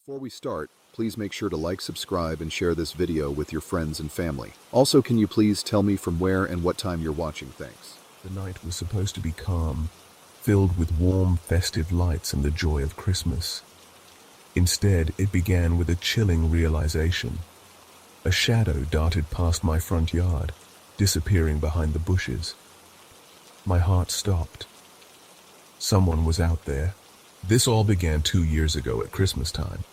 Before we start, please make sure to like, subscribe, and share this video with your friends and family. Also, can you please tell me from where and what time you're watching? Thanks. The night was supposed to be calm, filled with warm, festive lights and the joy of Christmas. Instead, it began with a chilling realization. A shadow darted past my front yard, disappearing behind the bushes. My heart stopped. Someone was out there. This all began 2 years ago at Christmas time.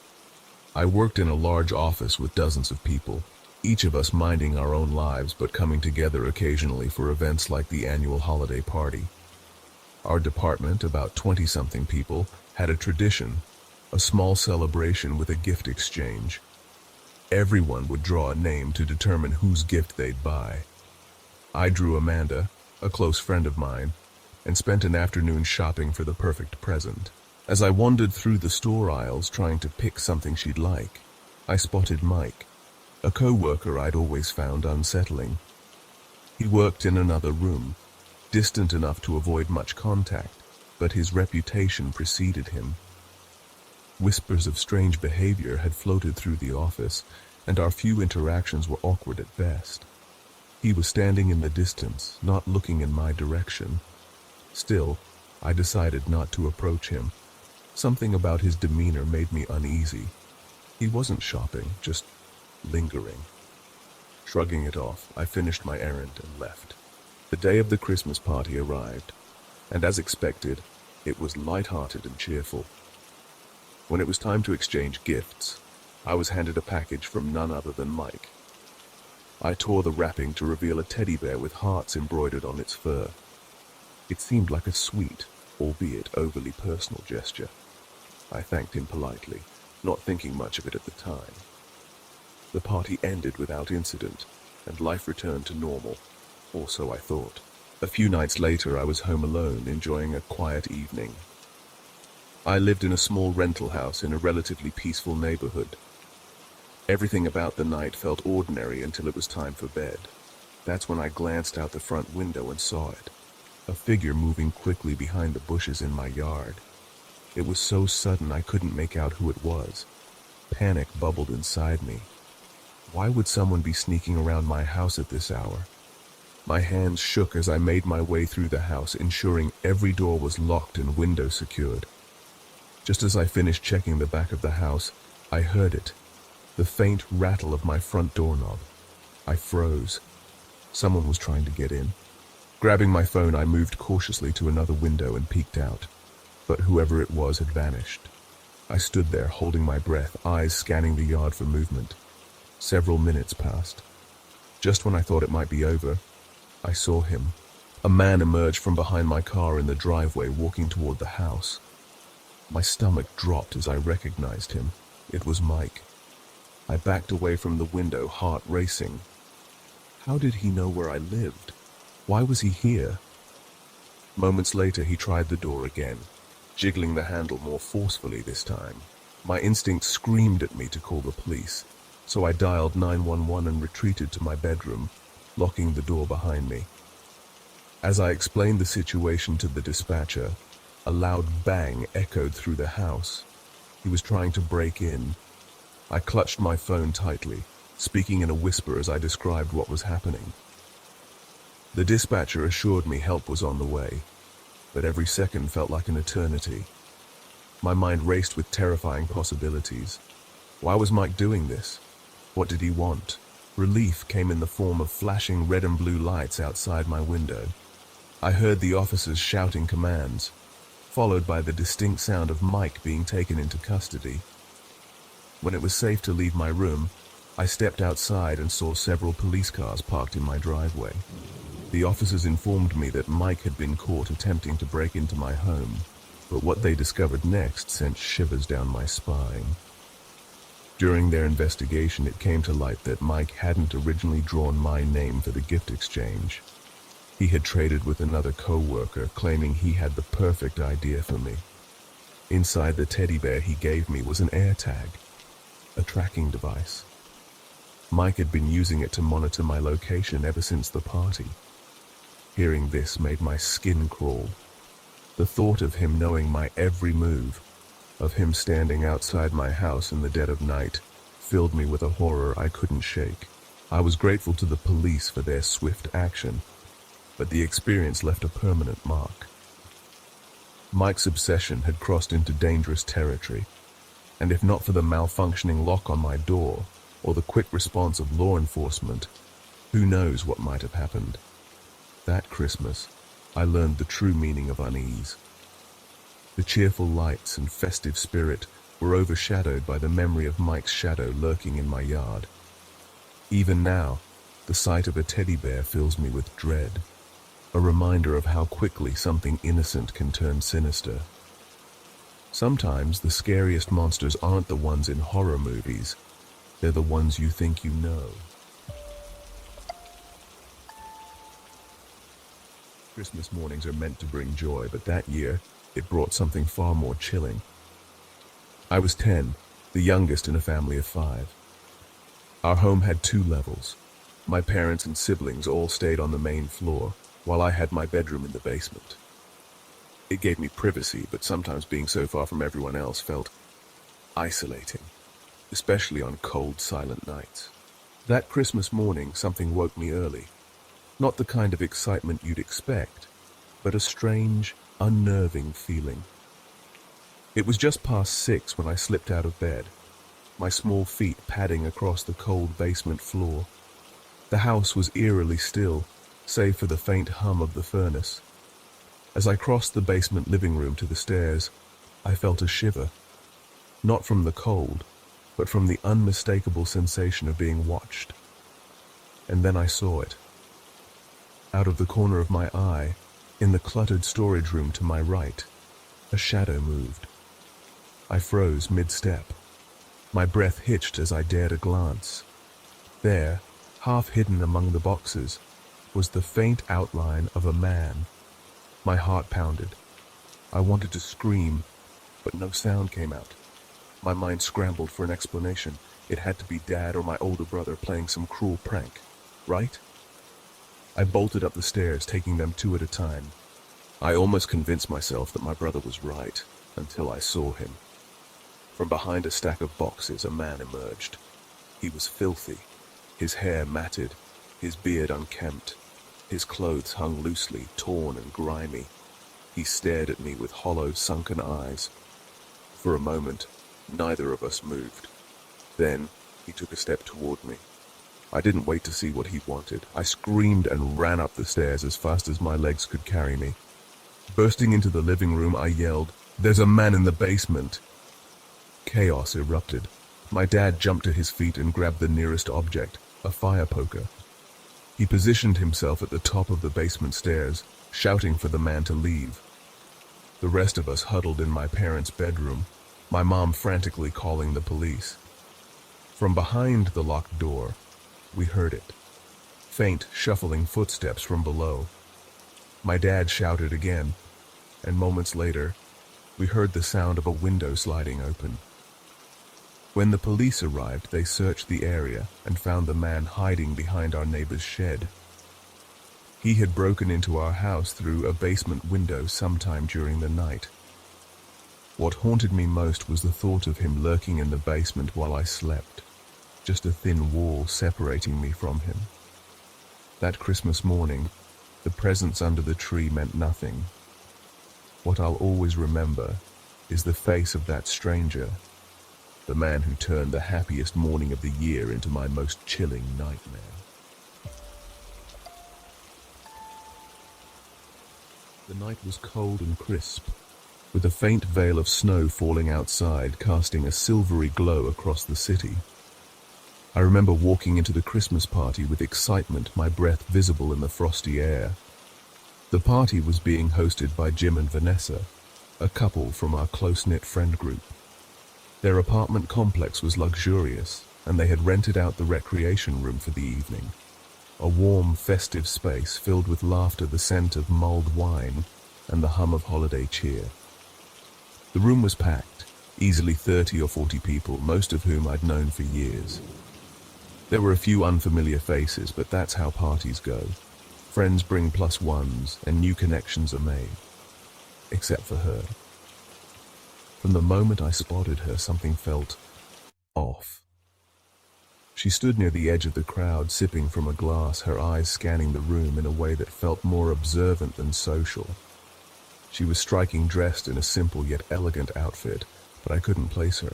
I worked in a large office with dozens of people, each of us minding our own lives but coming together occasionally for events like the annual holiday party. Our department, about 20-something people, had a tradition, a small celebration with a gift exchange. Everyone would draw a name to determine whose gift they'd buy. I drew Amanda, a close friend of mine, and spent an afternoon shopping for the perfect present. As I wandered through the store aisles trying to pick something she'd like, I spotted Mike, a co-worker I'd always found unsettling. He worked in another room, distant enough to avoid much contact, but his reputation preceded him. Whispers of strange behavior had floated through the office, and our few interactions were awkward at best. He was standing in the distance, not looking in my direction. Still, I decided not to approach him. Something about his demeanor made me uneasy. He wasn't shopping, just lingering. Shrugging it off, I finished my errand and left. The day of the Christmas party arrived, and as expected, it was light-hearted and cheerful. When it was time to exchange gifts, I was handed a package from none other than Mike. I tore the wrapping to reveal a teddy bear with hearts embroidered on its fur. It seemed like a sweet, albeit overly personal gesture. I thanked him politely, not thinking much of it at the time. The party ended without incident, and life returned to normal, or so I thought. A few nights later, I was home alone, enjoying a quiet evening. I lived in a small rental house in a relatively peaceful neighborhood. Everything about the night felt ordinary until it was time for bed. That's when I glanced out the front window and saw it. A figure moving quickly behind the bushes in my yard. It was so sudden I couldn't make out who it was. Panic bubbled inside me. Why would someone be sneaking around my house at this hour? My hands shook as I made my way through the house, ensuring every door was locked and window secured. Just as I finished checking the back of the house, I heard it, the faint rattle of my front doorknob. I froze. Someone was trying to get in. Grabbing my phone, I moved cautiously to another window and peeked out, but whoever it was had vanished. I stood there, holding my breath, eyes scanning the yard for movement. Several minutes passed. Just when I thought it might be over, I saw him. A man emerged from behind my car in the driveway, walking toward the house. My stomach dropped as I recognized him. It was Mike. I backed away from the window, heart racing. How did he know where I lived? Why was he here? Moments later, he tried the door again, jiggling the handle more forcefully this time. My instincts screamed at me to call the police, so I dialed 911 and retreated to my bedroom, locking the door behind me. As I explained the situation to the dispatcher, a loud bang echoed through the house. He was trying to break in. I clutched my phone tightly, speaking in a whisper as I described what was happening. The dispatcher assured me help was on the way, but every second felt like an eternity. My mind raced with terrifying possibilities. Why was Mike doing this? What did he want? Relief came in the form of flashing red and blue lights outside my window. I heard the officers shouting commands, followed by the distinct sound of Mike being taken into custody. When it was safe to leave my room, I stepped outside and saw several police cars parked in my driveway. The officers informed me that Mike had been caught attempting to break into my home, but what they discovered next sent shivers down my spine. During their investigation, it came to light that Mike hadn't originally drawn my name for the gift exchange. He had traded with another co-worker, claiming he had the perfect idea for me. Inside the teddy bear he gave me was an AirTag, a tracking device. Mike had been using it to monitor my location ever since the party. Hearing this made my skin crawl. The thought of him knowing my every move, of him standing outside my house in the dead of night filled me with a horror I couldn't shake. I was grateful to the police for their swift action, but the experience left a permanent mark. Mike's obsession had crossed into dangerous territory, and if not for the malfunctioning lock on my door or the quick response of law enforcement, who knows what might have happened. That Christmas, I learned the true meaning of unease. The cheerful lights and festive spirit were overshadowed by the memory of Mike's shadow lurking in my yard. Even now, the sight of a teddy bear fills me with dread, a reminder of how quickly something innocent can turn sinister. Sometimes the scariest monsters aren't the ones in horror movies, they're the ones you think you know. Christmas mornings are meant to bring joy, but that year, it brought something far more chilling. I was 10, the youngest in a family of 5. Our home had 2 levels. My parents and siblings all stayed on the main floor, while I had my bedroom in the basement. It gave me privacy, but sometimes being so far from everyone else felt isolating, especially on cold, silent nights. That Christmas morning, something woke me early. Not the kind of excitement you'd expect, but a strange, unnerving feeling. It was just past 6 when I slipped out of bed, my small feet padding across the cold basement floor. The house was eerily still, save for the faint hum of the furnace. As I crossed the basement living room to the stairs, I felt a shiver, not from the cold, but from the unmistakable sensation of being watched. And then I saw it. Out of the corner of my eye, in the cluttered storage room to my right, a shadow moved. I froze mid-step. My breath hitched as I dared a glance. There, half hidden among the boxes, was the faint outline of a man. My heart pounded. I wanted to scream, but no sound came out. My mind scrambled for an explanation. It had to be Dad or my older brother playing some cruel prank, right? I bolted up the stairs, taking them 2 at a time. I almost convinced myself that my brother was right, until I saw him. From behind a stack of boxes, a man emerged. He was filthy, his hair matted, his beard unkempt. His clothes hung loosely, torn and grimy. He stared at me with hollow, sunken eyes. For a moment, neither of us moved. Then, he took a step toward me. I didn't wait to see what he wanted. I screamed and ran up the stairs as fast as my legs could carry me. Bursting into the living room, I yelled, "There's a man in the basement!" Chaos erupted. My dad jumped to his feet and grabbed the nearest object, a fire poker. He positioned himself at the top of the basement stairs, shouting for the man to leave. The rest of us huddled in my parents' bedroom, my mom frantically calling the police. From behind the locked door, we heard it. Faint, shuffling footsteps from below. My dad shouted again, and moments later, we heard the sound of a window sliding open. When the police arrived, they searched the area and found the man hiding behind our neighbor's shed. He had broken into our house through a basement window sometime during the night. What haunted me most was the thought of him lurking in the basement while I slept, just a thin wall separating me from him. That Christmas morning, the presents under the tree meant nothing. What I'll always remember is the face of that stranger, the man who turned the happiest morning of the year into my most chilling nightmare. The night was cold and crisp, with a faint veil of snow falling outside, casting a silvery glow across the city. I remember walking into the Christmas party with excitement, my breath visible in the frosty air. The party was being hosted by Jim and Vanessa, a couple from our close-knit friend group. Their apartment complex was luxurious, and they had rented out the recreation room for the evening. A warm, festive space filled with laughter, the scent of mulled wine, and the hum of holiday cheer. The room was packed, easily 30 or 40 people, most of whom I'd known for years. There were a few unfamiliar faces, but that's how parties go. Friends bring +1s, and new connections are made. Except for her. From the moment I spotted her, something felt off. She stood near the edge of the crowd, sipping from a glass, her eyes scanning the room in a way that felt more observant than social. She was striking dressed in a simple yet elegant outfit, but I couldn't place her.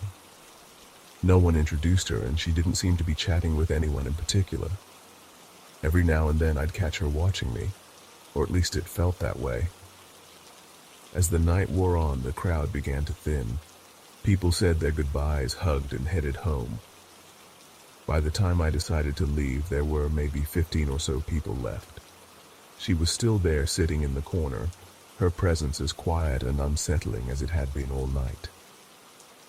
No one introduced her, and she didn't seem to be chatting with anyone in particular. Every now and then I'd catch her watching me, or at least it felt that way. As the night wore on, the crowd began to thin. People said their goodbyes, hugged, and headed home. By the time I decided to leave, there were maybe 15 or so people left. She was still there, sitting in the corner, her presence as quiet and unsettling as it had been all night.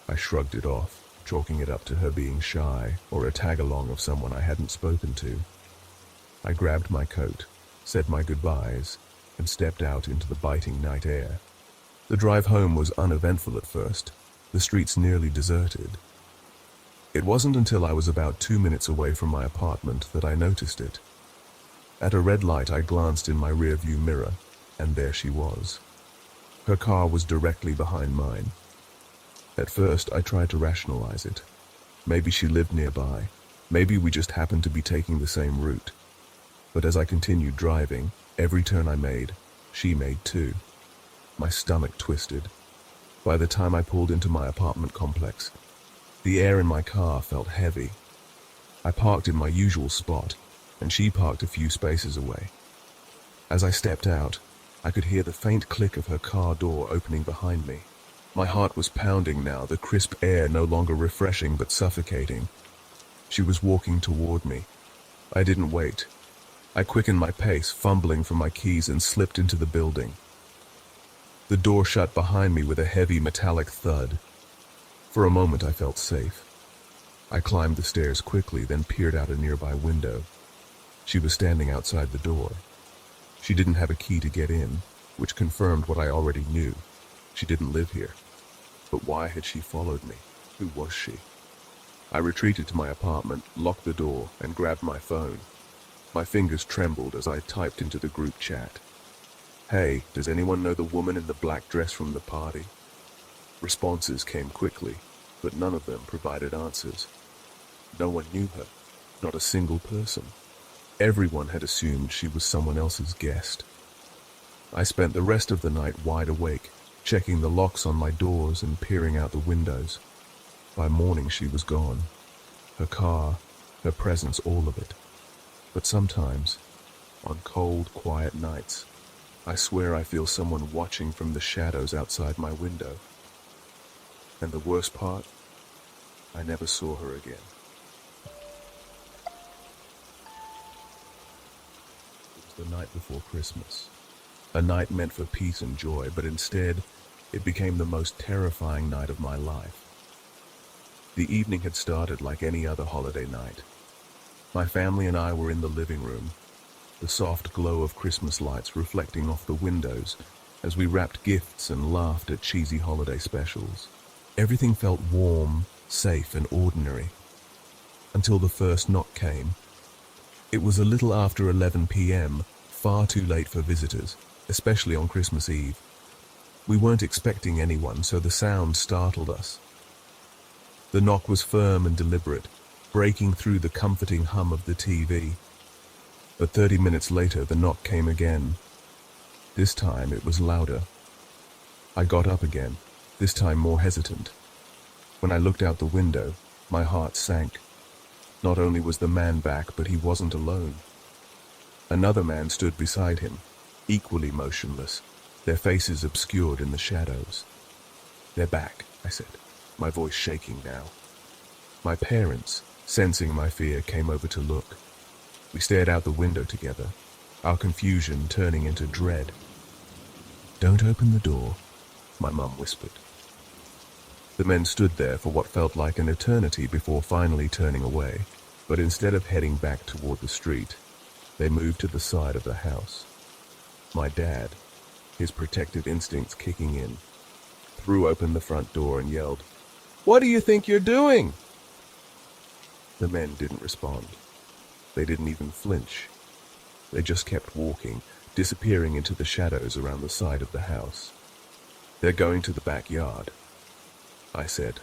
I shrugged it off, chalking it up to her being shy or a tag-along of someone I hadn't spoken to. I grabbed my coat, said my goodbyes, and stepped out into the biting night air. The drive home was uneventful at first, the streets nearly deserted. It wasn't until I was about 2 minutes away from my apartment that I noticed it. At a red light, I glanced in my rearview mirror, and there she was. Her car was directly behind mine. At first, I tried to rationalize it. Maybe she lived nearby. Maybe we just happened to be taking the same route. But as I continued driving, every turn I made, she made too. My stomach twisted. By the time I pulled into my apartment complex, the air in my car felt heavy. I parked in my usual spot, and she parked a few spaces away. As I stepped out, I could hear the faint click of her car door opening behind me. My heart was pounding now, the crisp air no longer refreshing but suffocating. She was walking toward me. I didn't wait. I quickened my pace, fumbling for my keys, and slipped into the building. The door shut behind me with a heavy metallic thud. For a moment I felt safe. I climbed the stairs quickly, then peered out a nearby window. She was standing outside the door. She didn't have a key to get in, which confirmed what I already knew. She didn't live here. But why had she followed me? Who was she? I retreated to my apartment, locked the door, and grabbed my phone. My fingers trembled as I typed into the group chat. "Hey, does anyone know the woman in the black dress from the party?" Responses came quickly, but none of them provided answers. No one knew her, not a single person. Everyone had assumed she was someone else's guest. I spent the rest of the night wide awake, checking the locks on my doors and peering out the windows. By morning she was gone. Her car, her presence, all of it. But sometimes, on cold, quiet nights, I swear I feel someone watching from the shadows outside my window. And the worst part, I never saw her again. It was the night before Christmas. A night meant for peace and joy, but instead, it became the most terrifying night of my life. The evening had started like any other holiday night. My family and I were in the living room, the soft glow of Christmas lights reflecting off the windows as we wrapped gifts and laughed at cheesy holiday specials. Everything felt warm, safe, and ordinary, until the first knock came. It was a little after 11 p.m., far too late for visitors, especially on Christmas Eve. We weren't expecting anyone, so the sound startled us. The knock was firm and deliberate, breaking through the comforting hum of the TV. But 30 minutes later, the knock came again. This time, it was louder. I got up again, this time more hesitant. When I looked out the window, my heart sank. Not only was the man back, but he wasn't alone. Another man stood beside him, equally motionless, their faces obscured in the shadows. "They're back," I said, my voice shaking now. My parents, sensing my fear, came over to look. We stared out the window together, our confusion turning into dread. "Don't open the door," my mum whispered. The men stood there for what felt like an eternity before finally turning away, but instead of heading back toward the street, they moved to the side of the house. My dad, his protective instincts kicking in, threw open the front door and yelled, "What do you think you're doing?" The men didn't respond. They didn't even flinch. They just kept walking, disappearing into the shadows around the side of the house. "They're going to the backyard," I said,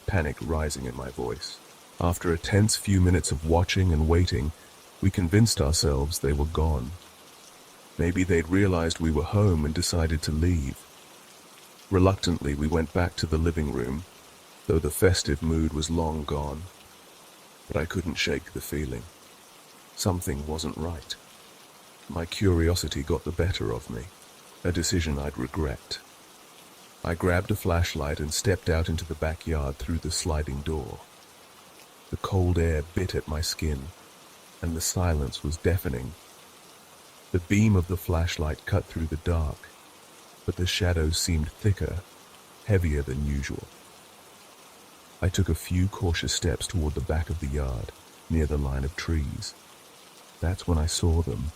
panic rising in my voice. After a tense few minutes of watching and waiting, we convinced ourselves they were gone. Maybe they'd realized we were home and decided to leave. Reluctantly, we went back to the living room, though the festive mood was long gone. But I couldn't shake the feeling. Something wasn't right. My curiosity got the better of me, a decision I'd regret. I grabbed a flashlight and stepped out into the backyard through the sliding door. The cold air bit at my skin, and the silence was deafening. The beam of the flashlight cut through the dark, but the shadows seemed thicker, heavier than usual. I took a few cautious steps toward the back of the yard, near the line of trees. That's when I saw them.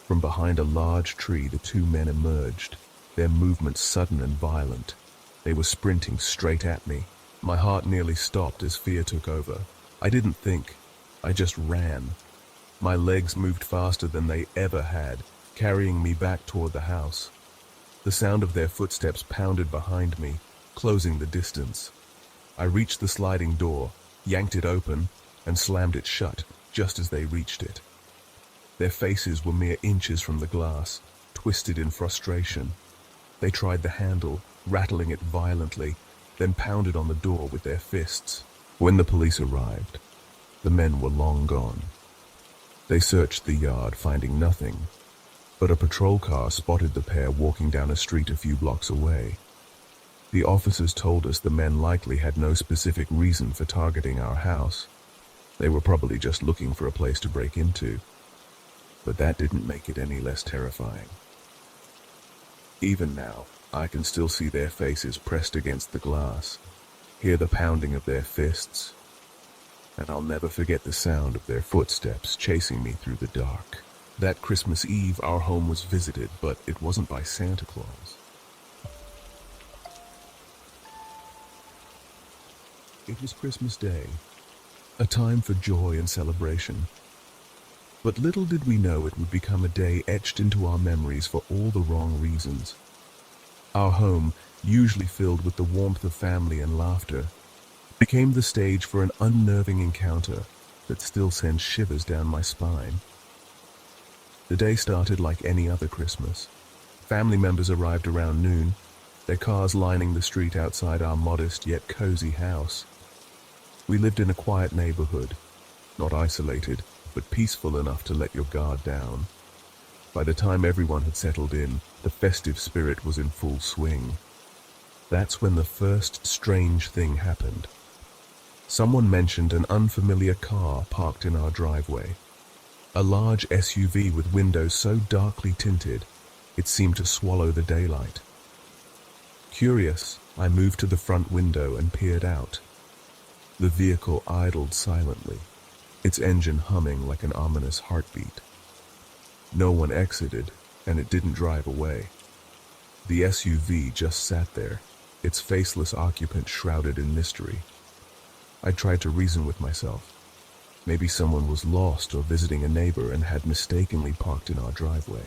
From behind a large tree, the two men emerged, their movements sudden and violent. They were sprinting straight at me. My heart nearly stopped as fear took over. I didn't think. I just ran. My legs moved faster than they ever had, carrying me back toward the house. The sound of their footsteps pounded behind me, closing the distance. I reached the sliding door, yanked it open, and slammed it shut just as they reached it. Their faces were mere inches from the glass, twisted in frustration. They tried the handle, rattling it violently, then pounded on the door with their fists. When the police arrived, the men were long gone. They searched the yard, finding nothing, but a patrol car spotted the pair walking down a street a few blocks away. The officers told us the men likely had no specific reason for targeting our house. They were probably just looking for a place to break into. But that didn't make it any less terrifying. Even now, I can still see their faces pressed against the glass, hear the pounding of their fists, and I'll never forget the sound of their footsteps chasing me through the dark. That Christmas Eve, our home was visited, but it wasn't by Santa Claus. It was Christmas Day, a time for joy and celebration. But little did we know it would become a day etched into our memories for all the wrong reasons. Our home, usually filled with the warmth of family and laughter, became the stage for an unnerving encounter that still sends shivers down my spine. The day started like any other Christmas. Family members arrived around noon, their cars lining the street outside our modest yet cozy house. We lived in a quiet neighborhood, not isolated, but peaceful enough to let your guard down. By the time everyone had settled in, the festive spirit was in full swing. That's when the first strange thing happened. Someone mentioned an unfamiliar car parked in our driveway. A large SUV with windows so darkly tinted, it seemed to swallow the daylight. Curious, I moved to the front window and peered out. The vehicle idled silently, its engine humming like an ominous heartbeat. No one exited, and it didn't drive away. The SUV just sat there, its faceless occupant shrouded in mystery. I tried to reason with myself. Maybe someone was lost or visiting a neighbor and had mistakenly parked in our driveway.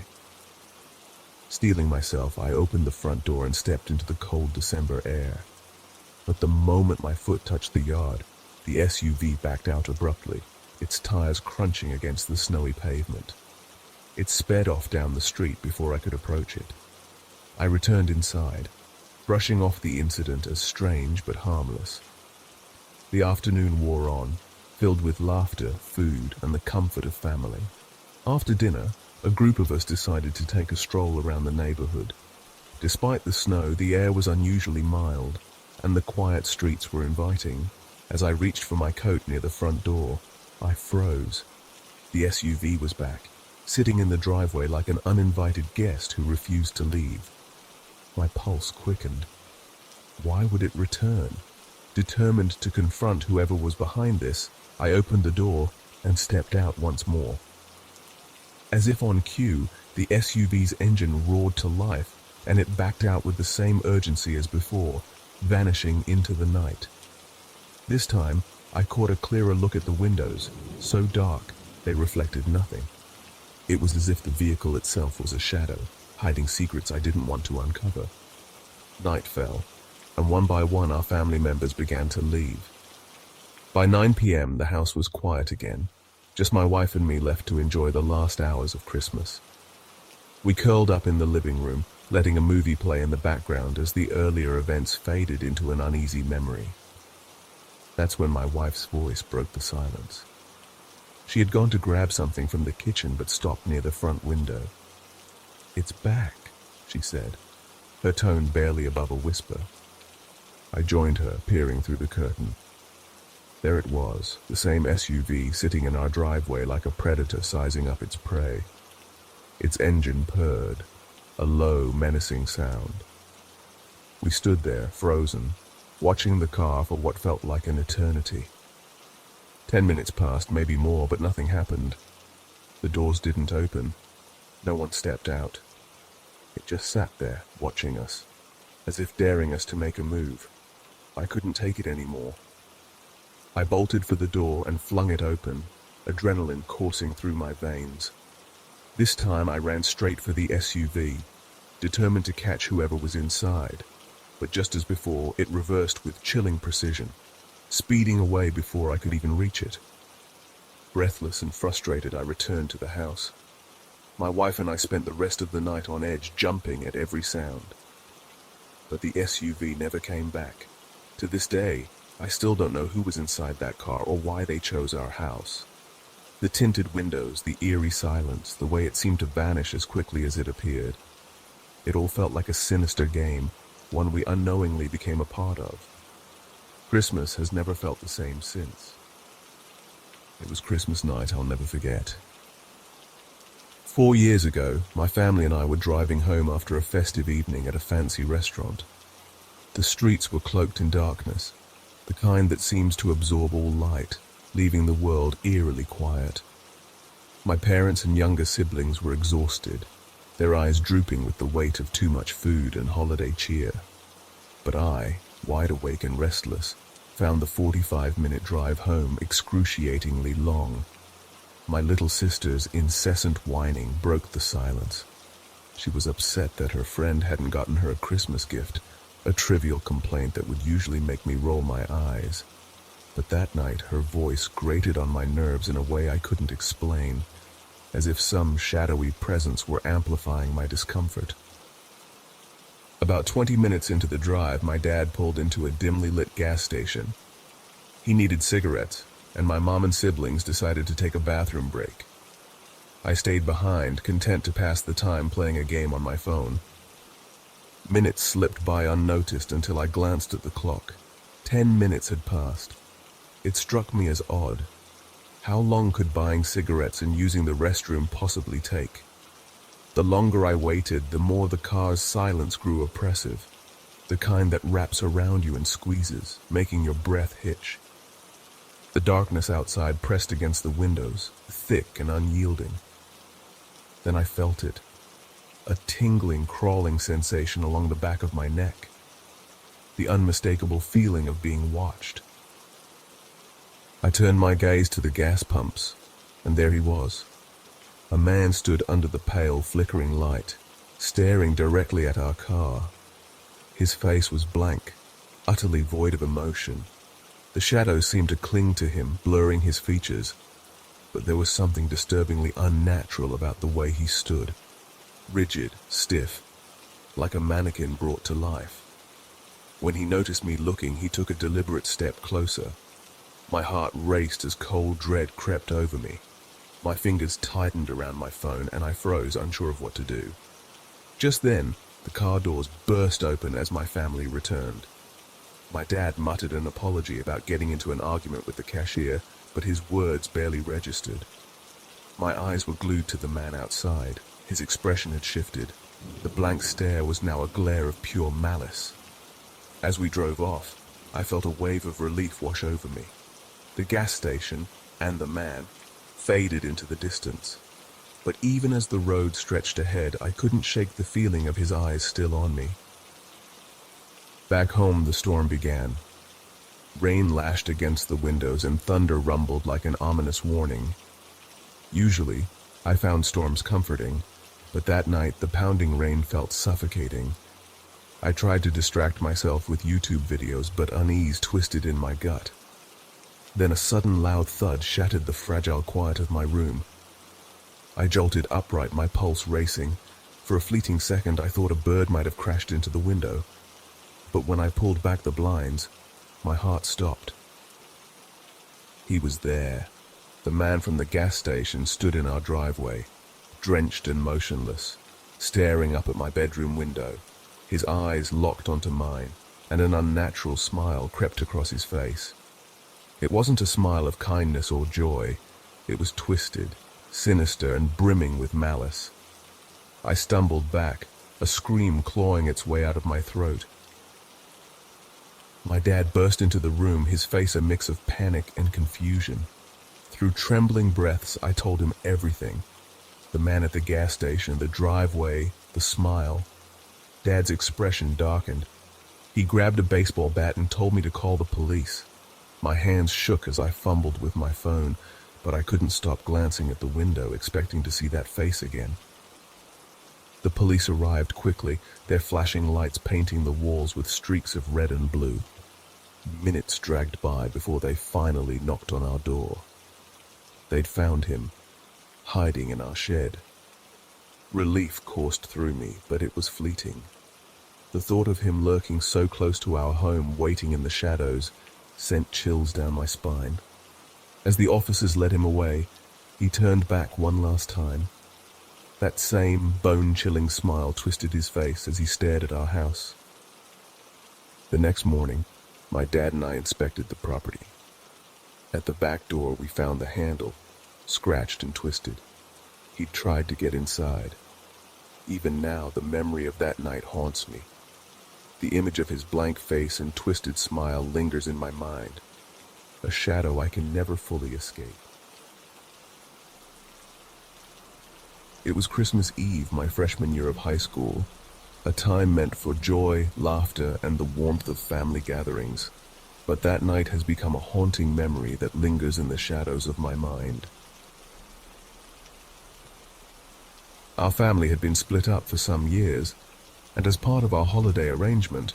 Steeling myself, I opened the front door and stepped into the cold December air. But the moment my foot touched the yard, the SUV backed out abruptly, its tires crunching against the snowy pavement. It sped off down the street before I could approach it. I returned inside, brushing off the incident as strange but harmless. The afternoon wore on, filled with laughter, food, and the comfort of family. After dinner, a group of us decided to take a stroll around the neighborhood. Despite the snow, the air was unusually mild, and the quiet streets were inviting. As I reached for my coat near the front door, I froze. The SUV was back, sitting in the driveway like an uninvited guest who refused to leave. My pulse quickened. Why would it return? Determined to confront whoever was behind this, I opened the door and stepped out once more. As if on cue, the SUV's engine roared to life, and it backed out with the same urgency as before, vanishing into the night. This time, I caught a clearer look at the windows, so dark they reflected nothing. It was as if the vehicle itself was a shadow, hiding secrets I didn't want to uncover. Night fell, and one by one our family members began to leave. By 9 p.m., the house was quiet again, just my wife and me left to enjoy the last hours of Christmas. We curled up in the living room, letting a movie play in the background as the earlier events faded into an uneasy memory. That's when my wife's voice broke the silence. She had gone to grab something from the kitchen but stopped near the front window. "It's back," she said, her tone barely above a whisper. I joined her, peering through the curtain. There it was, the same SUV sitting in our driveway like a predator sizing up its prey. Its engine purred, a low, menacing sound. We stood there, frozen, watching the car for what felt like an eternity. 10 minutes passed, maybe more, but nothing happened. The doors didn't open. No one stepped out. It just sat there, watching us, as if daring us to make a move. I couldn't take it anymore. I bolted for the door and flung it open, adrenaline coursing through my veins. This time I ran straight for the SUV, determined to catch whoever was inside, but just as before, it reversed with chilling precision, speeding away before I could even reach it. Breathless and frustrated, I returned to the house. My wife and I spent the rest of the night on edge, jumping at every sound. But the SUV never came back. To this day, I still don't know who was inside that car or why they chose our house. The tinted windows, the eerie silence, the way it seemed to vanish as quickly as it appeared. It all felt like a sinister game, one we unknowingly became a part of. Christmas has never felt the same since. It was Christmas night I'll never forget. 4 years ago, my family and I were driving home after a festive evening at a fancy restaurant. The streets were cloaked in darkness, the kind that seems to absorb all light, leaving the world eerily quiet. My parents and younger siblings were exhausted, their eyes drooping with the weight of too much food and holiday cheer. But I, wide awake and restless, found the 45-minute drive home excruciatingly long. My little sister's incessant whining broke the silence. She was upset that her friend hadn't gotten her a Christmas gift, a trivial complaint that would usually make me roll my eyes. But that night her voice grated on my nerves in a way I couldn't explain, as if some shadowy presence were amplifying my discomfort. About 20 minutes into the drive, my dad pulled into a dimly lit gas station. He needed cigarettes, and my mom and siblings decided to take a bathroom break. I stayed behind, content to pass the time playing a game on my phone. Minutes slipped by unnoticed until I glanced at the clock. 10 minutes had passed. It struck me as odd. How long could buying cigarettes and using the restroom possibly take? The longer I waited, the more the car's silence grew oppressive, the kind that wraps around you and squeezes, making your breath hitch. The darkness outside pressed against the windows, thick and unyielding. Then I felt it. A tingling, crawling sensation along the back of my neck. The unmistakable feeling of being watched. I turned my gaze to the gas pumps, and there he was. A man stood under the pale, flickering light, staring directly at our car. His face was blank, utterly void of emotion. The shadows seemed to cling to him, blurring his features, but there was something disturbingly unnatural about the way he stood. Rigid, stiff, like a mannequin brought to life. When he noticed me looking, he took a deliberate step closer. My heart raced as cold dread crept over me. My fingers tightened around my phone and I froze, unsure of what to do. Just then, the car doors burst open as my family returned. My dad muttered an apology about getting into an argument with the cashier, but his words barely registered. My eyes were glued to the man outside. His expression had shifted. The blank stare was now a glare of pure malice. As we drove off, I felt a wave of relief wash over me. The gas station and the man faded into the distance. But even as the road stretched ahead, I couldn't shake the feeling of his eyes still on me. Back home, the storm began. Rain lashed against the windows and thunder rumbled like an ominous warning. Usually, I found storms comforting, but that night the pounding rain felt suffocating. I tried to distract myself with YouTube videos, but unease twisted in my gut. Then a sudden loud thud shattered the fragile quiet of my room. I jolted upright, my pulse racing. For a fleeting second, I thought a bird might have crashed into the window. But when I pulled back the blinds, my heart stopped. He was there. The man from the gas station stood in our driveway, drenched and motionless, staring up at my bedroom window. His eyes locked onto mine, and an unnatural smile crept across his face. It wasn't a smile of kindness or joy. It was twisted, sinister, and brimming with malice. I stumbled back, a scream clawing its way out of my throat. My dad burst into the room, his face a mix of panic and confusion. Through trembling breaths, I told him everything. The man at the gas station, the driveway, the smile. Dad's expression darkened. He grabbed a baseball bat and told me to call the police. My hands shook as I fumbled with my phone, but I couldn't stop glancing at the window, expecting to see that face again. The police arrived quickly, their flashing lights painting the walls with streaks of red and blue. Minutes dragged by before they finally knocked on our door. They'd found him, hiding in our shed. Relief coursed through me, but it was fleeting. The thought of him lurking so close to our home, waiting in the shadows, sent chills down my spine. As the officers led him away, he turned back one last time. That same bone-chilling smile twisted his face as he stared at our house. The next morning, my dad and I inspected the property. At the back door, we found the handle, scratched and twisted. He'd tried to get inside. Even now, the memory of that night haunts me. The image of his blank face and twisted smile lingers in my mind, a shadow I can never fully escape. It was Christmas Eve, my freshman year of high school, a time meant for joy, laughter, and the warmth of family gatherings. But that night has become a haunting memory that lingers in the shadows of my mind. Our family had been split up for some years, and as part of our holiday arrangement,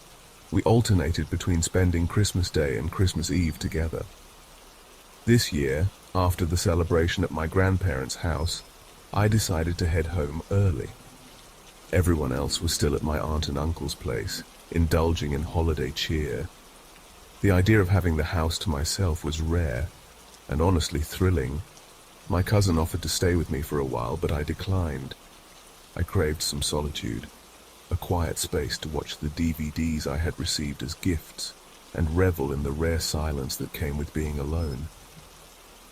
we alternated between spending Christmas Day and Christmas Eve together. This year, after the celebration at my grandparents' house, I decided to head home early. Everyone else was still at my aunt and uncle's place, indulging in holiday cheer. The idea of having the house to myself was rare, and honestly thrilling. My cousin offered to stay with me for a while, but I declined. I craved some solitude, a quiet space to watch the DVDs I had received as gifts, and revel in the rare silence that came with being alone.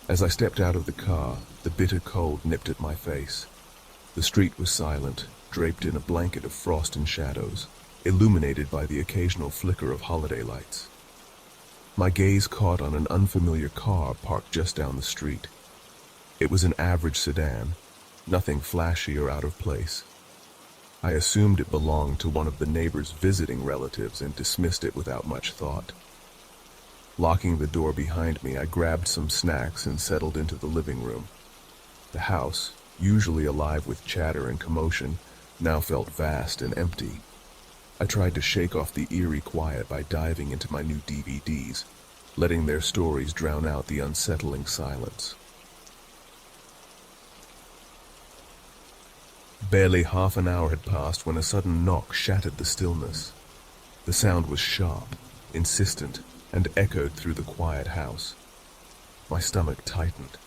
As I stepped out of the car, the bitter cold nipped at my face. The street was silent, draped in a blanket of frost and shadows, illuminated by the occasional flicker of holiday lights. My gaze caught on an unfamiliar car parked just down the street. It was an average sedan, nothing flashy or out of place. I assumed it belonged to one of the neighbors visiting relatives and dismissed it without much thought. Locking the door behind me, I grabbed some snacks and settled into the living room. The house, usually alive with chatter and commotion, now felt vast and empty. I tried to shake off the eerie quiet by diving into my new DVDs, letting their stories drown out the unsettling silence. Barely half an hour had passed when a sudden knock shattered the stillness. The sound was sharp, insistent, and echoed through the quiet house. My stomach tightened.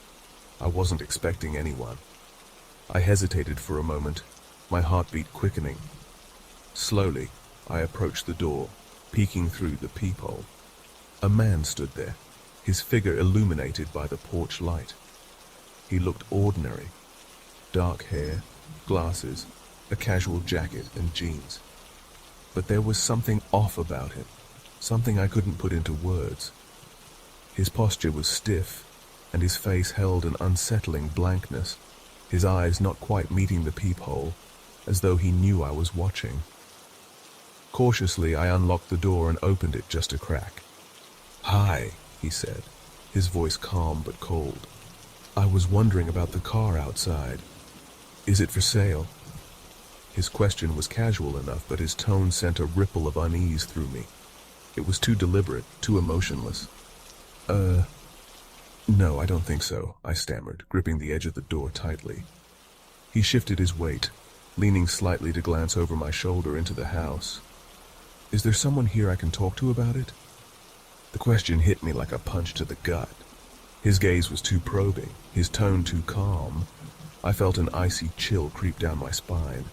I wasn't expecting anyone. I hesitated for a moment, my heartbeat quickening. Slowly, I approached the door, peeking through the peephole. A man stood there, his figure illuminated by the porch light. He looked ordinary. Dark hair, glasses, a casual jacket and jeans. But there was something off about him, something I couldn't put into words. His posture was stiff, and his face held an unsettling blankness, his eyes not quite meeting the peephole, as though he knew I was watching. Cautiously, I unlocked the door and opened it just a crack. "Hi," he said, his voice calm but cold. "I was wondering about the car outside. Is it for sale?" His question was casual enough, but his tone sent a ripple of unease through me. It was too deliberate, too emotionless. No, I don't think so, I stammered, gripping the edge of the door tightly. He shifted his weight, leaning slightly to glance over my shoulder into the house. Is there someone here I can talk to about it? The question hit me like a punch to the gut. His gaze was too probing, his tone too calm. I felt an icy chill creep down my spine.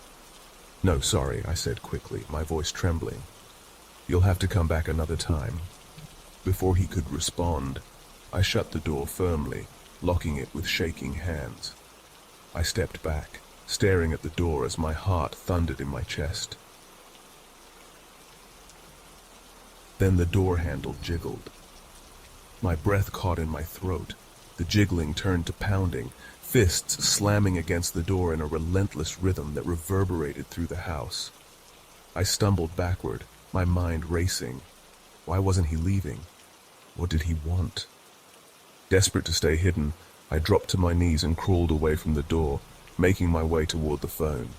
No, sorry, I said quickly, my voice trembling. You'll have to come back another time. Before he could respond, I shut the door firmly, locking it with shaking hands. I stepped back, staring at the door as my heart thundered in my chest. Then the door handle jiggled. My breath caught in my throat. The jiggling turned to pounding, fists slamming against the door in a relentless rhythm that reverberated through the house. I stumbled backward, my mind racing. Why wasn't he leaving? What did he want? Desperate to stay hidden, I dropped to my knees and crawled away from the door, making my way toward the phone.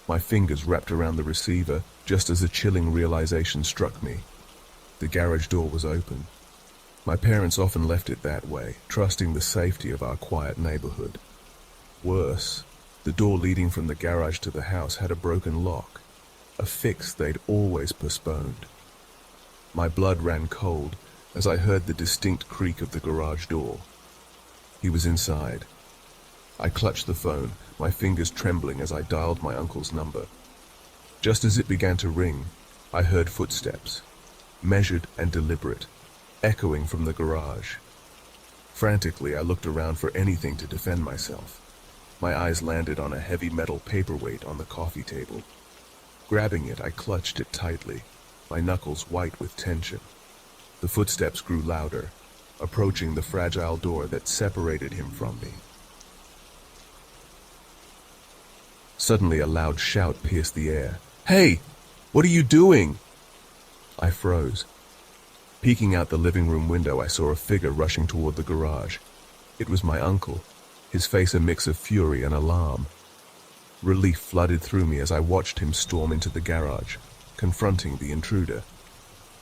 My fingers wrapped around the receiver just as a chilling realization struck me. The garage door was open. My parents often left it that way, trusting the safety of our quiet neighborhood. Worse, the door leading from the garage to the house had a broken lock, a fix they'd always postponed. My blood ran cold as I heard the distinct creak of the garage door. He was inside. I clutched the phone, my fingers trembling as I dialed my uncle's number. Just as it began to ring, I heard footsteps, measured and deliberate, echoing from the garage. Frantically, I looked around for anything to defend myself. My eyes landed on a heavy metal paperweight on the coffee table. Grabbing it, I clutched it tightly, my knuckles white with tension. The footsteps grew louder, approaching the fragile door that separated him from me. Suddenly, a loud shout pierced the air. "Hey! What are you doing?" I froze. Peeking out the living room window, I saw a figure rushing toward the garage. It was my uncle, his face a mix of fury and alarm. Relief flooded through me as I watched him storm into the garage, confronting the intruder.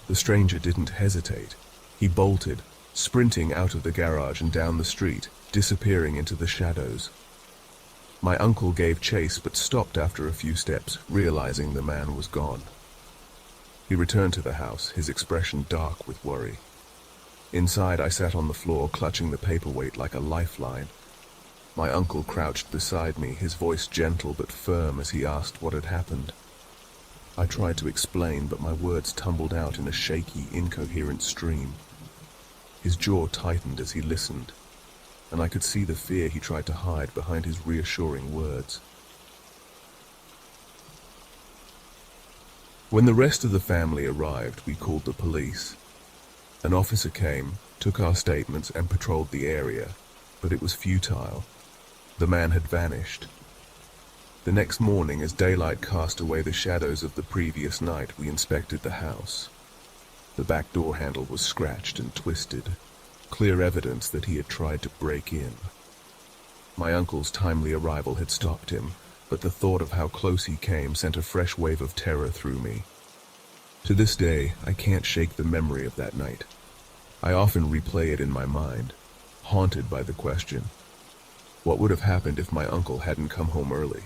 The stranger didn't hesitate. He bolted, sprinting out of the garage and down the street, disappearing into the shadows. My uncle gave chase but stopped after a few steps, realizing the man was gone. He returned to the house, his expression dark with worry. Inside, I sat on the floor, clutching the paperweight like a lifeline. My uncle crouched beside me, his voice gentle but firm as he asked what had happened. I tried to explain, but my words tumbled out in a shaky, incoherent stream. His jaw tightened as he listened, and I could see the fear he tried to hide behind his reassuring words. When the rest of the family arrived, we called the police. An officer came, took our statements, and patrolled the area, but it was futile. The man had vanished. The next morning, as daylight cast away the shadows of the previous night, we inspected the house. The back door handle was scratched and twisted, clear evidence that he had tried to break in. My uncle's timely arrival had stopped him, but the thought of how close he came sent a fresh wave of terror through me. To this day, I can't shake the memory of that night. I often replay it in my mind, haunted by the question, what would have happened if my uncle hadn't come home early?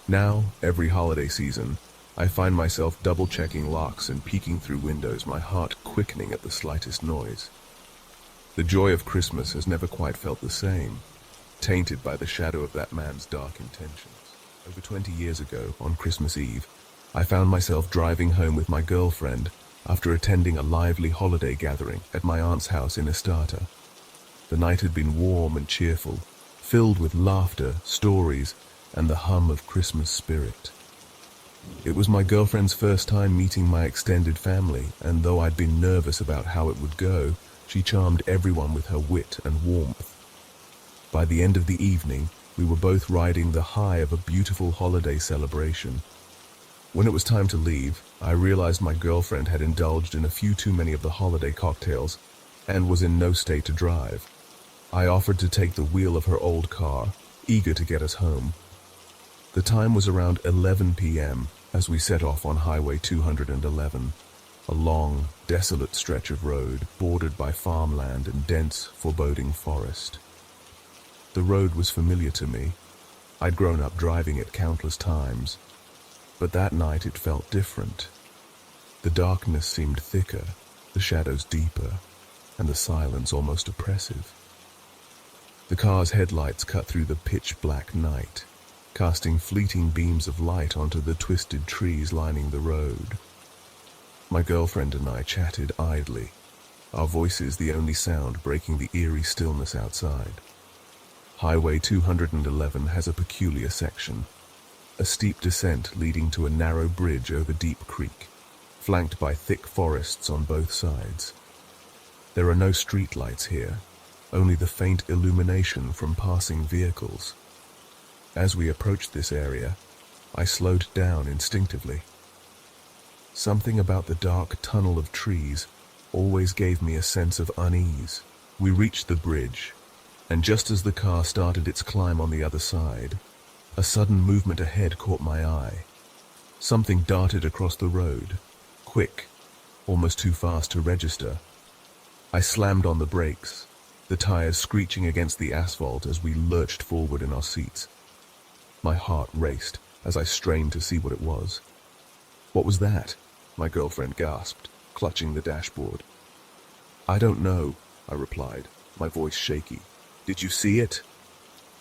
Now, every holiday season, I find myself double-checking locks and peeking through windows, my heart quickening at the slightest noise. The joy of Christmas has never quite felt the same, tainted by the shadow of that man's dark intentions. Over 20 years ago, on Christmas Eve, I found myself driving home with my girlfriend after attending a lively holiday gathering at my aunt's house in Estata. The night had been warm and cheerful, filled with laughter, stories, and the hum of Christmas spirit. It was my girlfriend's first time meeting my extended family, and though I'd been nervous about how it would go, she charmed everyone with her wit and warmth. By the end of the evening, we were both riding the high of a beautiful holiday celebration. When it was time to leave, I realized my girlfriend had indulged in a few too many of the holiday cocktails and was in no state to drive. I offered to take the wheel of her old car, eager to get us home. The time was around 11 p.m. as we set off on Highway 211, a long, desolate stretch of road bordered by farmland and dense, foreboding forest. The road was familiar to me. I'd grown up driving it countless times, but that night it felt different. The darkness seemed thicker, the shadows deeper, and the silence almost oppressive. The car's headlights cut through the pitch-black night, casting fleeting beams of light onto the twisted trees lining the road. My girlfriend and I chatted idly, our voices the only sound breaking the eerie stillness outside. Highway 211 has a peculiar section, a steep descent leading to a narrow bridge over Deep Creek, flanked by thick forests on both sides. There are no streetlights here, only the faint illumination from passing vehicles. As we approached this area, I slowed down instinctively. Something about the dark tunnel of trees always gave me a sense of unease. We reached the bridge, and just as the car started its climb on the other side, a sudden movement ahead caught my eye. Something darted across the road, quick, almost too fast to register. I slammed on the brakes, the tires screeching against the asphalt as we lurched forward in our seats. My heart raced as I strained to see what it was. "What was that?" my girlfriend gasped, clutching the dashboard. "I don't know," I replied, my voice shaky. "Did you see it?"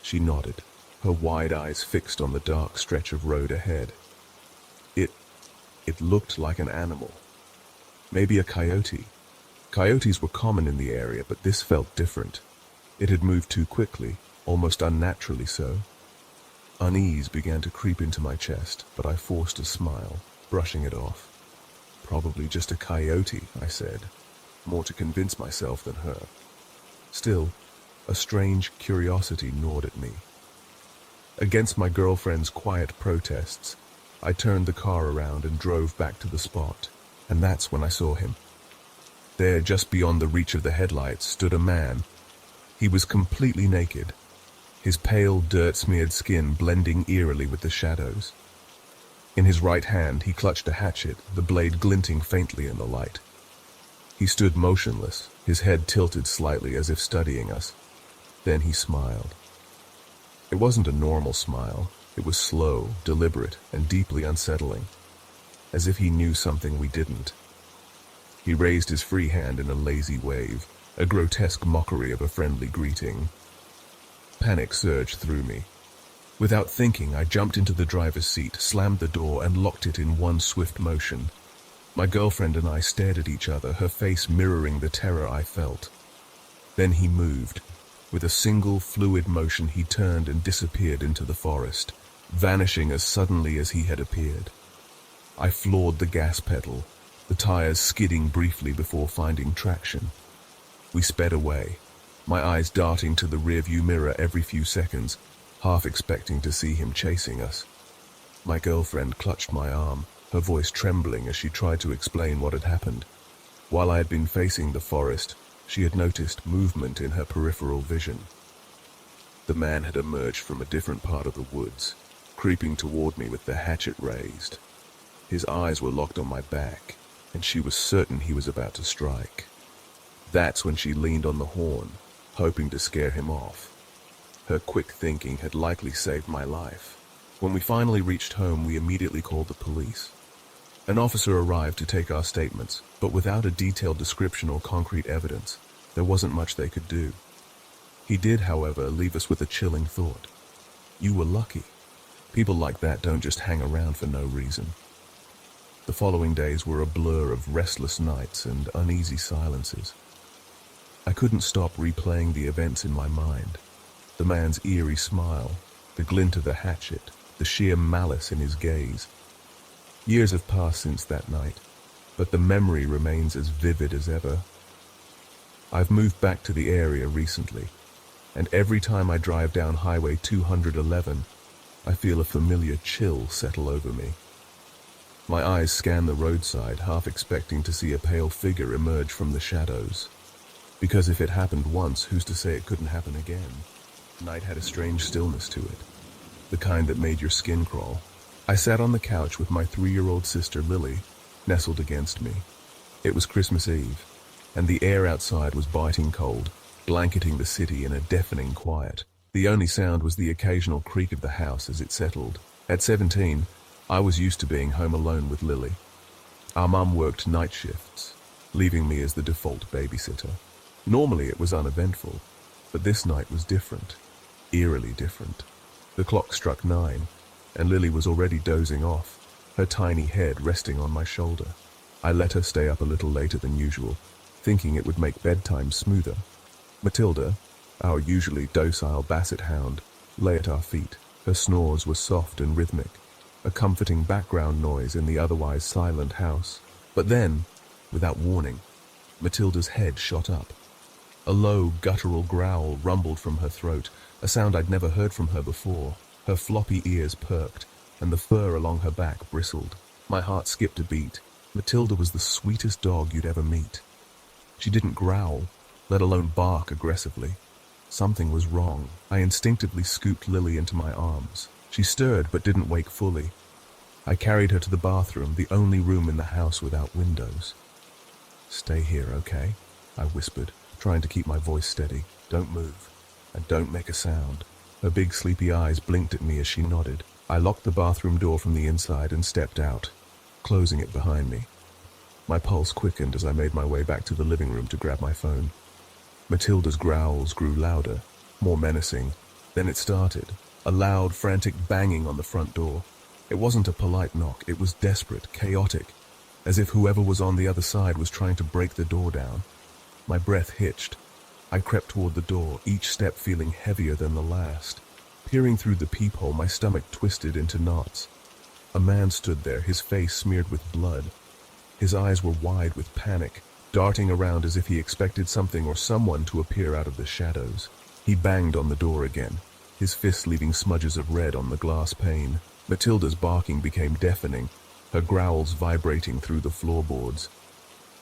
She nodded, her wide eyes fixed on the dark stretch of road ahead. It looked like an animal. Maybe a coyote. Coyotes were common in the area, but this felt different. It had moved too quickly, almost unnaturally so. Unease began to creep into my chest, but I forced a smile, brushing it off. "Probably just a coyote," I said, more to convince myself than her. Still, a strange curiosity gnawed at me. Against my girlfriend's quiet protests, I turned the car around and drove back to the spot, and that's when I saw him. There, just beyond the reach of the headlights, stood a man. He was completely naked, his pale, dirt-smeared skin blending eerily with the shadows. In his right hand, he clutched a hatchet, the blade glinting faintly in the light. He stood motionless, his head tilted slightly as if studying us. Then he smiled. It wasn't a normal smile. It was slow, deliberate, and deeply unsettling, as if he knew something we didn't. He raised his free hand in a lazy wave, a grotesque mockery of a friendly greeting. Panic surged through me. Without thinking, I jumped into the driver's seat, slammed the door, and locked it in one swift motion. My girlfriend and I stared at each other, her face mirroring the terror I felt. Then he moved. With a single, fluid motion, he turned and disappeared into the forest, vanishing as suddenly as he had appeared. I floored the gas pedal, the tires skidding briefly before finding traction. We sped away, my eyes darting to the rearview mirror every few seconds, half expecting to see him chasing us. My girlfriend clutched my arm, her voice trembling as she tried to explain what had happened. While I had been facing the forest, she had noticed movement in her peripheral vision. The man had emerged from a different part of the woods, creeping toward me with the hatchet raised. His eyes were locked on my back, and she was certain he was about to strike. That's when she leaned on the horn, hoping to scare him off. Her quick thinking had likely saved my life. When we finally reached home, we immediately called the police. An officer arrived to take our statements, but without a detailed description or concrete evidence, there wasn't much they could do. He did, however, leave us with a chilling thought. You were lucky. People like that don't just hang around for no reason. The following days were a blur of restless nights and uneasy silences. I couldn't stop replaying the events in my mind. The man's eerie smile, the glint of the hatchet, the sheer malice in his gaze. Years have passed since that night, but the memory remains as vivid as ever. I've moved back to the area recently, and every time I drive down Highway 211, I feel a familiar chill settle over me. My eyes scan the roadside, half expecting to see a pale figure emerge from the shadows. Because if it happened once, who's to say it couldn't happen again? Night had a strange stillness to it. the kind that made your skin crawl. I sat on the couch with my 3-year-old sister Lily, nestled against me. It was Christmas Eve, and the air outside was biting cold, blanketing the city in a deafening quiet. The only sound was the occasional creak of the house as it settled. At 17, I was used to being home alone with Lily. Our mum worked night shifts, leaving me as the default babysitter. Normally it was uneventful, but this night was different, eerily different. The clock struck 9, and Lily was already dozing off, her tiny head resting on my shoulder. I let her stay up a little later than usual, thinking it would make bedtime smoother. Matilda, our usually docile basset hound, lay at our feet. Her snores were soft and rhythmic, a comforting background noise in the otherwise silent house. But then, without warning, Matilda's head shot up. A low, guttural growl rumbled from her throat, a sound I'd never heard from her before. Her floppy ears perked, and the fur along her back bristled. My heart skipped a beat. Matilda was the sweetest dog you'd ever meet. She didn't growl, let alone bark aggressively. Something was wrong. I instinctively scooped Lily into my arms. She stirred but didn't wake fully. I carried her to the bathroom, the only room in the house without windows. "Stay here, okay?" I whispered, trying to keep my voice steady. "Don't move, and don't make a sound." Her big sleepy eyes blinked at me as she nodded. I locked the bathroom door from the inside and stepped out, closing it behind me. My pulse quickened as I made my way back to the living room to grab my phone. Matilda's growls grew louder, more menacing. Then it started, a loud, frantic banging on the front door. It wasn't a polite knock, it was desperate, chaotic, as if whoever was on the other side was trying to break the door down. My breath hitched. I crept toward the door, each step feeling heavier than the last. Peering through the peephole, my stomach twisted into knots. A man stood there, his face smeared with blood. His eyes were wide with panic, darting around as if he expected something or someone to appear out of the shadows. He banged on the door again, his fist leaving smudges of red on the glass pane. Matilda's barking became deafening, her growls vibrating through the floorboards.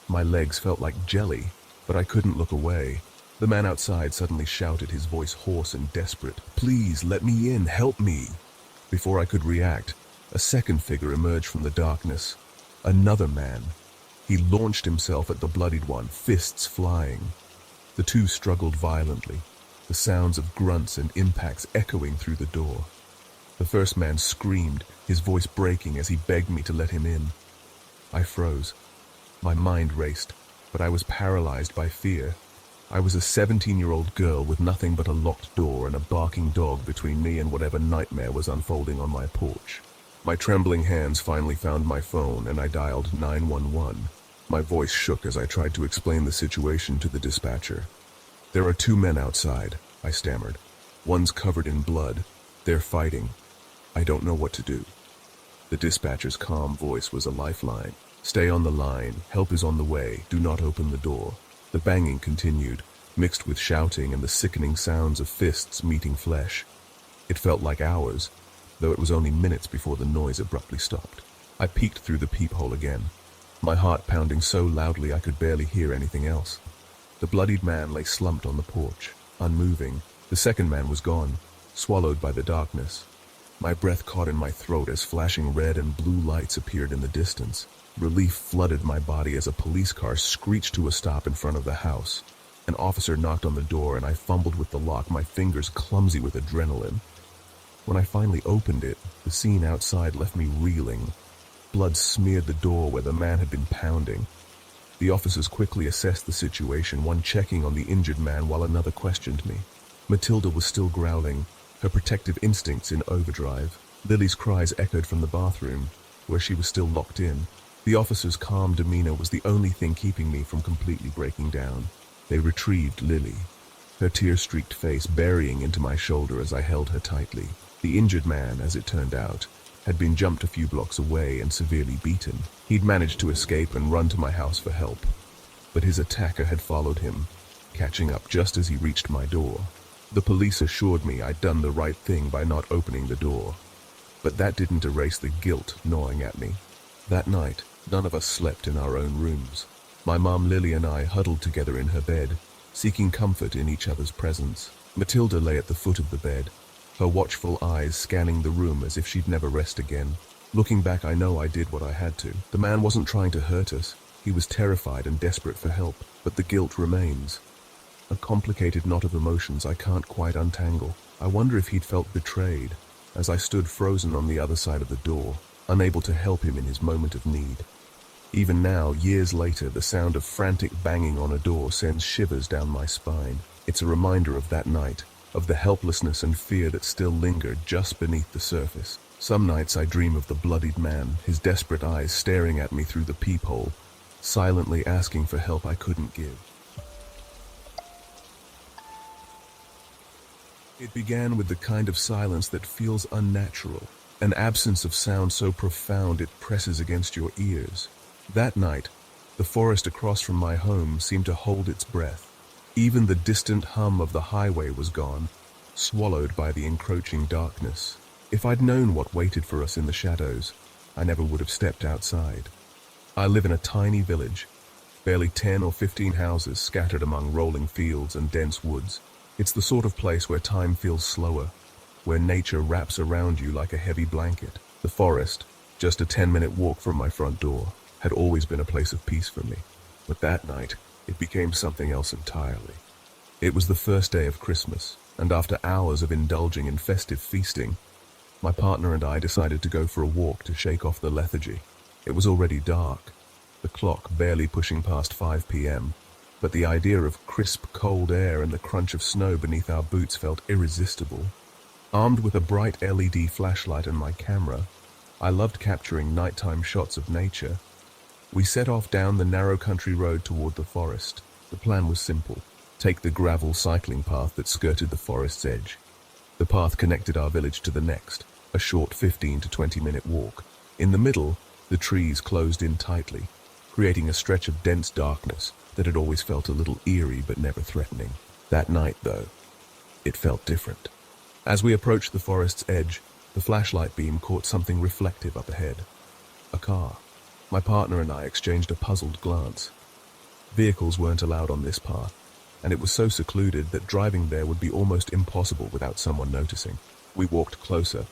My legs felt like jelly, but I couldn't look away. The man outside suddenly shouted, his voice hoarse and desperate. "Please, let me in, help me!" Before I could react, a second figure emerged from the darkness. Another man. He launched himself at the bloodied one, fists flying. The two struggled violently, the sounds of grunts and impacts echoing through the door. The first man screamed, his voice breaking as he begged me to let him in. I froze. My mind raced, but I was paralyzed by fear. I was a 17-year-old girl with nothing but a locked door and a barking dog between me and whatever nightmare was unfolding on my porch. My trembling hands finally found my phone and I dialed 911. My voice shook as I tried to explain the situation to the dispatcher. "There are 2 men outside," I stammered. "One's covered in blood. They're fighting. I don't know what to do." The dispatcher's calm voice was a lifeline. "Stay on the line. Help is on the way. Do not open the door." The banging continued, mixed with shouting and the sickening sounds of fists meeting flesh. It felt like hours, though it was only minutes before the noise abruptly stopped. I peeked through the peephole again, my heart pounding so loudly I could barely hear anything else. The bloodied man lay slumped on the porch, unmoving. The second man was gone, swallowed by the darkness. My breath caught in my throat as flashing red and blue lights appeared in the distance. Relief flooded my body as a police car screeched to a stop in front of the house. An officer knocked on the door and I fumbled with the lock, my fingers clumsy with adrenaline. When I finally opened it, the scene outside left me reeling. Blood smeared the door where the man had been pounding. The officers quickly assessed the situation, one checking on the injured man while another questioned me. Matilda was still growling, her protective instincts in overdrive. Lily's cries echoed from the bathroom, where she was still locked in. The officer's calm demeanor was the only thing keeping me from completely breaking down. They retrieved Lily, her tear-streaked face burying into my shoulder as I held her tightly. The injured man, as it turned out, had been jumped a few blocks away and severely beaten. He'd managed to escape and run to my house for help, but his attacker had followed him, catching up just as he reached my door. The police assured me I'd done the right thing by not opening the door, but that didn't erase the guilt gnawing at me. That night, none of us slept in our own rooms. My mom, Lily, and I huddled together in her bed, seeking comfort in each other's presence. Matilda lay at the foot of the bed, her watchful eyes scanning the room as if she'd never rest again. Looking back, I know I did what I had to. The man wasn't trying to hurt us. He was terrified and desperate for help, but the guilt remains. A complicated knot of emotions I can't quite untangle. I wonder if he'd felt betrayed, as I stood frozen on the other side of the door, unable to help him in his moment of need. Even now, years later, the sound of frantic banging on a door sends shivers down my spine. It's a reminder of that night, of the helplessness and fear that still lingered just beneath the surface. Some nights I dream of the bloodied man, his desperate eyes staring at me through the peephole, silently asking for help I couldn't give. It began with the kind of silence that feels unnatural, an absence of sound so profound it presses against your ears. That night, the forest across from my home seemed to hold its breath. Even the distant hum of the highway was gone, swallowed by the encroaching darkness. If I'd known what waited for us in the shadows, I never would have stepped outside. I live in a tiny village, barely 10 or 15 houses scattered among rolling fields and dense woods. It's the sort of place where time feels slower, where nature wraps around you like a heavy blanket. The forest, just a 10-minute walk from my front door, had always been a place of peace for me. But that night, it became something else entirely. It was the first day of Christmas, and after hours of indulging in festive feasting, my partner and I decided to go for a walk to shake off the lethargy. It was already dark, the clock barely pushing past 5 p.m., but the idea of crisp, cold air and the crunch of snow beneath our boots felt irresistible. Armed with a bright LED flashlight and my camera, I loved capturing nighttime shots of nature. We set off down the narrow country road toward the forest. The plan was simple: take the gravel cycling path that skirted the forest's edge. The path connected our village to the next, a short 15 to 20-minute walk. In the middle, the trees closed in tightly, creating a stretch of dense darkness that had always felt a little eerie but never threatening. That night, though, it felt different. As we approached the forest's edge, the flashlight beam caught something reflective up ahead. A car. My partner and I exchanged a puzzled glance. Vehicles weren't allowed on this path, and it was so secluded that driving there would be almost impossible without someone noticing. We walked closer,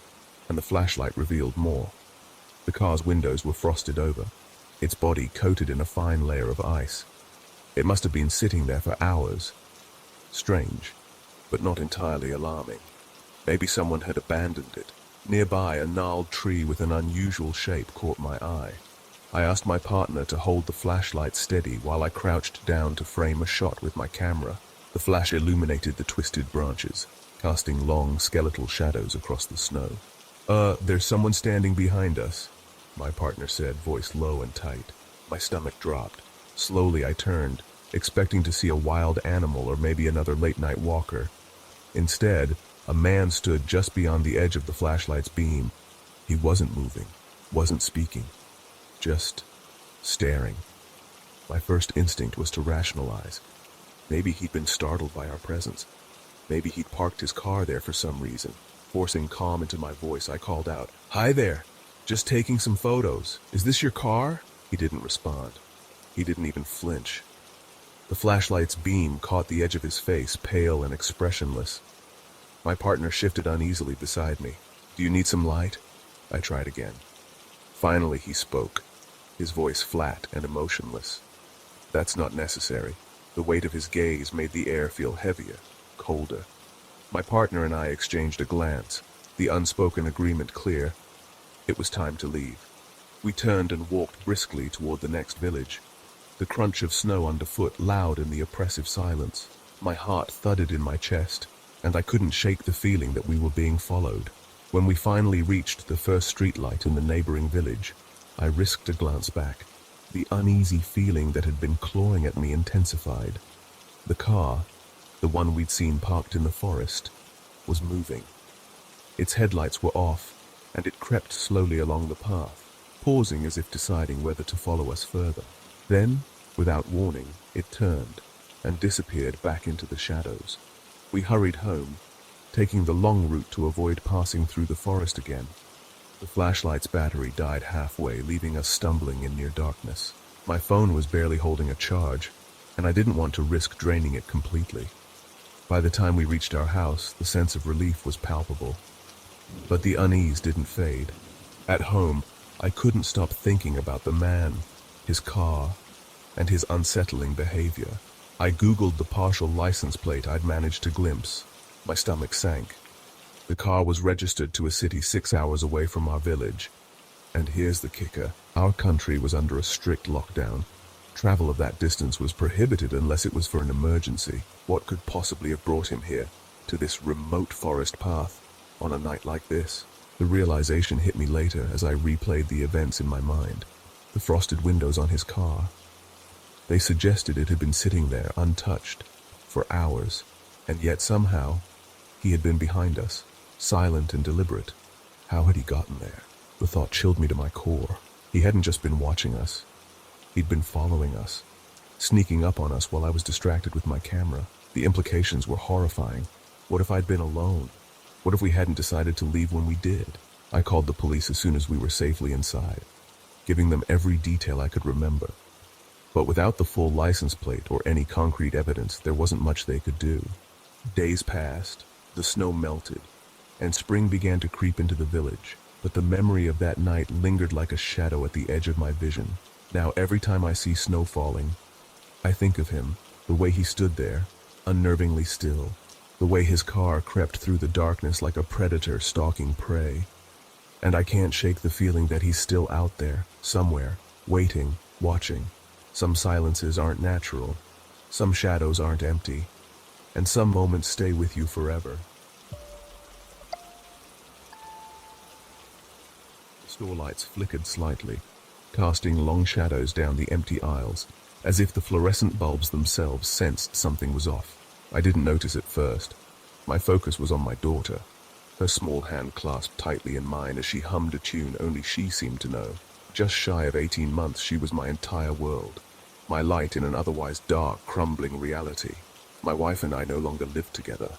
and the flashlight revealed more. The car's windows were frosted over, its body coated in a fine layer of ice. It must have been sitting there for hours. Strange, but not entirely alarming. Maybe someone had abandoned it. Nearby, a gnarled tree with an unusual shape caught my eye. I asked my partner to hold the flashlight steady while I crouched down to frame a shot with my camera. The flash illuminated the twisted branches, casting long, skeletal shadows across the snow. There's someone standing behind us," my partner said, voice low and tight. My stomach dropped. Slowly I turned, expecting to see a wild animal or maybe another late-night walker. Instead, a man stood just beyond the edge of the flashlight's beam. He wasn't moving, wasn't speaking, just staring. My first instinct was to rationalize. Maybe he'd been startled by our presence. Maybe he'd parked his car there for some reason. Forcing calm into my voice, I called out, "Hi there, just taking some photos. Is this your car?" He didn't respond. He didn't even flinch. The flashlight's beam caught the edge of his face, pale and expressionless. My partner shifted uneasily beside me. "Do you need some light?" I tried again. Finally he spoke, his voice flat and emotionless. "That's not necessary." The weight of his gaze made the air feel heavier, colder. My partner and I exchanged a glance, the unspoken agreement clear. It was time to leave. We turned and walked briskly toward the next village, the crunch of snow underfoot loud in the oppressive silence. My heart thudded in my chest, and I couldn't shake the feeling that we were being followed. When we finally reached the first streetlight in the neighboring village, I risked a glance back. The uneasy feeling that had been clawing at me intensified. The car, the one we'd seen parked in the forest, was moving. Its headlights were off, and it crept slowly along the path, pausing as if deciding whether to follow us further. Then, without warning, it turned and disappeared back into the shadows. We hurried home, taking the long route to avoid passing through the forest again. The flashlight's battery died halfway, leaving us stumbling in near darkness. My phone was barely holding a charge, and I didn't want to risk draining it completely. By the time we reached our house, the sense of relief was palpable. But the unease didn't fade. At home, I couldn't stop thinking about the man, his car, and his unsettling behavior. I Googled the partial license plate I'd managed to glimpse. My stomach sank. The car was registered to a city 6 hours away from our village. And here's the kicker. Our country was under a strict lockdown. Travel of that distance was prohibited unless it was for an emergency. What could possibly have brought him here, to this remote forest path, on a night like this? The realization hit me later as I replayed the events in my mind. The frosted windows on his car. They suggested it had been sitting there untouched for hours, and yet somehow he had been behind us, silent and deliberate. How had he gotten there? The thought chilled me to my core. He hadn't just been watching us. He'd been following us, sneaking up on us while I was distracted with my camera. The implications were horrifying. What if I'd been alone? What if we hadn't decided to leave when we did? I called the police as soon as we were safely inside, giving them every detail I could remember. But without the full license plate or any concrete evidence, there wasn't much they could do. Days passed, the snow melted, and spring began to creep into the village. But the memory of that night lingered like a shadow at the edge of my vision. Now every time I see snow falling, I think of him, the way he stood there, unnervingly still, the way his car crept through the darkness like a predator stalking prey. And I can't shake the feeling that he's still out there, somewhere, waiting, watching. Some silences aren't natural, some shadows aren't empty, and some moments stay with you forever. The store lights flickered slightly, casting long shadows down the empty aisles, as if the fluorescent bulbs themselves sensed something was off. I didn't notice at first. My focus was on my daughter, her small hand clasped tightly in mine as she hummed a tune only she seemed to know. Just shy of 18 months, she was my entire world, my light in an otherwise dark, crumbling reality. My wife and I no longer lived together.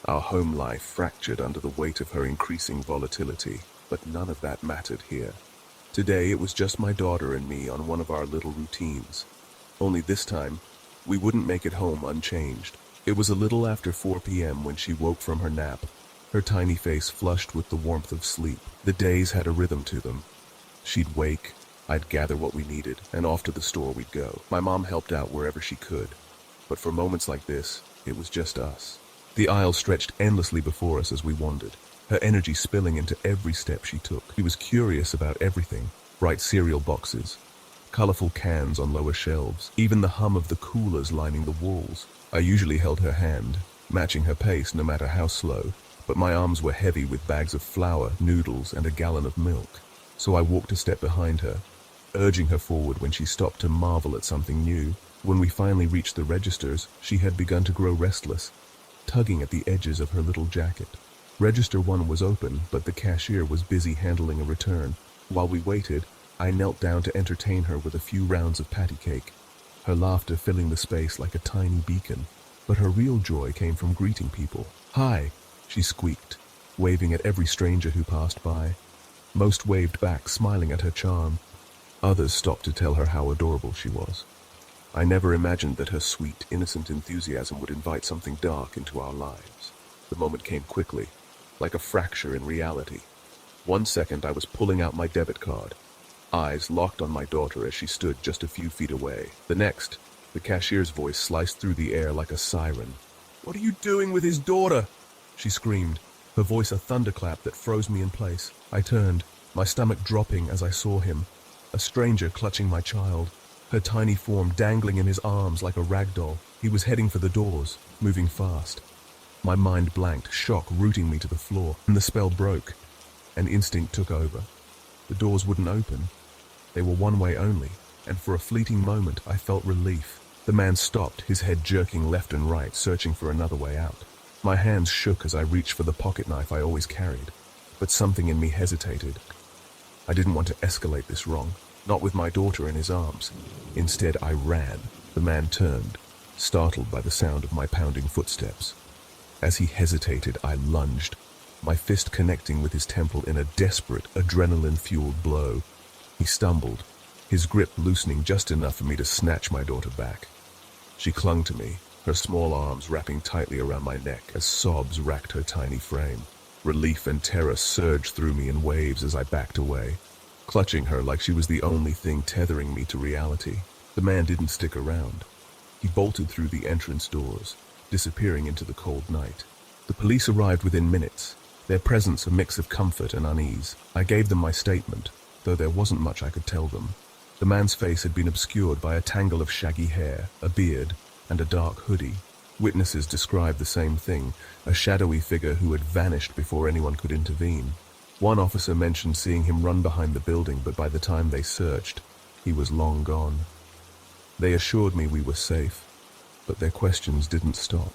Our home life fractured under the weight of her increasing volatility, but none of that mattered here. Today it was just my daughter and me on one of our little routines. Only this time, we wouldn't make it home unchanged. It was a little after 4 p.m. when she woke from her nap, her tiny face flushed with the warmth of sleep. The days had a rhythm to them. She'd wake, I'd gather what we needed, and off to the store we'd go. My mom helped out wherever she could, but for moments like this, it was just us. The aisle stretched endlessly before us as we wandered, her energy spilling into every step she took. She was curious about everything: bright cereal boxes, colorful cans on lower shelves, even the hum of the coolers lining the walls. I usually held her hand, matching her pace no matter how slow, but my arms were heavy with bags of flour, noodles, and a gallon of milk. So I walked a step behind her, urging her forward when she stopped to marvel at something new. When we finally reached the registers, she had begun to grow restless, tugging at the edges of her little jacket. Register 1 was open, but the cashier was busy handling a return. While we waited, I knelt down to entertain her with a few rounds of patty cake, her laughter filling the space like a tiny beacon. But her real joy came from greeting people. "Hi," she squeaked, waving at every stranger who passed by. Most waved back, smiling at her charm. Others stopped to tell her how adorable she was. I never imagined that her sweet, innocent enthusiasm would invite something dark into our lives. The moment came quickly, like a fracture in reality. 1 second I was pulling out my debit card, eyes locked on my daughter as she stood just a few feet away. The next, the cashier's voice sliced through the air like a siren. "What are you doing with his daughter?" she screamed, her voice a thunderclap that froze me in place. I turned, my stomach dropping as I saw him, a stranger clutching my child, her tiny form dangling in his arms like a rag doll. He was heading for the doors, moving fast. My mind blanked, shock rooting me to the floor, and the spell broke. An instinct took over. The doors wouldn't open. They were one way only, and for a fleeting moment I felt relief. The man stopped, his head jerking left and right, searching for another way out. My hands shook as I reached for the pocket knife I always carried, but something in me hesitated. I didn't want to escalate this wrong, not with my daughter in his arms. Instead, I ran. The man turned, startled by the sound of my pounding footsteps. As he hesitated, I lunged, my fist connecting with his temple in a desperate, adrenaline-fueled blow. He stumbled, his grip loosening just enough for me to snatch my daughter back. She clung to me, her small arms wrapping tightly around my neck as sobs racked her tiny frame. Relief and terror surged through me in waves as I backed away, clutching her like she was the only thing tethering me to reality. The man didn't stick around. He bolted through the entrance doors, disappearing into the cold night. The police arrived within minutes, their presence a mix of comfort and unease. I gave them my statement, though there wasn't much I could tell them. The man's face had been obscured by a tangle of shaggy hair, a beard, and a dark hoodie. Witnesses described the same thing, a shadowy figure who had vanished before anyone could intervene. One officer mentioned seeing him run behind the building, but by the time they searched, he was long gone. They assured me we were safe, but their questions didn't stop.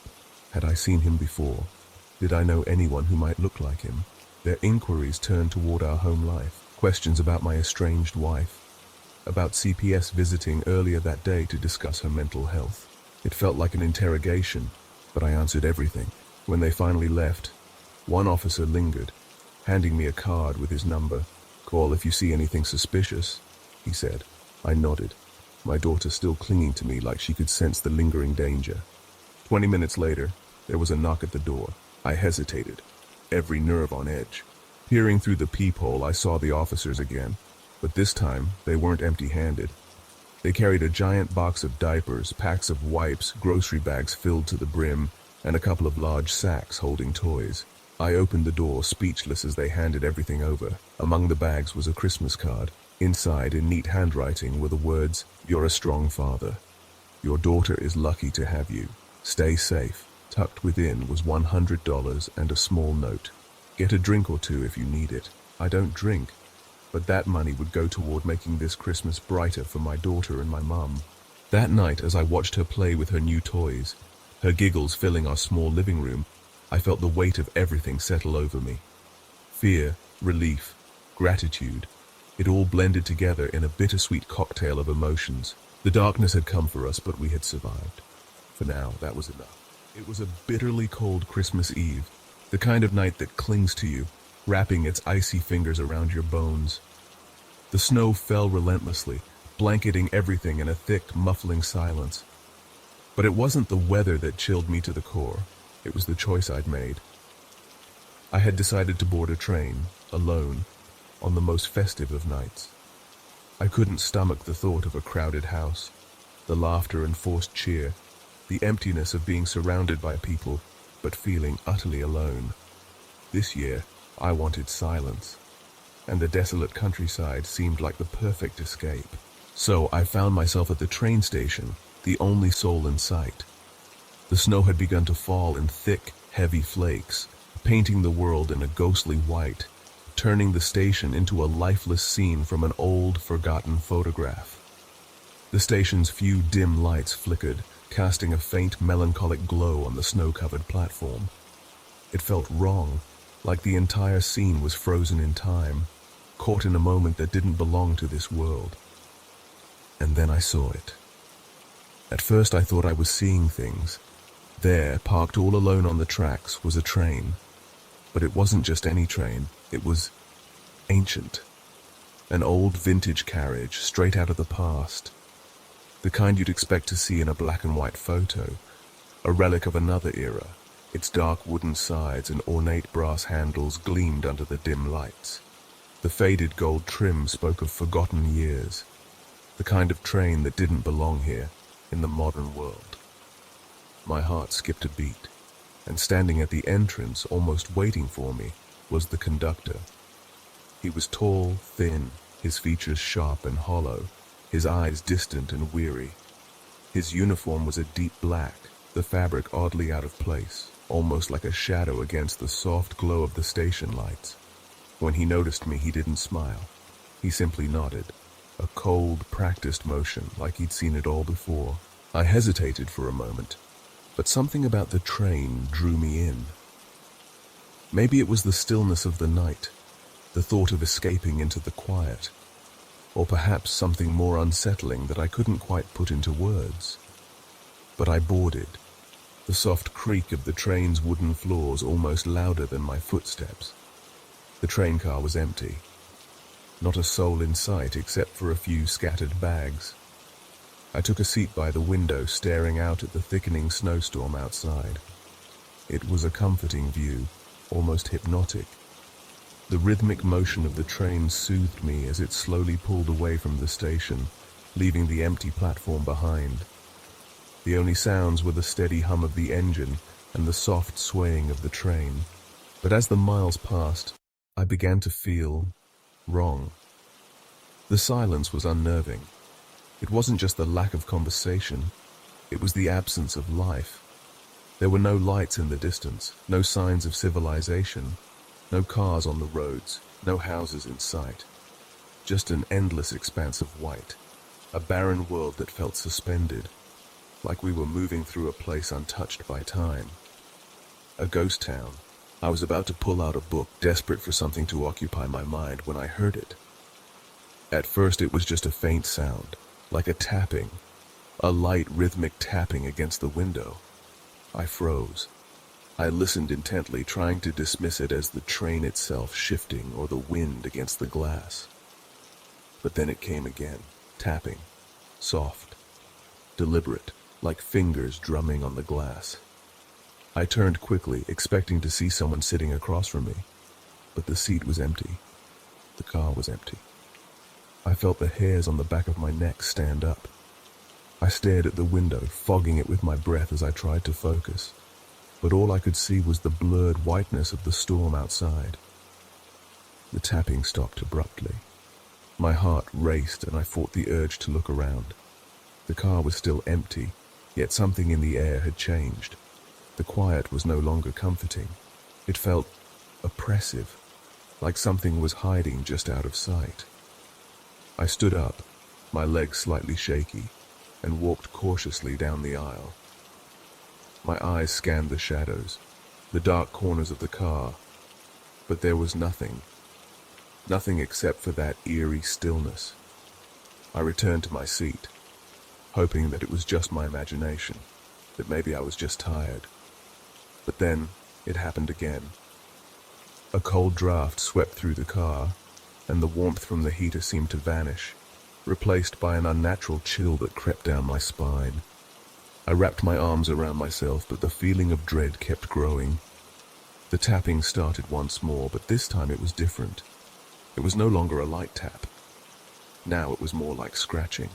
Had I seen him before? Did I know anyone who might look like him? Their inquiries turned toward our home life, questions about my estranged wife, about CPS visiting earlier that day to discuss her mental health. It felt like an interrogation, but I answered everything. When they finally left, one officer lingered, handing me a card with his number. "Call if you see anything suspicious," he said. I nodded, my daughter still clinging to me like she could sense the lingering danger. 20 minutes later, there was a knock at the door. I hesitated, every nerve on edge. Peering through the peephole, I saw the officers again, but this time they weren't empty-handed. They carried a giant box of diapers, packs of wipes, grocery bags filled to the brim, and a couple of large sacks holding toys. I opened the door, speechless, as they handed everything over. Among the bags was a Christmas card. Inside, in neat handwriting, were the words, "You're a strong father. Your daughter is lucky to have you. Stay safe." Tucked within was $100 and a small note. "Get a drink or two if you need it. I don't drink, but that money would go toward making this Christmas brighter for my daughter and my mum." That night, as I watched her play with her new toys, her giggles filling our small living room, I felt the weight of everything settle over me. Fear, relief, gratitude. It all blended together in a bittersweet cocktail of emotions. The darkness had come for us, but we had survived. For now, that was enough. It was a bitterly cold Christmas Eve, the kind of night that clings to you, wrapping its icy fingers around your bones. The snow fell relentlessly, blanketing everything in a thick, muffling silence. But it wasn't the weather that chilled me to the core. It was the choice I'd made. I had decided to board a train, alone, on the most festive of nights. I couldn't stomach the thought of a crowded house, the laughter and forced cheer, the emptiness of being surrounded by people, but feeling utterly alone. This year, I wanted silence, and the desolate countryside seemed like the perfect escape. So I found myself at the train station, the only soul in sight. The snow had begun to fall in thick, heavy flakes, painting the world in a ghostly white, turning the station into a lifeless scene from an old, forgotten photograph. The station's few dim lights flickered, casting a faint, melancholic glow on the snow-covered platform. It felt wrong, like the entire scene was frozen in time, caught in a moment that didn't belong to this world. And then I saw it. At first I thought I was seeing things. There, parked all alone on the tracks, was a train. But it wasn't just any train. It was ancient. An old vintage carriage, straight out of the past. The kind you'd expect to see in a black and white photo. A relic of another era. Its dark wooden sides and ornate brass handles gleamed under the dim lights. The faded gold trim spoke of forgotten years. The kind of train that didn't belong here, in the modern world. My heart skipped a beat, and standing at the entrance, almost waiting for me, was the conductor. He was tall, thin, his features sharp and hollow, his eyes distant and weary. His uniform was a deep black, the fabric oddly out of place, almost like a shadow against the soft glow of the station lights. When he noticed me, he didn't smile. He simply nodded, a cold, practiced motion, like he'd seen it all before. I hesitated for a moment, but something about the train drew me in. Maybe it was the stillness of the night, the thought of escaping into the quiet, or perhaps something more unsettling that I couldn't quite put into words. But I boarded, the soft creak of the train's wooden floors almost louder than my footsteps. The train car was empty. Not a soul in sight except for a few scattered bags. I took a seat by the window, staring out at the thickening snowstorm outside. It was a comforting view, almost hypnotic. The rhythmic motion of the train soothed me as it slowly pulled away from the station, leaving the empty platform behind. The only sounds were the steady hum of the engine and the soft swaying of the train. But as the miles passed, I began to feel wrong. The silence was unnerving. It wasn't just the lack of conversation, it was the absence of life. There were no lights in the distance, no signs of civilization, no cars on the roads, no houses in sight. Just an endless expanse of white, a barren world that felt suspended, like we were moving through a place untouched by time. A ghost town. I was about to pull out a book, desperate for something to occupy my mind, when I heard it. At first it was just a faint sound, like a tapping, a light rhythmic tapping against the window. I froze. I listened intently, trying to dismiss it as the train itself shifting or the wind against the glass. But then it came again, tapping, soft, deliberate, like fingers drumming on the glass. I turned quickly, expecting to see someone sitting across from me, but the seat was empty. The car was empty. I felt the hairs on the back of my neck stand up. I stared at the window, fogging it with my breath as I tried to focus, but all I could see was the blurred whiteness of the storm outside. The tapping stopped abruptly. My heart raced and I fought the urge to look around. The car was still empty, yet something in the air had changed. The quiet was no longer comforting. It felt oppressive, like something was hiding just out of sight. I stood up, my legs slightly shaky, and walked cautiously down the aisle. My eyes scanned the shadows, the dark corners of the car, but there was nothing except for that eerie stillness. I returned to my seat, hoping that it was just my imagination, that maybe I was just tired. But then it happened again. A cold draft swept through the car, and the warmth from the heater seemed to vanish, replaced by an unnatural chill that crept down my spine. I wrapped my arms around myself, but the feeling of dread kept growing. The tapping started once more, but this time it was different. It was no longer a light tap. Now it was more like scratching,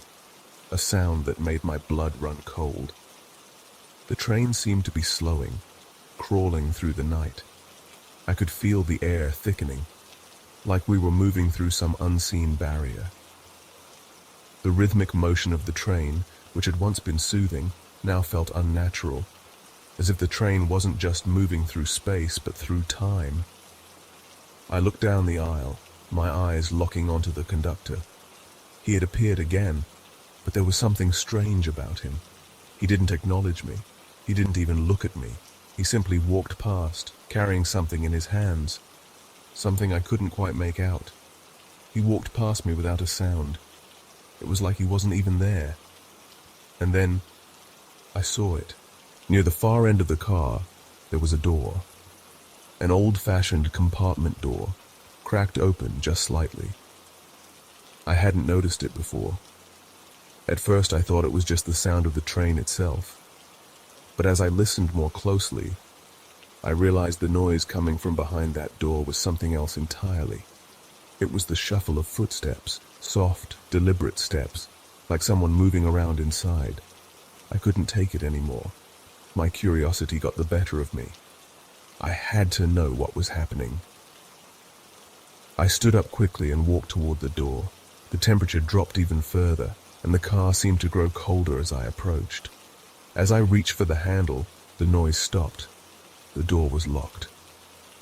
a sound that made my blood run cold. The train seemed to be slowing, crawling through the night. I could feel the air thickening, like we were moving through some unseen barrier. The rhythmic motion of the train, which had once been soothing, now felt unnatural, as if the train wasn't just moving through space, but through time. I looked down the aisle, my eyes locking onto the conductor. He had appeared again, but there was something strange about him. He didn't acknowledge me. He didn't even look at me. He simply walked past, carrying something in his hands, something I couldn't quite make out. He walked past me without a sound. It was like he wasn't even there. And then I saw it. Near the far end of the car, there was a door. An old-fashioned compartment door, cracked open just slightly. I hadn't noticed it before. At first I thought it was just the sound of the train itself. But as I listened more closely, I realized the noise coming from behind that door was something else entirely. It was the shuffle of footsteps, soft, deliberate steps, like someone moving around inside. I couldn't take it anymore. My curiosity got the better of me. I had to know what was happening. I stood up quickly and walked toward the door. The temperature dropped even further, and the car seemed to grow colder as I approached. As I reached for the handle, the noise stopped. The door was locked.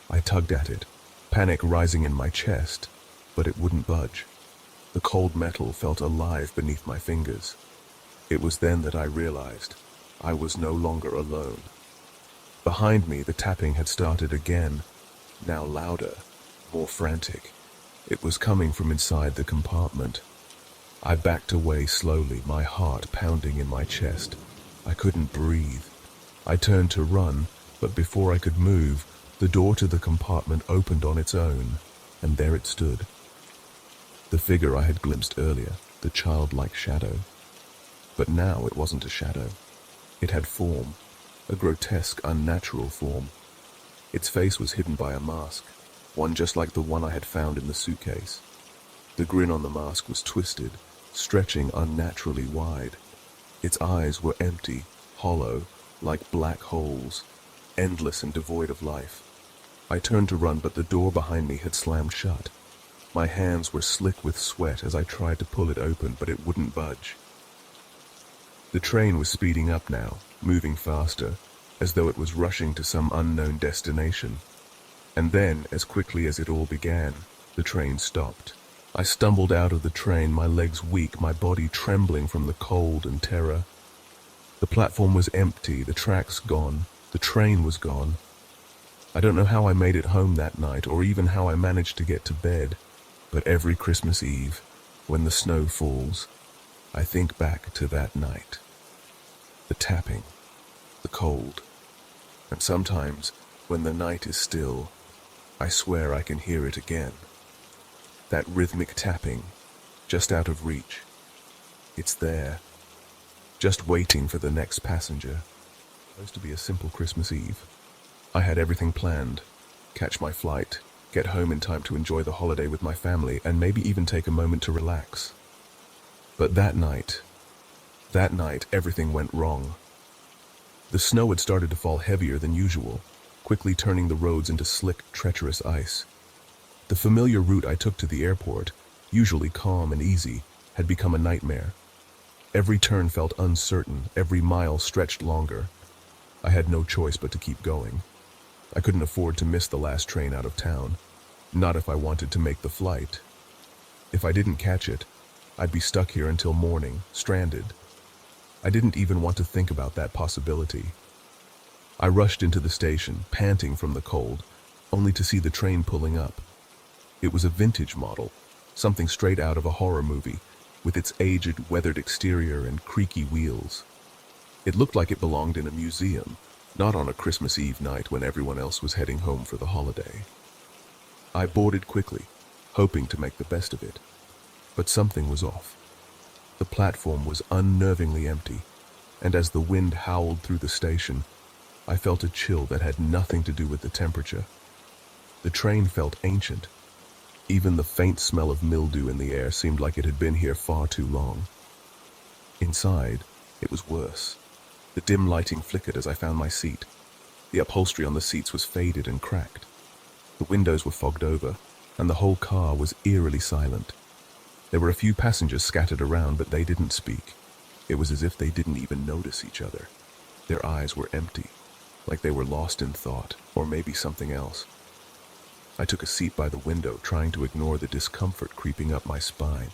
I tugged at it, panic rising in my chest, but it wouldn't budge. The cold metal felt alive beneath my fingers. It was then that I realized I was no longer alone. Behind me, the tapping had started again, now louder, more frantic. It was coming from inside the compartment. I backed away slowly, my heart pounding in my chest. I couldn't breathe. I turned to run, but before I could move, the door to the compartment opened on its own, and there it stood. The figure I had glimpsed earlier, the childlike shadow. But now it wasn't a shadow. It had form, a grotesque, unnatural form. Its face was hidden by a mask, one just like the one I had found in the suitcase. The grin on the mask was twisted, stretching unnaturally wide. Its eyes were empty, hollow, like black holes, endless and devoid of life. I turned to run, but the door behind me had slammed shut. My hands were slick with sweat as I tried to pull it open, but it wouldn't budge. The train was speeding up now, moving faster, as though it was rushing to some unknown destination. And then, as quickly as it all began, the train stopped. I stumbled out of the train, my legs weak, my body trembling from the cold and terror. The platform was empty, the tracks gone, the train was gone. I don't know how I made it home that night, or even how I managed to get to bed, but every Christmas Eve, when the snow falls, I think back to that night. The tapping, the cold, and sometimes, when the night is still, I swear I can hear it again. That rhythmic tapping, just out of reach. It's there, just waiting for the next passenger. Supposed to be a simple Christmas Eve. I had everything planned. Catch my flight, get home in time to enjoy the holiday with my family, and maybe even take a moment to relax. But that night, everything went wrong. The snow had started to fall heavier than usual, quickly turning the roads into slick, treacherous ice. The familiar route I took to the airport, usually calm and easy, had become a nightmare. Every turn felt uncertain, every mile stretched longer. I had no choice but to keep going. I couldn't afford to miss the last train out of town, not if I wanted to make the flight. If I didn't catch it, I'd be stuck here until morning, stranded. I didn't even want to think about that possibility. I rushed into the station, panting from the cold, only to see the train pulling up. It was a vintage model, something straight out of a horror movie, with its aged, weathered exterior and creaky wheels. It looked like it belonged in a museum, not on a Christmas Eve night when everyone else was heading home for the holiday. I boarded quickly, hoping to make the best of it. But something was off. The platform was unnervingly empty, and as the wind howled through the station, I felt a chill that had nothing to do with the temperature. The train felt ancient. Even the faint smell of mildew in the air seemed like it had been here far too long. Inside, it was worse. The dim lighting flickered as I found my seat. The upholstery on the seats was faded and cracked. The windows were fogged over, and the whole car was eerily silent. There were a few passengers scattered around, but they didn't speak. It was as if they didn't even notice each other. Their eyes were empty, like they were lost in thought, or maybe something else. I took a seat by the window, trying to ignore the discomfort creeping up my spine.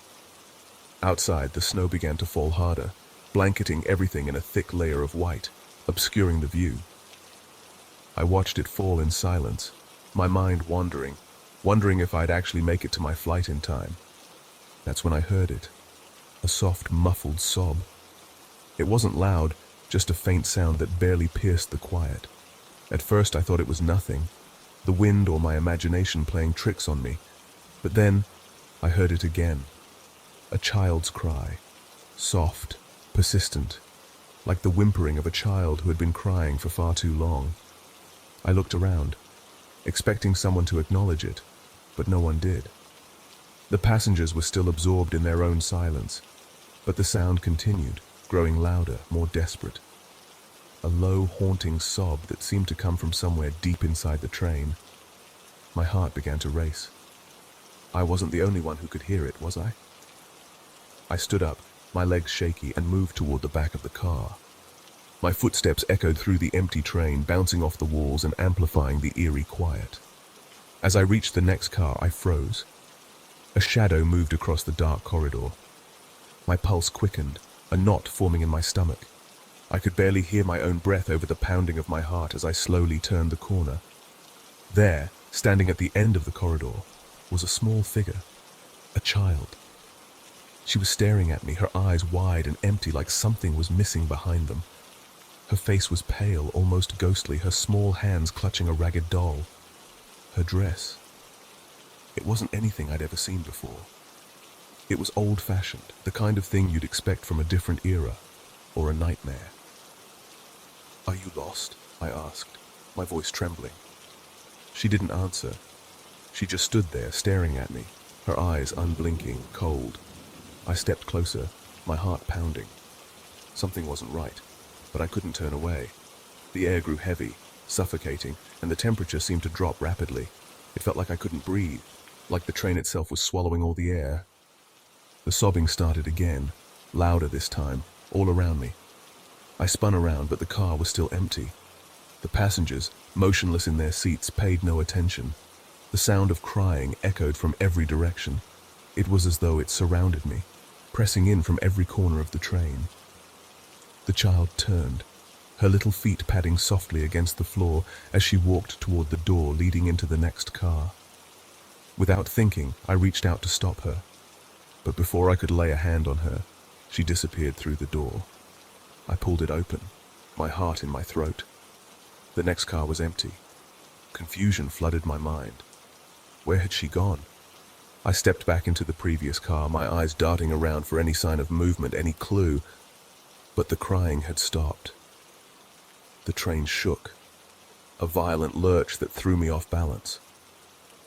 Outside, the snow began to fall harder, blanketing everything in a thick layer of white, obscuring the view. I watched it fall in silence, my mind wandering if I'd actually make it to my flight in time. That's when I heard it, a soft, muffled sob. It wasn't loud, just a faint sound that barely pierced the quiet. At first I thought it was nothing, the wind or my imagination playing tricks on me. But then I heard it again, a child's cry, soft, persistent, like the whimpering of a child who had been crying for far too long. I looked around, expecting someone to acknowledge it, but no one did. The passengers were still absorbed in their own silence, but the sound continued, growing louder, more desperate. A low, haunting sob that seemed to come from somewhere deep inside the train. My heart began to race. I wasn't the only one who could hear it, was I? I stood up, my legs shaky, and moved toward the back of the car. My footsteps echoed through the empty train, bouncing off the walls and amplifying the eerie quiet. As I reached the next car, I froze. A shadow moved across the dark corridor. My pulse quickened, a knot forming in my stomach. I could barely hear my own breath over the pounding of my heart as I slowly turned the corner. There, standing at the end of the corridor, was a small figure, a child. She was staring at me, her eyes wide and empty, like something was missing behind them. Her face was pale, almost ghostly, her small hands clutching a ragged doll. Her dress. It wasn't anything I'd ever seen before. It was old-fashioned, the kind of thing you'd expect from a different era. or a nightmare. "Are you lost?" I asked, my voice trembling. She didn't answer. She just stood there staring at me, her eyes unblinking, cold. I stepped closer, my heart pounding. Something wasn't right, but I couldn't turn away. The air grew heavy, suffocating, and the temperature seemed to drop rapidly. It felt like I couldn't breathe, like the train itself was swallowing all the air. The sobbing started again, louder this time, all around me. I spun around, but the car was still empty. The passengers, motionless in their seats, paid no attention. The sound of crying echoed from every direction. It was as though it surrounded me, pressing in from every corner of the train. The child turned, her little feet padding softly against the floor as she walked toward the door leading into the next car. Without thinking, I reached out to stop her. But before I could lay a hand on her, she disappeared through the door. I pulled it open, my heart in my throat. The next car was empty. Confusion flooded my mind. Where had she gone? I stepped back into the previous car, my eyes darting around for any sign of movement, any clue. But the crying had stopped. The train shook, a violent lurch that threw me off balance.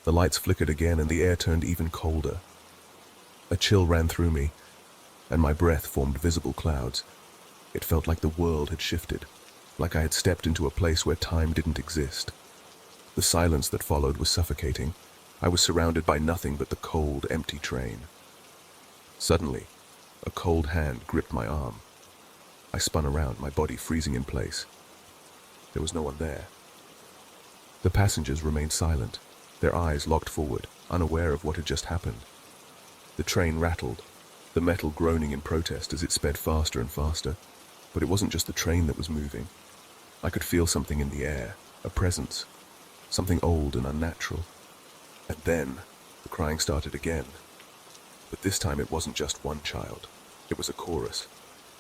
The lights flickered again and the air turned even colder. A chill ran through me, and my breath formed visible clouds. It felt like the world had shifted, like I had stepped into a place where time didn't exist. The silence that followed was suffocating. I was surrounded by nothing but the cold, empty train. Suddenly, a cold hand gripped my arm. I spun around, my body freezing in place. There was no one there. The passengers remained silent, their eyes locked forward, unaware of what had just happened. The train rattled, the metal groaning in protest as it sped faster and faster. But it wasn't just the train that was moving. I could feel something in the air, a presence, something old and unnatural. And then, the crying started again. But this time it wasn't just one child. It was a chorus,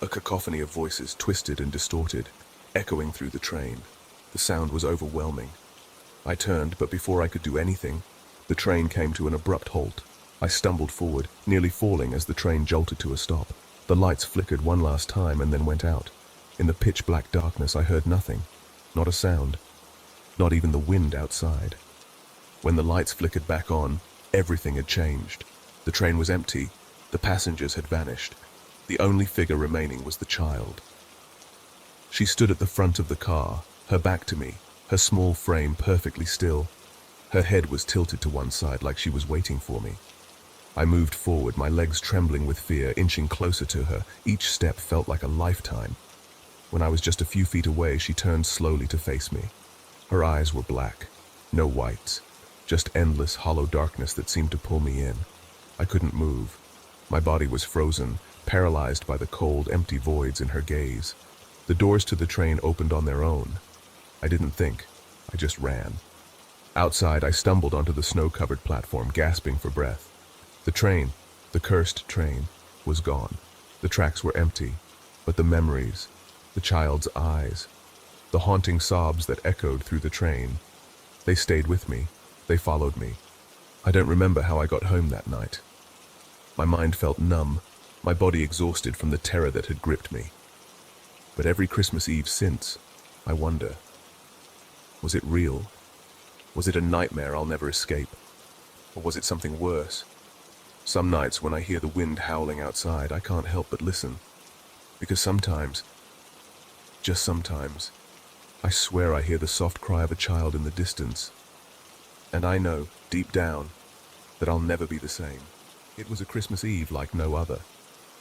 a cacophony of voices, twisted and distorted, echoing through the train. The sound was overwhelming. I turned, but before I could do anything, the train came to an abrupt halt. I stumbled forward, nearly falling as the train jolted to a stop. The lights flickered one last time and then went out. In the pitch-black darkness, I heard nothing, not a sound, not even the wind outside. When the lights flickered back on, everything had changed. The train was empty, the passengers had vanished. The only figure remaining was the child. She stood at the front of the car, her back to me, her small frame perfectly still. Her head was tilted to one side like she was waiting for me. I moved forward, my legs trembling with fear, inching closer to her. Each step felt like a lifetime. When I was just a few feet away, she turned slowly to face me. Her eyes were black, no whites, just endless hollow darkness that seemed to pull me in. I couldn't move. My body was frozen, paralyzed by the cold, empty voids in her gaze. The doors to the train opened on their own. I didn't think. I just ran. Outside, I stumbled onto the snow-covered platform, gasping for breath. The train, the cursed train, was gone. The tracks were empty, but the memories, the child's eyes, the haunting sobs that echoed through the train, they stayed with me. They followed me. I don't remember how I got home that night. My mind felt numb, my body exhausted from the terror that had gripped me. But every Christmas Eve since, I wonder, was it real? Was it a nightmare I'll never escape? Or was it something worse? Some nights when I hear the wind howling outside, I can't help but listen. Because sometimes, just sometimes, I swear I hear the soft cry of a child in the distance. And I know, deep down, that I'll never be the same. It was a Christmas Eve like no other.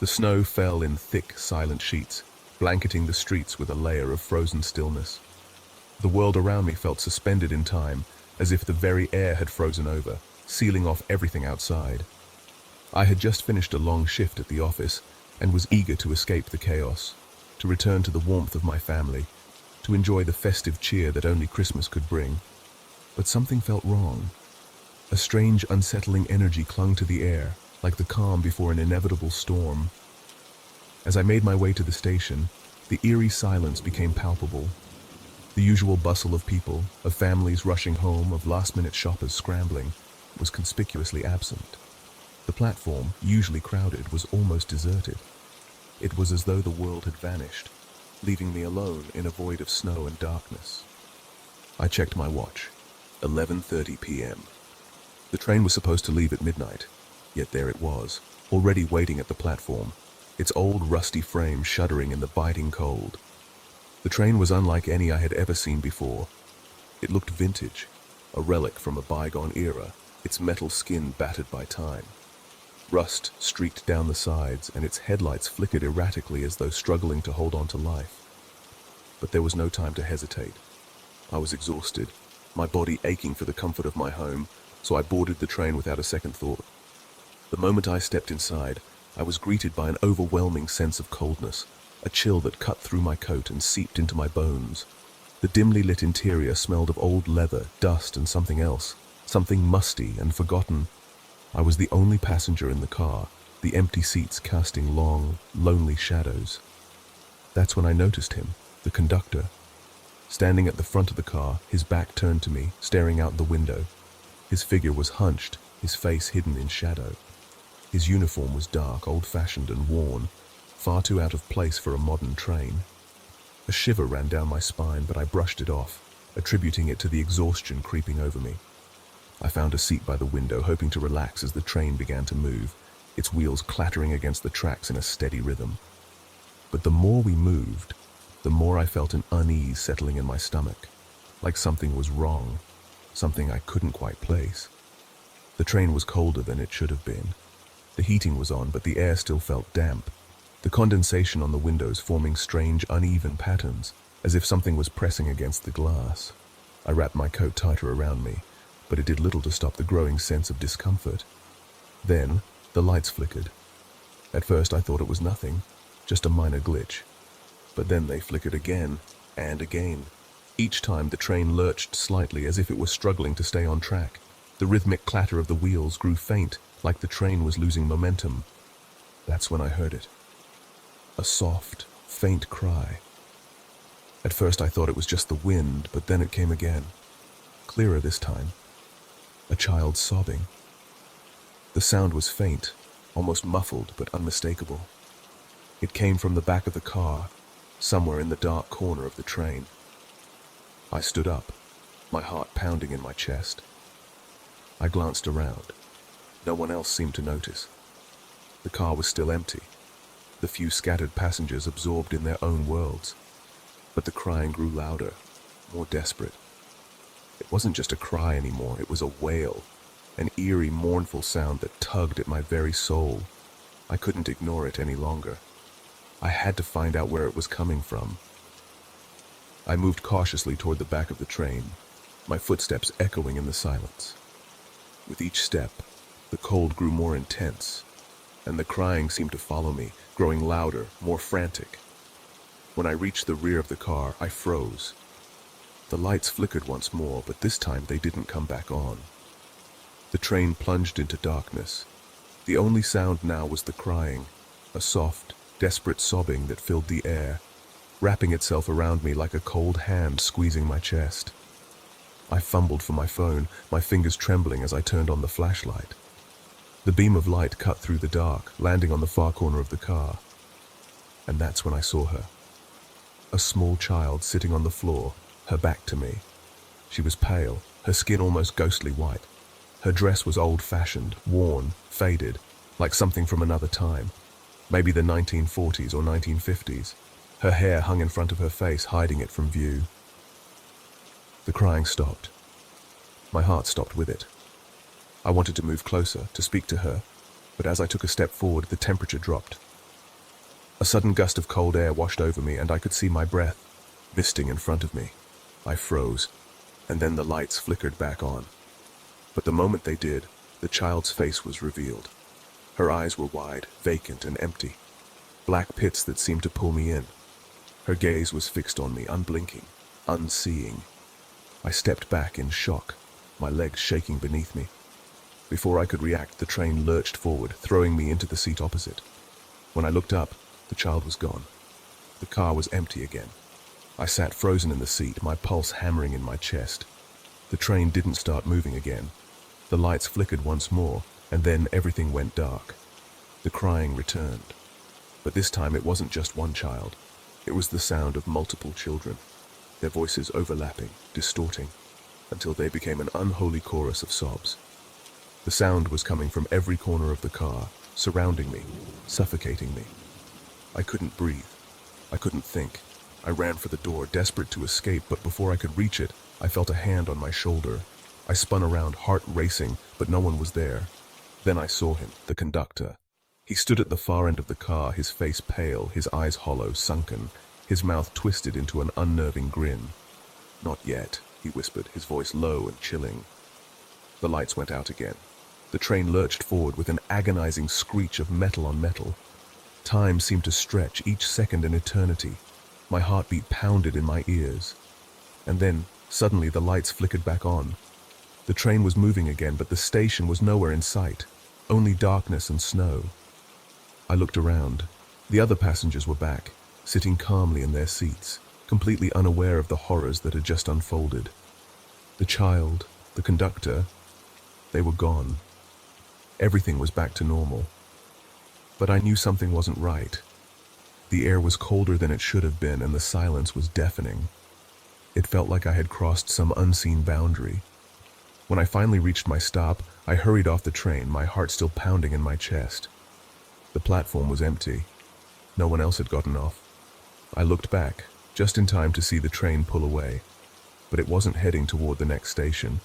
The snow fell in thick, silent sheets, blanketing the streets with a layer of frozen stillness. The world around me felt suspended in time, as if the very air had frozen over, sealing off everything outside. I had just finished a long shift at the office and was eager to escape the chaos, to return to the warmth of my family, to enjoy the festive cheer that only Christmas could bring. But something felt wrong. A strange, unsettling energy clung to the air, like the calm before an inevitable storm. As I made my way to the station, the eerie silence became palpable. The usual bustle of people, of families rushing home, of last-minute shoppers scrambling, was conspicuously absent. The platform, usually crowded, was almost deserted. It was as though the world had vanished, leaving me alone in a void of snow and darkness. I checked my watch. 11:30 p.m. The train was supposed to leave at midnight, yet there it was, already waiting at the platform, its old rusty frame shuddering in the biting cold. The train was unlike any I had ever seen before. It looked vintage, a relic from a bygone era, its metal skin battered by time. Rust streaked down the sides, and its headlights flickered erratically as though struggling to hold on to life. But there was no time to hesitate. I was exhausted, my body aching for the comfort of my home, so I boarded the train without a second thought. The moment I stepped inside, I was greeted by an overwhelming sense of coldness, a chill that cut through my coat and seeped into my bones. The dimly lit interior smelled of old leather, dust, and something else, something musty and forgotten. I was the only passenger in the car, the empty seats casting long, lonely shadows. That's when I noticed him, the conductor. Standing at the front of the car, his back turned to me, staring out the window. His figure was hunched, his face hidden in shadow. His uniform was dark, old-fashioned and worn, far too out of place for a modern train. A shiver ran down my spine, but I brushed it off, attributing it to the exhaustion creeping over me. I found a seat by the window, hoping to relax as the train began to move, its wheels clattering against the tracks in a steady rhythm. But the more we moved, the more I felt an unease settling in my stomach, like something was wrong, something I couldn't quite place. The train was colder than it should have been. The heating was on, but the air still felt damp, the condensation on the windows forming strange, uneven patterns, as if something was pressing against the glass. I wrapped my coat tighter around me, but it did little to stop the growing sense of discomfort. Then, the lights flickered. At first I thought it was nothing, just a minor glitch. But then they flickered again, and again. Each time the train lurched slightly as if it was struggling to stay on track. The rhythmic clatter of the wheels grew faint, like the train was losing momentum. That's when I heard it. A soft, faint cry. At first I thought it was just the wind, but then it came again. Clearer this time. A child sobbing. The sound was faint, almost muffled but unmistakable. It came from the back of the car, somewhere in the dark corner of the train. I stood up, my heart pounding in my chest. I glanced around. No one else seemed to notice. The car was still empty, the few scattered passengers absorbed in their own worlds. But the crying grew louder, more desperate. It wasn't just a cry anymore, it was a wail, an eerie, mournful sound that tugged at my very soul. I couldn't ignore it any longer. I had to find out where it was coming from. I moved cautiously toward the back of the train, my footsteps echoing in the silence. With each step, the cold grew more intense, and the crying seemed to follow me, growing louder, more frantic. When I reached the rear of the car, I froze. The lights flickered once more, but this time they didn't come back on. The train plunged into darkness. The only sound now was the crying, a soft, desperate sobbing that filled the air, wrapping itself around me like a cold hand squeezing my chest. I fumbled for my phone, my fingers trembling as I turned on the flashlight. The beam of light cut through the dark, landing on the far corner of the car. And that's when I saw her. A small child sitting on the floor, her back to me. She was pale, her skin almost ghostly white. Her dress was old-fashioned, worn, faded, like something from another time, maybe the 1940s or 1950s. Her hair hung in front of her face, hiding it from view. The crying stopped. My heart stopped with it. I wanted to move closer, to speak to her, but as I took a step forward, the temperature dropped. A sudden gust of cold air washed over me, and I could see my breath, misting in front of me. I froze, and then the lights flickered back on. But the moment they did, the child's face was revealed. Her eyes were wide, vacant, and empty, black pits that seemed to pull me in. Her gaze was fixed on me, unblinking, unseeing. I stepped back in shock, my legs shaking beneath me. Before I could react, the train lurched forward, throwing me into the seat opposite. When I looked up, the child was gone. The car was empty again. I sat frozen in the seat, my pulse hammering in my chest. The train didn't start moving again. The lights flickered once more, and then everything went dark. The crying returned. But this time it wasn't just one child. It was the sound of multiple children, their voices overlapping, distorting, until they became an unholy chorus of sobs. The sound was coming from every corner of the car, surrounding me, suffocating me. I couldn't breathe. I couldn't think. I ran for the door, desperate to escape, but before I could reach it, I felt a hand on my shoulder. I spun around, heart racing, but no one was there. Then I saw him, the conductor. He stood at the far end of the car, his face pale, his eyes hollow, sunken, his mouth twisted into an unnerving grin. "Not yet," he whispered, his voice low and chilling. The lights went out again. The train lurched forward with an agonizing screech of metal on metal. Time seemed to stretch, each second an eternity. My heartbeat pounded in my ears. And then, suddenly, the lights flickered back on. The train was moving again, but the station was nowhere in sight. Only darkness and snow. I looked around. The other passengers were back, sitting calmly in their seats, completely unaware of the horrors that had just unfolded. The child, the conductor, they were gone. Everything was back to normal. But I knew something wasn't right. The air was colder than it should have been, and the silence was deafening. It felt like I had crossed some unseen boundary. When I finally reached my stop, I hurried off the train, my heart still pounding in my chest. The platform was empty. No one else had gotten off. I looked back, just in time to see the train pull away. But it wasn't heading toward the next station.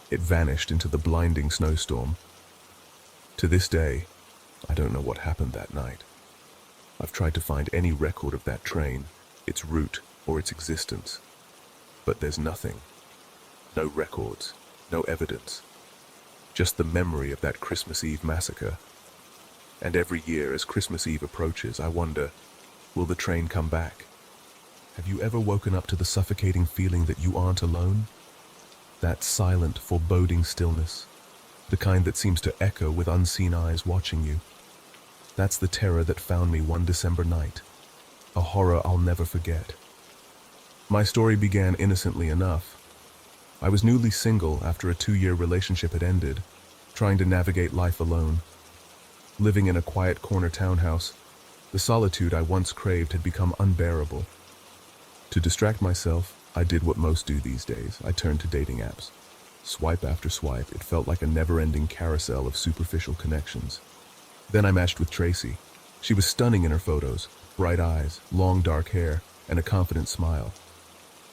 It vanished into the blinding snowstorm. To this day, I don't know what happened that night. I've tried to find any record of that train, its route, or its existence. But there's nothing. No records, no evidence. Just the memory of that Christmas Eve massacre. And every year as Christmas Eve approaches, I wonder, will the train come back? Have you ever woken up to the suffocating feeling that you aren't alone? That silent, foreboding stillness, the kind that seems to echo with unseen eyes watching you. That's the terror that found me one December night, a horror I'll never forget. My story began innocently enough. I was newly single after a 2-year relationship had ended, trying to navigate life alone. Living in a quiet corner townhouse, the solitude I once craved had become unbearable. To distract myself, I did what most do these days. I turned to dating apps. Swipe after swipe, it felt like a never-ending carousel of superficial connections. Then I matched with Tracy. She was stunning in her photos, bright eyes, long dark hair, and a confident smile.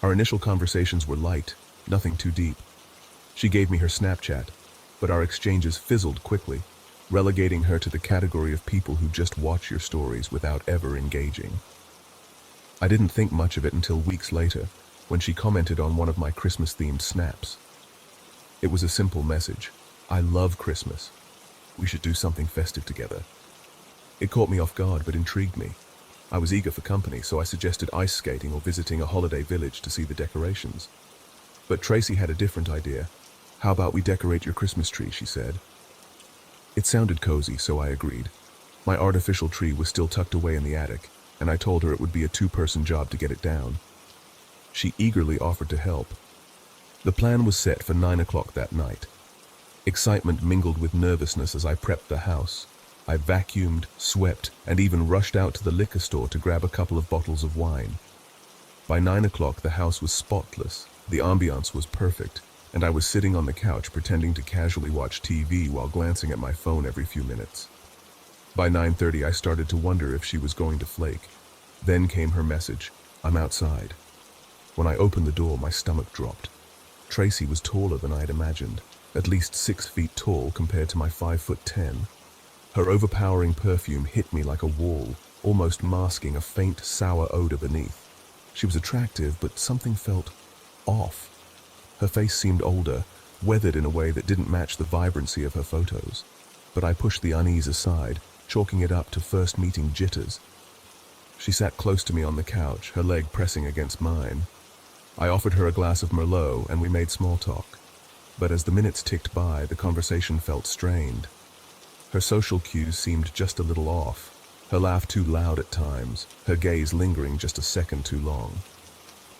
Our initial conversations were light, nothing too deep. She gave me her Snapchat, but our exchanges fizzled quickly, relegating her to the category of people who just watch your stories without ever engaging. I didn't think much of it until weeks later, when she commented on one of my Christmas-themed snaps. It was a simple message. "I love Christmas. We should do something festive together." It caught me off guard, but intrigued me. I was eager for company, so I suggested ice skating or visiting a holiday village to see the decorations. But Tracy had a different idea. "How about we decorate your Christmas tree?" she said. It sounded cozy, so I agreed. My artificial tree was still tucked away in the attic, and I told her it would be a 2-person job to get it down. She eagerly offered to help. The plan was set for 9 o'clock that night. Excitement mingled with nervousness as I prepped the house. I vacuumed, swept, and even rushed out to the liquor store to grab a couple of bottles of wine. By 9 o'clock, the house was spotless, the ambiance was perfect, and I was sitting on the couch pretending to casually watch TV while glancing at my phone every few minutes. By 9:30, I started to wonder if she was going to flake. Then came her message, "I'm outside." When I opened the door, my stomach dropped. Tracy was taller than I had imagined, at least 6 feet tall compared to my 5'10". Her overpowering perfume hit me like a wall, almost masking a faint, sour odor beneath. She was attractive, but something felt off. Her face seemed older, weathered in a way that didn't match the vibrancy of her photos. But I pushed the unease aside, chalking it up to first meeting jitters. She sat close to me on the couch, her leg pressing against mine. I offered her a glass of Merlot, and we made small talk. But as the minutes ticked by, the conversation felt strained. Her social cues seemed just a little off, her laugh too loud at times, her gaze lingering just a second too long.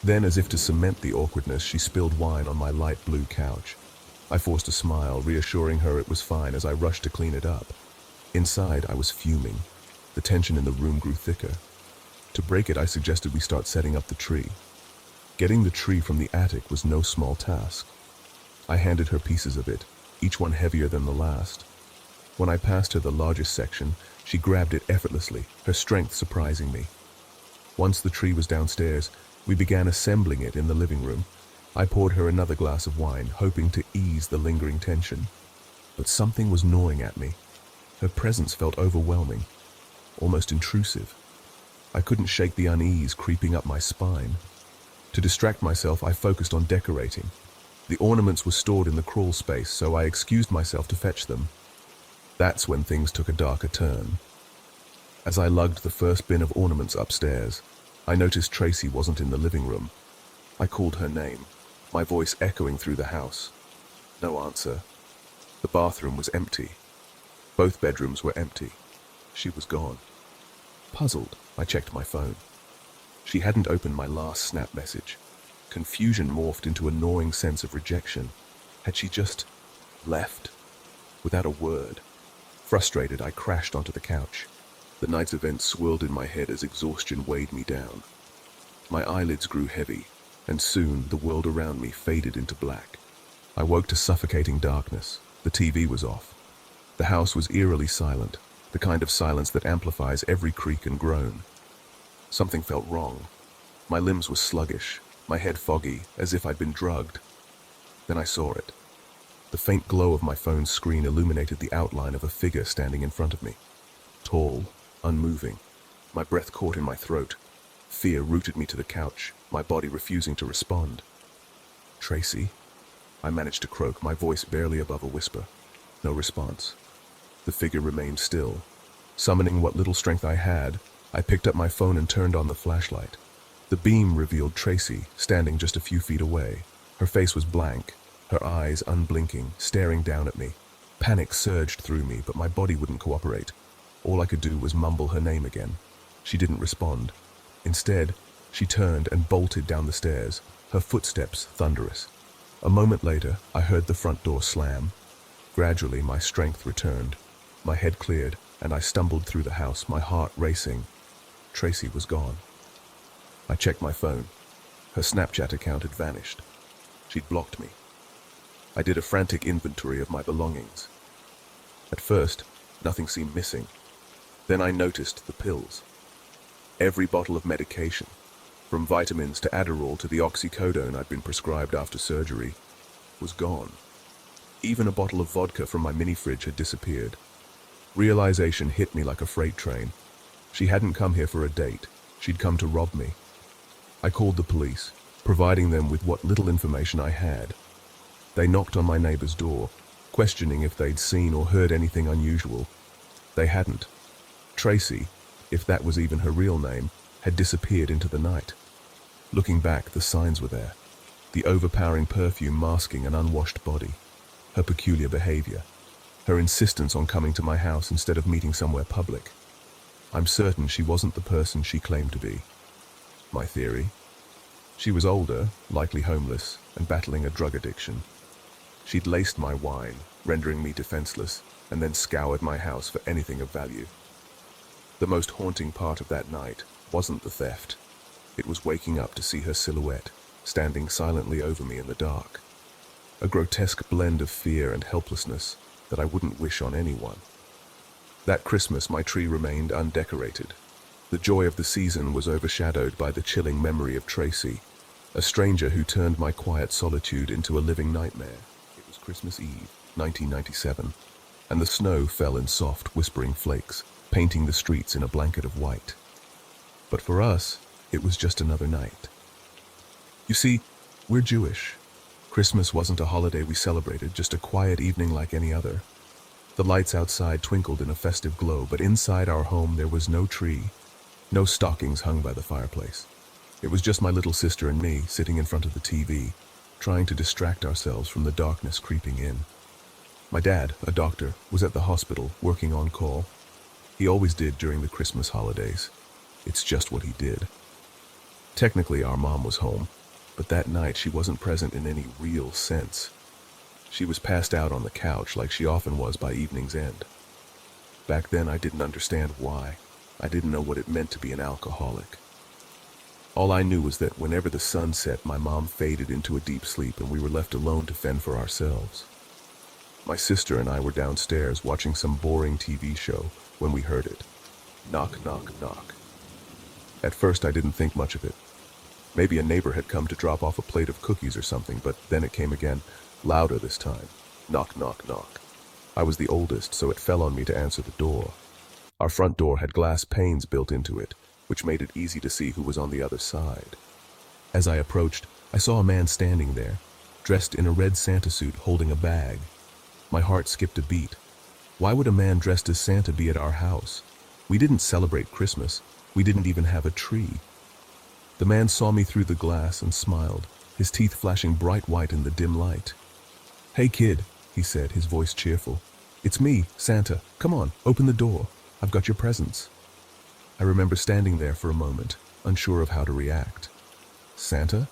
Then, as if to cement the awkwardness, she spilled wine on my light blue couch. I forced a smile, reassuring her it was fine as I rushed to clean it up. Inside, I was fuming. The tension in the room grew thicker. To break it, I suggested we start setting up the tree. Getting the tree from the attic was no small task. I handed her pieces of it, each one heavier than the last. When I passed her the largest section, she grabbed it effortlessly, her strength surprising me. Once the tree was downstairs, we began assembling it in the living room. I poured her another glass of wine, hoping to ease the lingering tension. But something was gnawing at me. Her presence felt overwhelming, almost intrusive. I couldn't shake the unease creeping up my spine. To distract myself, I focused on decorating. The ornaments were stored in the crawl space, so I excused myself to fetch them. That's when things took a darker turn. As I lugged the first bin of ornaments upstairs, I noticed Tracy wasn't in the living room. I called her name, my voice echoing through the house. No answer. The bathroom was empty. Both bedrooms were empty. She was gone. Puzzled, I checked my phone. She hadn't opened my last snap message. Confusion morphed into a gnawing sense of rejection. Had she just left? Without a word. Frustrated, I crashed onto the couch. The night's events swirled in my head as exhaustion weighed me down. My eyelids grew heavy, and soon the world around me faded into black. I woke to suffocating darkness. The TV was off. The house was eerily silent, the kind of silence that amplifies every creak and groan. Something felt wrong. My limbs were sluggish, my head foggy, as if I'd been drugged. Then I saw it. The faint glow of my phone's screen illuminated the outline of a figure standing in front of me. Tall, unmoving. My breath caught in my throat. Fear rooted me to the couch, my body refusing to respond. "Tracy?" I managed to croak, my voice barely above a whisper. No response. The figure remained still. Summoning what little strength I had, I picked up my phone and turned on the flashlight. The beam revealed Tracy, standing just a few feet away. Her face was blank, her eyes unblinking, staring down at me. Panic surged through me, but my body wouldn't cooperate. All I could do was mumble her name again. She didn't respond. Instead, she turned and bolted down the stairs, her footsteps thunderous. A moment later, I heard the front door slam. Gradually, my strength returned. My head cleared, and I stumbled through the house, my heart racing. Tracy was gone. I checked my phone. Her Snapchat account had vanished. She'd blocked me. I did a frantic inventory of my belongings. At first, nothing seemed missing. Then I noticed the pills. Every bottle of medication, from vitamins to Adderall to the oxycodone I'd been prescribed after surgery, was gone. Even a bottle of vodka from my mini-fridge had disappeared. Realization hit me like a freight train. She hadn't come here for a date. She'd come to rob me. I called the police, providing them with what little information I had. They knocked on my neighbor's door, questioning if they'd seen or heard anything unusual. They hadn't. Tracy, if that was even her real name, had disappeared into the night. Looking back, the signs were there. The overpowering perfume masking an unwashed body. Her peculiar behavior. Her insistence on coming to my house instead of meeting somewhere public. I'm certain she wasn't the person she claimed to be. My theory? She was older, likely homeless, and battling a drug addiction. She'd laced my wine, rendering me defenseless, and then scoured my house for anything of value. The most haunting part of that night wasn't the theft. It was waking up to see her silhouette, standing silently over me in the dark. A grotesque blend of fear and helplessness that I wouldn't wish on anyone. That Christmas, my tree remained undecorated. The joy of the season was overshadowed by the chilling memory of Tracy, a stranger who turned my quiet solitude into a living nightmare. It was Christmas Eve, 1997, and the snow fell in soft, whispering flakes, painting the streets in a blanket of white. But for us, it was just another night. You see, we're Jewish. Christmas wasn't a holiday we celebrated, just a quiet evening like any other. The lights outside twinkled in a festive glow, but inside our home there was no tree, no stockings hung by the fireplace. It was just my little sister and me sitting in front of the TV, trying to distract ourselves from the darkness creeping in. My dad, a doctor, was at the hospital working on call. He always did during the Christmas holidays. It's just what he did. Technically, our mom was home, but that night she wasn't present in any real sense. She was passed out on the couch like she often was by evening's end. Back then, I didn't understand why. I didn't know what it meant to be an alcoholic. All I knew was that whenever the sun set, my mom faded into a deep sleep and we were left alone to fend for ourselves. My sister and I were downstairs watching some boring TV show when we heard it. Knock, knock, knock. At first I didn't think much of it. Maybe a neighbor had come to drop off a plate of cookies or something, but then it came again, louder this time. Knock, knock, knock. I was the oldest, so it fell on me to answer the door. Our front door had glass panes built into it, which made it easy to see who was on the other side. As I approached, I saw a man standing there, dressed in a red Santa suit holding a bag. My heart skipped a beat. Why would a man dressed as Santa be at our house? We didn't celebrate Christmas. We didn't even have a tree. The man saw me through the glass and smiled, his teeth flashing bright white in the dim light. "Hey kid," he said, his voice cheerful. "It's me, Santa. Come on, open the door. I've got your presents." I remember standing there for a moment, unsure of how to react. Santa?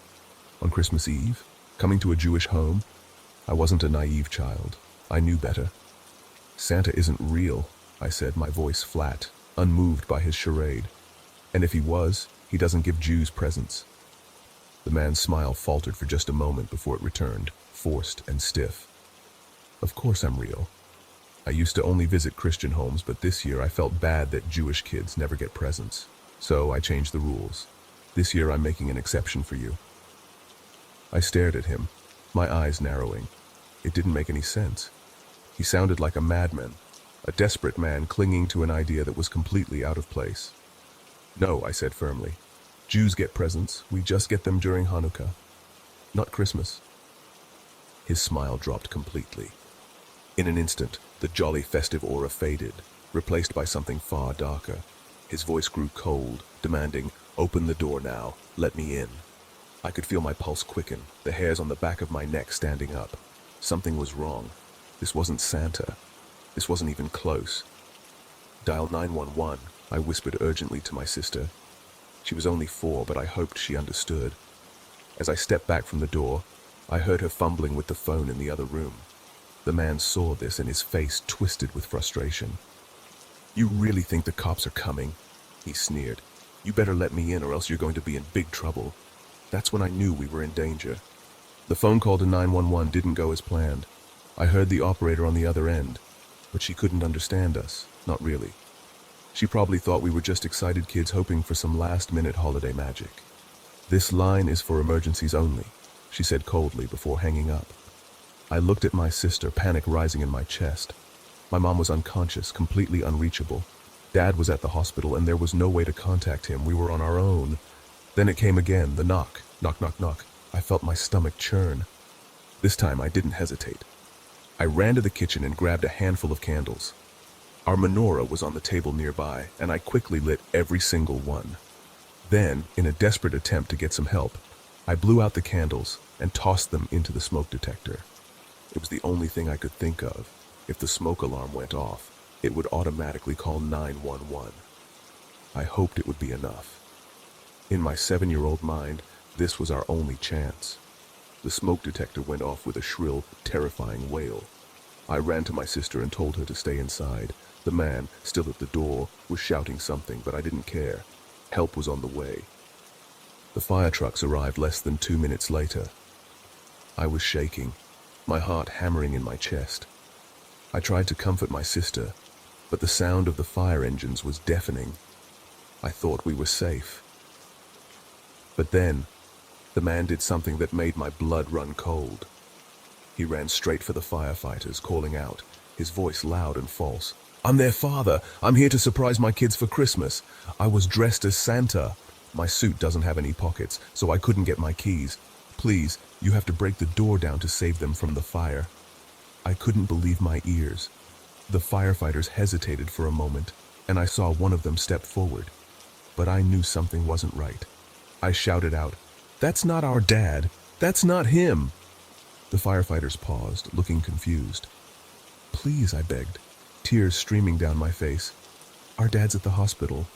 On Christmas Eve? Coming to a Jewish home? I wasn't a naive child. I knew better. "Santa isn't real," I said, my voice flat, unmoved by his charade. "And if he was, he doesn't give Jews presents." The man's smile faltered for just a moment before it returned, forced and stiff. "Of course I'm real. I used to only visit Christian homes, but this year I felt bad that Jewish kids never get presents. So I changed the rules. This year I'm making an exception for you." I stared at him, my eyes narrowing. It didn't make any sense. He sounded like a madman, a desperate man clinging to an idea that was completely out of place. "No," I said firmly. "Jews get presents. We just get them during Hanukkah. Not Christmas." His smile dropped completely. In an instant, the jolly festive aura faded, replaced by something far darker. His voice grew cold, demanding, "Open the door now. Let me in." I could feel my pulse quicken, the hairs on the back of my neck standing up. Something was wrong. This wasn't Santa. This wasn't even close. "Dial 911, I whispered urgently to my sister. She was only 4, but I hoped she understood. As I stepped back from the door, I heard her fumbling with the phone in the other room. The man saw this and his face twisted with frustration. "You really think the cops are coming?" he sneered. "You better let me in or else you're going to be in big trouble." That's when I knew we were in danger. The phone call to 911 didn't go as planned. I heard the operator on the other end, but she couldn't understand us, not really. She probably thought we were just excited kids hoping for some last-minute holiday magic. "This line is for emergencies only," she said coldly before hanging up. I looked at my sister, panic rising in my chest. My mom was unconscious, completely unreachable. Dad was at the hospital and there was no way to contact him. We were on our own. Then it came again, the knock. Knock, knock, knock. I felt my stomach churn. This time I didn't hesitate. I ran to the kitchen and grabbed a handful of candles. Our menorah was on the table nearby, and I quickly lit every single one. Then, in a desperate attempt to get some help, I blew out the candles and tossed them into the smoke detector. It was the only thing I could think of. If the smoke alarm went off, it would automatically call 911. I hoped it would be enough. In my 7-year-old mind, this was our only chance. The smoke detector went off with a shrill, terrifying wail. I ran to my sister and told her to stay inside. The man, still at the door, was shouting something, but I didn't care. Help was on the way. The fire trucks arrived less than 2 minutes later. I was shaking, my heart hammering in my chest. I tried to comfort my sister, but the sound of the fire engines was deafening. I thought we were safe. But then, the man did something that made my blood run cold. He ran straight for the firefighters, calling out, his voice loud and false. "I'm their father. I'm here to surprise my kids for Christmas. I was dressed as Santa. My suit doesn't have any pockets, so I couldn't get my keys. Please, you have to break the door down to save them from the fire." I couldn't believe my ears. The firefighters hesitated for a moment, and I saw one of them step forward. But I knew something wasn't right. I shouted out, "That's not our dad. That's not him." The firefighters paused, looking confused. "Please," I begged, tears streaming down my face. "Our dad's at the hospital.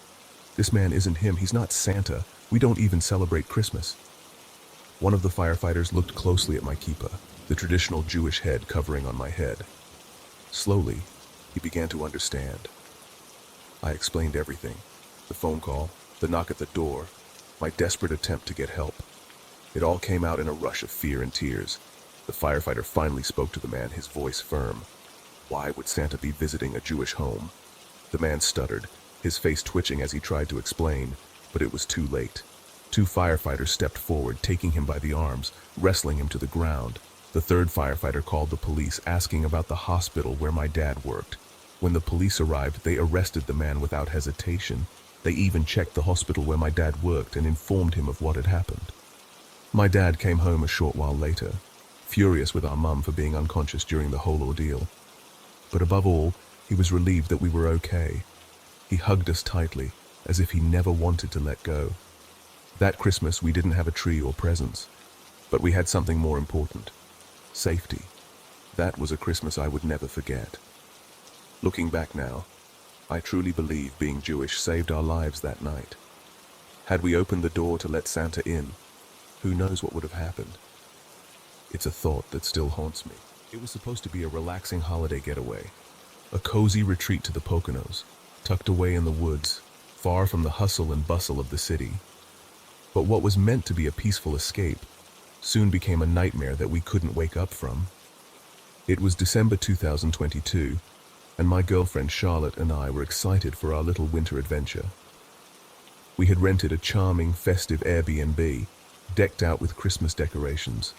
This man isn't him. He's not Santa. We don't even celebrate Christmas." One of the firefighters looked closely at my kippah, the traditional Jewish head covering on my head. Slowly, he began to understand. I explained everything. The phone call, the knock at the door, my desperate attempt to get help. It all came out in a rush of fear and tears. The firefighter finally spoke to the man, his voice firm. Why would Santa be visiting a Jewish home? The man stuttered, his face twitching as he tried to explain, but it was too late. 2 firefighters stepped forward, taking him by the arms, wrestling him to the ground. The 3rd firefighter called the police, asking about the hospital where my dad worked. When the police arrived, they arrested the man without hesitation. They even checked the hospital where my dad worked and informed him of what had happened. My dad came home a short while later, furious with our mum for being unconscious during the whole ordeal. But above all, he was relieved that we were okay. He hugged us tightly, as if he never wanted to let go. That Christmas, we didn't have a tree or presents, but we had something more important: safety. That was a Christmas I would never forget. Looking back now, I truly believe being Jewish saved our lives that night. Had we opened the door to let Santa in, who knows what would have happened? It's a thought that still haunts me. It was supposed to be a relaxing holiday getaway, a cozy retreat to the Poconos, tucked away in the woods, far from the hustle and bustle of the city. But what was meant to be a peaceful escape soon became a nightmare that we couldn't wake up from. It was December 2022, and my girlfriend Charlotte and I were excited for our little winter adventure. We had rented a charming, festive Airbnb, decked out with Christmas decorations.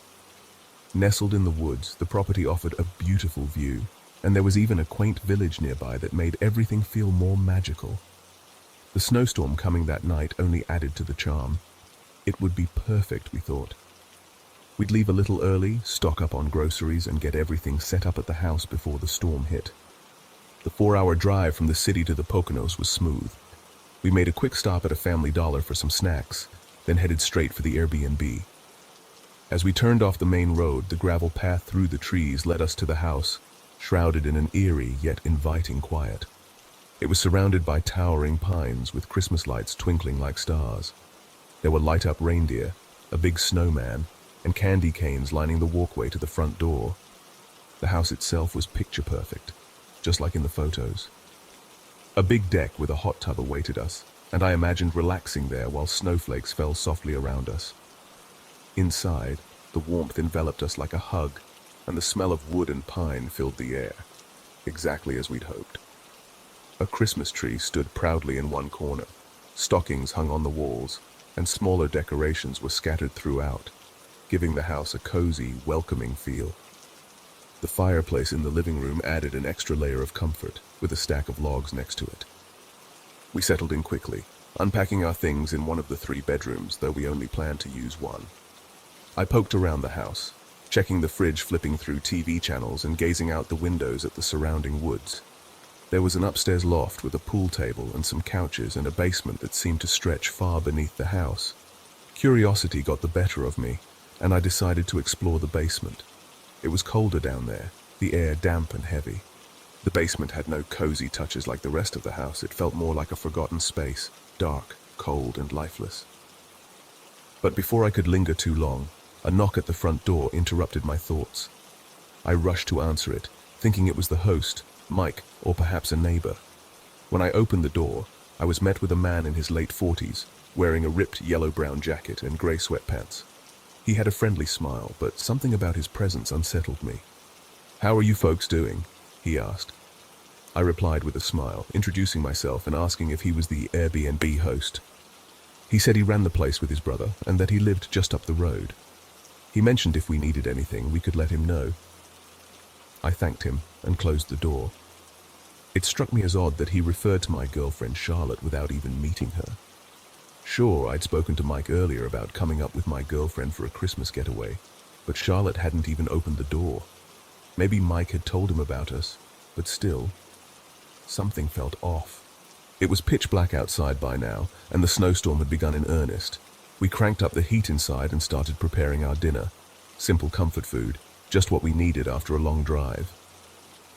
Nestled in the woods, the property offered a beautiful view, and there was even a quaint village nearby that made everything feel more magical. The snowstorm coming that night only added to the charm. It would be perfect, we thought. We'd leave a little early, stock up on groceries, and get everything set up at the house before the storm hit. The 4-hour drive from the city to the Poconos was smooth. We made a quick stop at a Family Dollar for some snacks, then headed straight for the Airbnb. As we turned off the main road, the gravel path through the trees led us to the house, shrouded in an eerie yet inviting quiet. It was surrounded by towering pines with Christmas lights twinkling like stars. There were light-up reindeer, a big snowman, and candy canes lining the walkway to the front door. The house itself was picture-perfect, just like in the photos. A big deck with a hot tub awaited us, and I imagined relaxing there while snowflakes fell softly around us. Inside, the warmth enveloped us like a hug, and the smell of wood and pine filled the air, exactly as we'd hoped. A Christmas tree stood proudly in one corner, stockings hung on the walls, and smaller decorations were scattered throughout, giving the house a cozy, welcoming feel. The fireplace in the living room added an extra layer of comfort, with a stack of logs next to it. We settled in quickly, unpacking our things in one of the 3 bedrooms, though we only planned to use one. I poked around the house, checking the fridge, flipping through TV channels, and gazing out the windows at the surrounding woods. There was an upstairs loft with a pool table and some couches, and a basement that seemed to stretch far beneath the house. Curiosity got the better of me, and I decided to explore the basement. It was colder down there, the air damp and heavy. The basement had no cozy touches like the rest of the house. It felt more like a forgotten space, dark, cold, and lifeless. But before I could linger too long, a knock at the front door interrupted my thoughts. I rushed to answer it, thinking it was the host, Mike, or perhaps a neighbor. When I opened the door, I was met with a man in his late 40s, wearing a ripped yellow-brown jacket and gray sweatpants. He had a friendly smile, but something about his presence unsettled me. "How are you folks doing?" he asked. I replied with a smile, introducing myself and asking if he was the Airbnb host. He said he ran the place with his brother and that he lived just up the road. He mentioned if we needed anything, we could let him know. I thanked him and closed the door. It struck me as odd that he referred to my girlfriend Charlotte without even meeting her. Sure, I'd spoken to Mike earlier about coming up with my girlfriend for a Christmas getaway, but Charlotte hadn't even opened the door. Maybe Mike had told him about us, but still, something felt off. It was pitch black outside by now, and the snowstorm had begun in earnest. We cranked up the heat inside and started preparing our dinner. Simple comfort food, just what we needed after a long drive.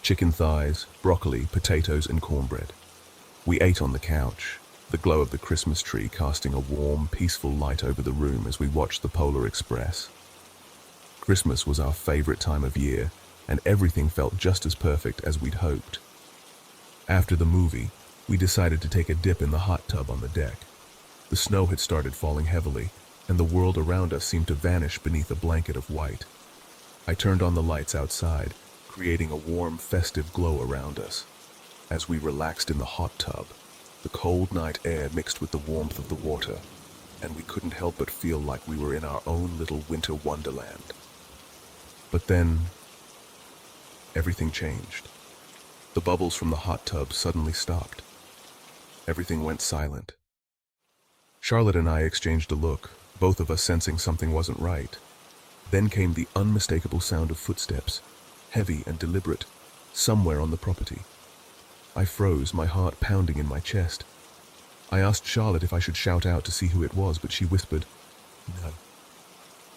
Chicken thighs, broccoli, potatoes, and cornbread. We ate on the couch, the glow of the Christmas tree casting a warm, peaceful light over the room as we watched the Polar Express. Christmas was our favorite time of year, and everything felt just as perfect as we'd hoped. After the movie, We decided to take a dip in the hot tub on the deck. The snow had started falling heavily, and the world around us seemed to vanish beneath a blanket of white. I turned on the lights outside, creating a warm, festive glow around us. As we relaxed in the hot tub, the cold night air mixed with the warmth of the water, and we couldn't help but feel like we were in our own little winter wonderland. But then, everything changed. The bubbles from the hot tub suddenly stopped. Everything went silent. Charlotte and I exchanged a look, both of us sensing something wasn't right. Then came the unmistakable sound of footsteps, heavy and deliberate, somewhere on the property. I froze, my heart pounding in my chest. I asked Charlotte if I should shout out to see who it was, but she whispered, "No."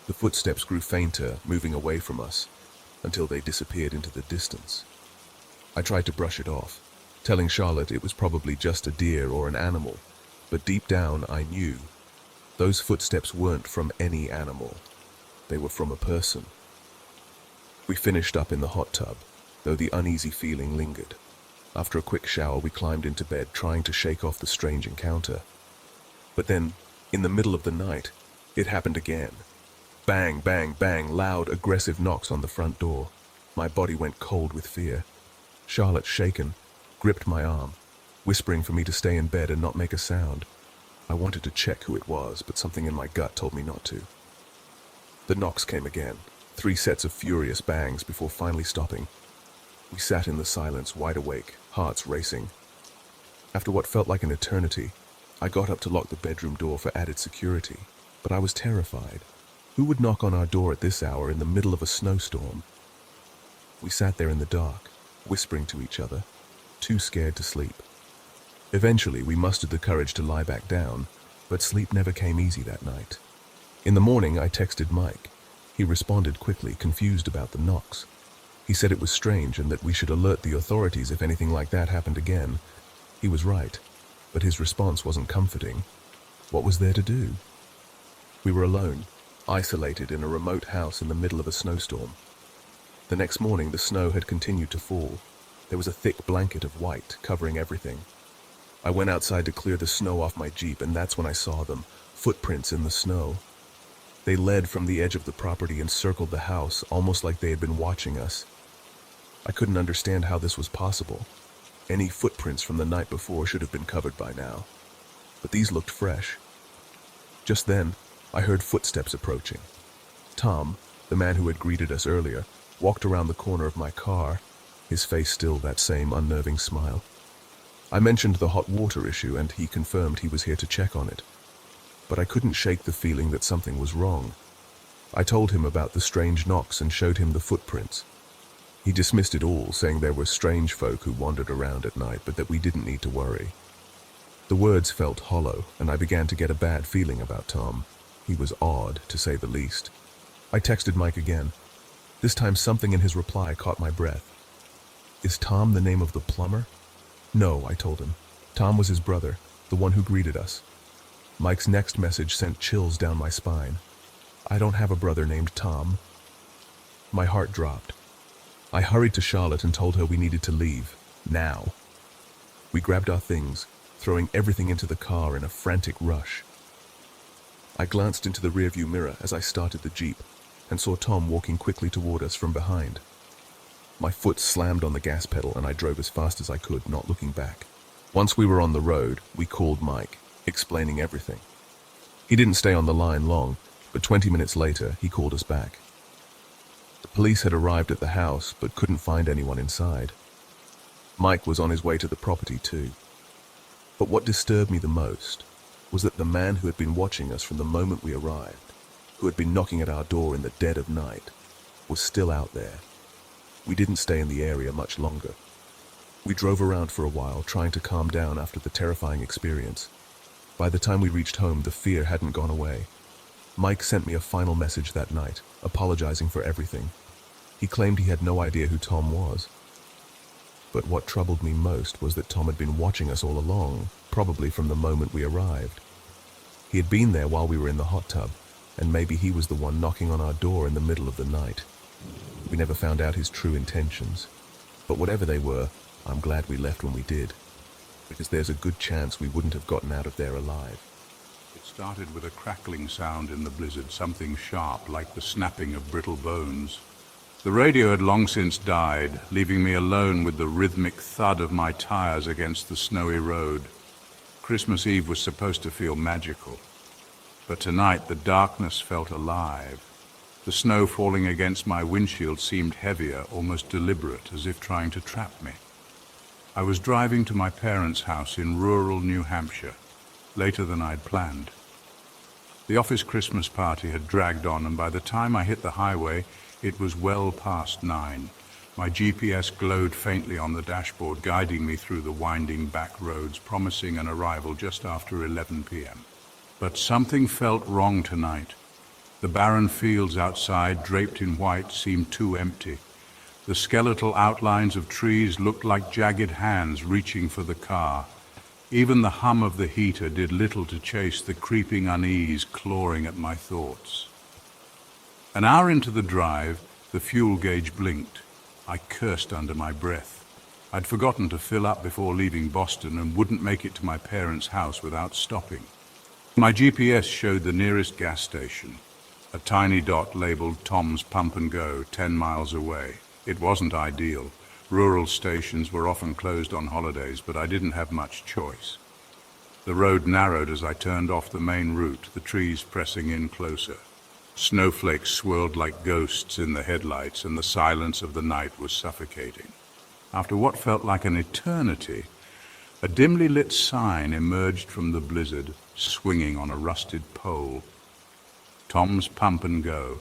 The footsteps grew fainter, moving away from us, until they disappeared into the distance. I tried to brush it off, telling Charlotte it was probably just a deer or an animal, but deep down I knew those footsteps weren't from any animal. They were from a person. We finished up in the hot tub, though the uneasy feeling lingered. After a quick shower, we climbed into bed, trying to shake off the strange encounter. But then, in the middle of the night, it happened again. Bang, bang, bang, loud, aggressive knocks on the front door. My body went cold with fear. Charlotte, shaken, gripped my arm, whispering for me to stay in bed and not make a sound. I wanted to check who it was, but something in my gut told me not to. The knocks came again, 3 sets of furious bangs before finally stopping. We sat in the silence, wide awake, hearts racing. After what felt like an eternity, I got up to lock the bedroom door for added security, but I was terrified. Who would knock on our door at this hour in the middle of a snowstorm? We sat there in the dark, whispering to each other, too scared to sleep. Eventually, we mustered the courage to lie back down, but sleep never came easy that night. In the morning, I texted Mike. He responded quickly, confused about the knocks. He said it was strange and that we should alert the authorities if anything like that happened again. He was right, but his response wasn't comforting. What was there to do? We were alone, isolated in a remote house in the middle of a snowstorm. The next morning, the snow had continued to fall. There was a thick blanket of white covering everything. I went outside to clear the snow off my Jeep, and that's when I saw them, footprints in the snow. They led from the edge of the property and circled the house, almost like they had been watching us. I couldn't understand how this was possible. Any footprints from the night before should have been covered by now, but these looked fresh. Just then, I heard footsteps approaching. Tom, the man who had greeted us earlier, walked around the corner of my car, his face still that same unnerving smile. I mentioned the hot water issue, and he confirmed he was here to check on it. But I couldn't shake the feeling that something was wrong. I told him about the strange knocks and showed him the footprints. He dismissed it all, saying there were strange folk who wandered around at night, but that we didn't need to worry. The words felt hollow, and I began to get a bad feeling about Tom. He was odd, to say the least. I texted Mike again. This time something in his reply caught my breath. "Is Tom the name of the plumber?" "No," I told him. Tom was his brother, the one who greeted us. Mike's next message sent chills down my spine. "I don't have a brother named Tom." My heart dropped. I hurried to Charlotte and told her we needed to leave, now. We grabbed our things, throwing everything into the car in a frantic rush. I glanced into the rearview mirror as I started the Jeep and saw Tom walking quickly toward us from behind. My foot slammed on the gas pedal and I drove as fast as I could, not looking back. Once we were on the road, we called Mike, explaining everything. He didn't stay on the line long, but 20 minutes later, he called us back. The police had arrived at the house, but couldn't find anyone inside. Mike was on his way to the property too. But what disturbed me the most was that the man who had been watching us from the moment we arrived, who had been knocking at our door in the dead of night, was still out there. We didn't stay in the area much longer. We drove around for a while, trying to calm down after the terrifying experience. By the time we reached home, the fear hadn't gone away. Mike sent me a final message that night, apologizing for everything. He claimed he had no idea who Tom was. But what troubled me most was that Tom had been watching us all along, probably from the moment we arrived. He had been there while we were in the hot tub, and maybe he was the one knocking on our door in the middle of the night. We never found out his true intentions, but whatever they were, I'm glad we left when we did. because there's a good chance we wouldn't have gotten out of there alive. It started with a crackling sound in the blizzard, something sharp like the snapping of brittle bones. The radio had long since died, leaving me alone with the rhythmic thud of my tires against the snowy road. Christmas Eve was supposed to feel magical, but tonight the darkness felt alive. The snow falling against my windshield seemed heavier, almost deliberate, as if trying to trap me. I was driving to my parents' house in rural New Hampshire, later than I'd planned. The office Christmas party had dragged on, and by the time I hit the highway, it was well past 9. My GPS glowed faintly on the dashboard, guiding me through the winding back roads, promising an arrival just after 11 p.m. But something felt wrong tonight. The barren fields outside, draped in white, seemed too empty. The skeletal outlines of trees looked like jagged hands reaching for the car. Even the hum of the heater did little to chase the creeping unease clawing at my thoughts. An hour into the drive, the fuel gauge blinked. I cursed under my breath. I'd forgotten to fill up before leaving Boston and wouldn't make it to my parents' house without stopping. My GPS showed the nearest gas station, a tiny dot labeled Tom's Pump and Go, 10 miles away. It wasn't ideal. Rural stations were often closed on holidays, but I didn't have much choice. The road narrowed as I turned off the main route, the trees pressing in closer. Snowflakes swirled like ghosts in the headlights, and the silence of the night was suffocating. After what felt like an eternity, a dimly lit sign emerged from the blizzard, swinging on a rusted pole. Tom's Pump and Go.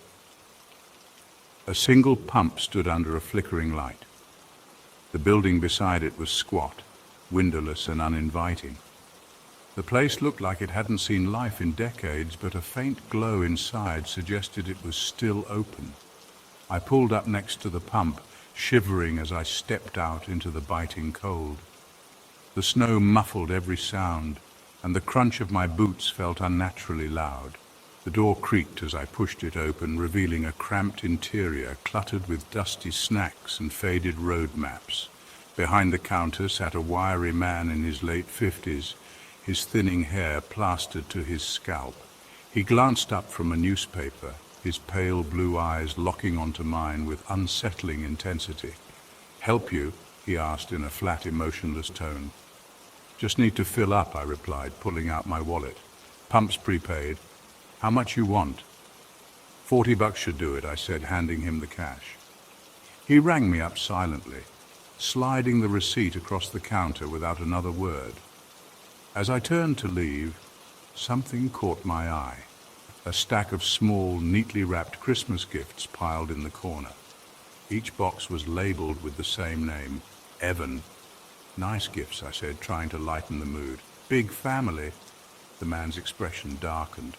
A single pump stood under a flickering light. The building beside it was squat, windowless and uninviting. The place looked like it hadn't seen life in decades, but a faint glow inside suggested it was still open. I pulled up next to the pump, shivering as I stepped out into the biting cold. The snow muffled every sound, and the crunch of my boots felt unnaturally loud. The door creaked as I pushed it open, revealing a cramped interior cluttered with dusty snacks and faded road maps. Behind the counter sat a wiry man in his late 50s, his thinning hair plastered to his scalp. He glanced up from a newspaper, his pale blue eyes locking onto mine with unsettling intensity. "Help you?" he asked in a flat, emotionless tone. "Just need to fill up," I replied, pulling out my wallet. "Pump's prepaid. How much you want?" $40 should do it, I said, handing him the cash. He rang me up silently, sliding the receipt across the counter without another word. As I turned to leave, something caught my eye. A stack of small, neatly wrapped Christmas gifts piled in the corner. Each box was labeled with the same name, Evan. "Nice gifts," I said, trying to lighten the mood. "Big family." The man's expression darkened.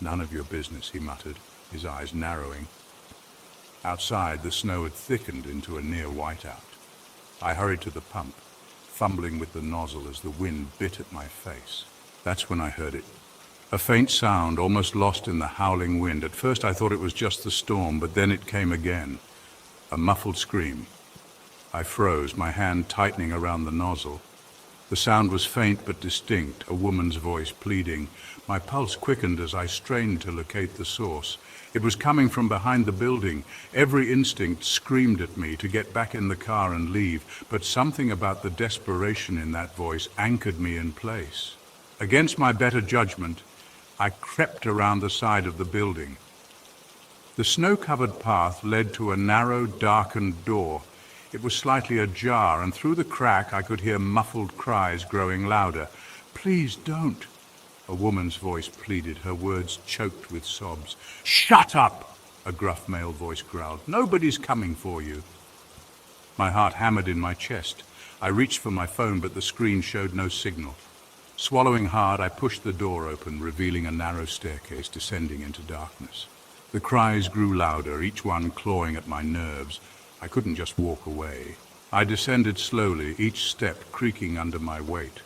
"None of your business," he muttered, his eyes narrowing. Outside, the snow had thickened into a near whiteout. I hurried to the pump, fumbling with the nozzle as the wind bit at my face. That's when I heard it. A faint sound, almost lost in the howling wind. At first I thought it was just the storm, but then it came again. A muffled scream. I froze, my hand tightening around the nozzle. The sound was faint but distinct, a woman's voice pleading. My pulse quickened as I strained to locate the source. It was coming from behind the building. Every instinct screamed at me to get back in the car and leave, but something about the desperation in that voice anchored me in place. Against my better judgment, I crept around the side of the building. The snow-covered path led to a narrow, darkened door. It was slightly ajar, and through the crack I could hear muffled cries growing louder. "Please don't," a woman's voice pleaded, her words choked with sobs. "Shut up," a gruff male voice growled. "Nobody's coming for you." My heart hammered in my chest. I reached for my phone, but the screen showed no signal. Swallowing hard, I pushed the door open, revealing a narrow staircase descending into darkness. The cries grew louder, each one clawing at my nerves. I couldn't just walk away. I descended slowly, each step creaking under my weight.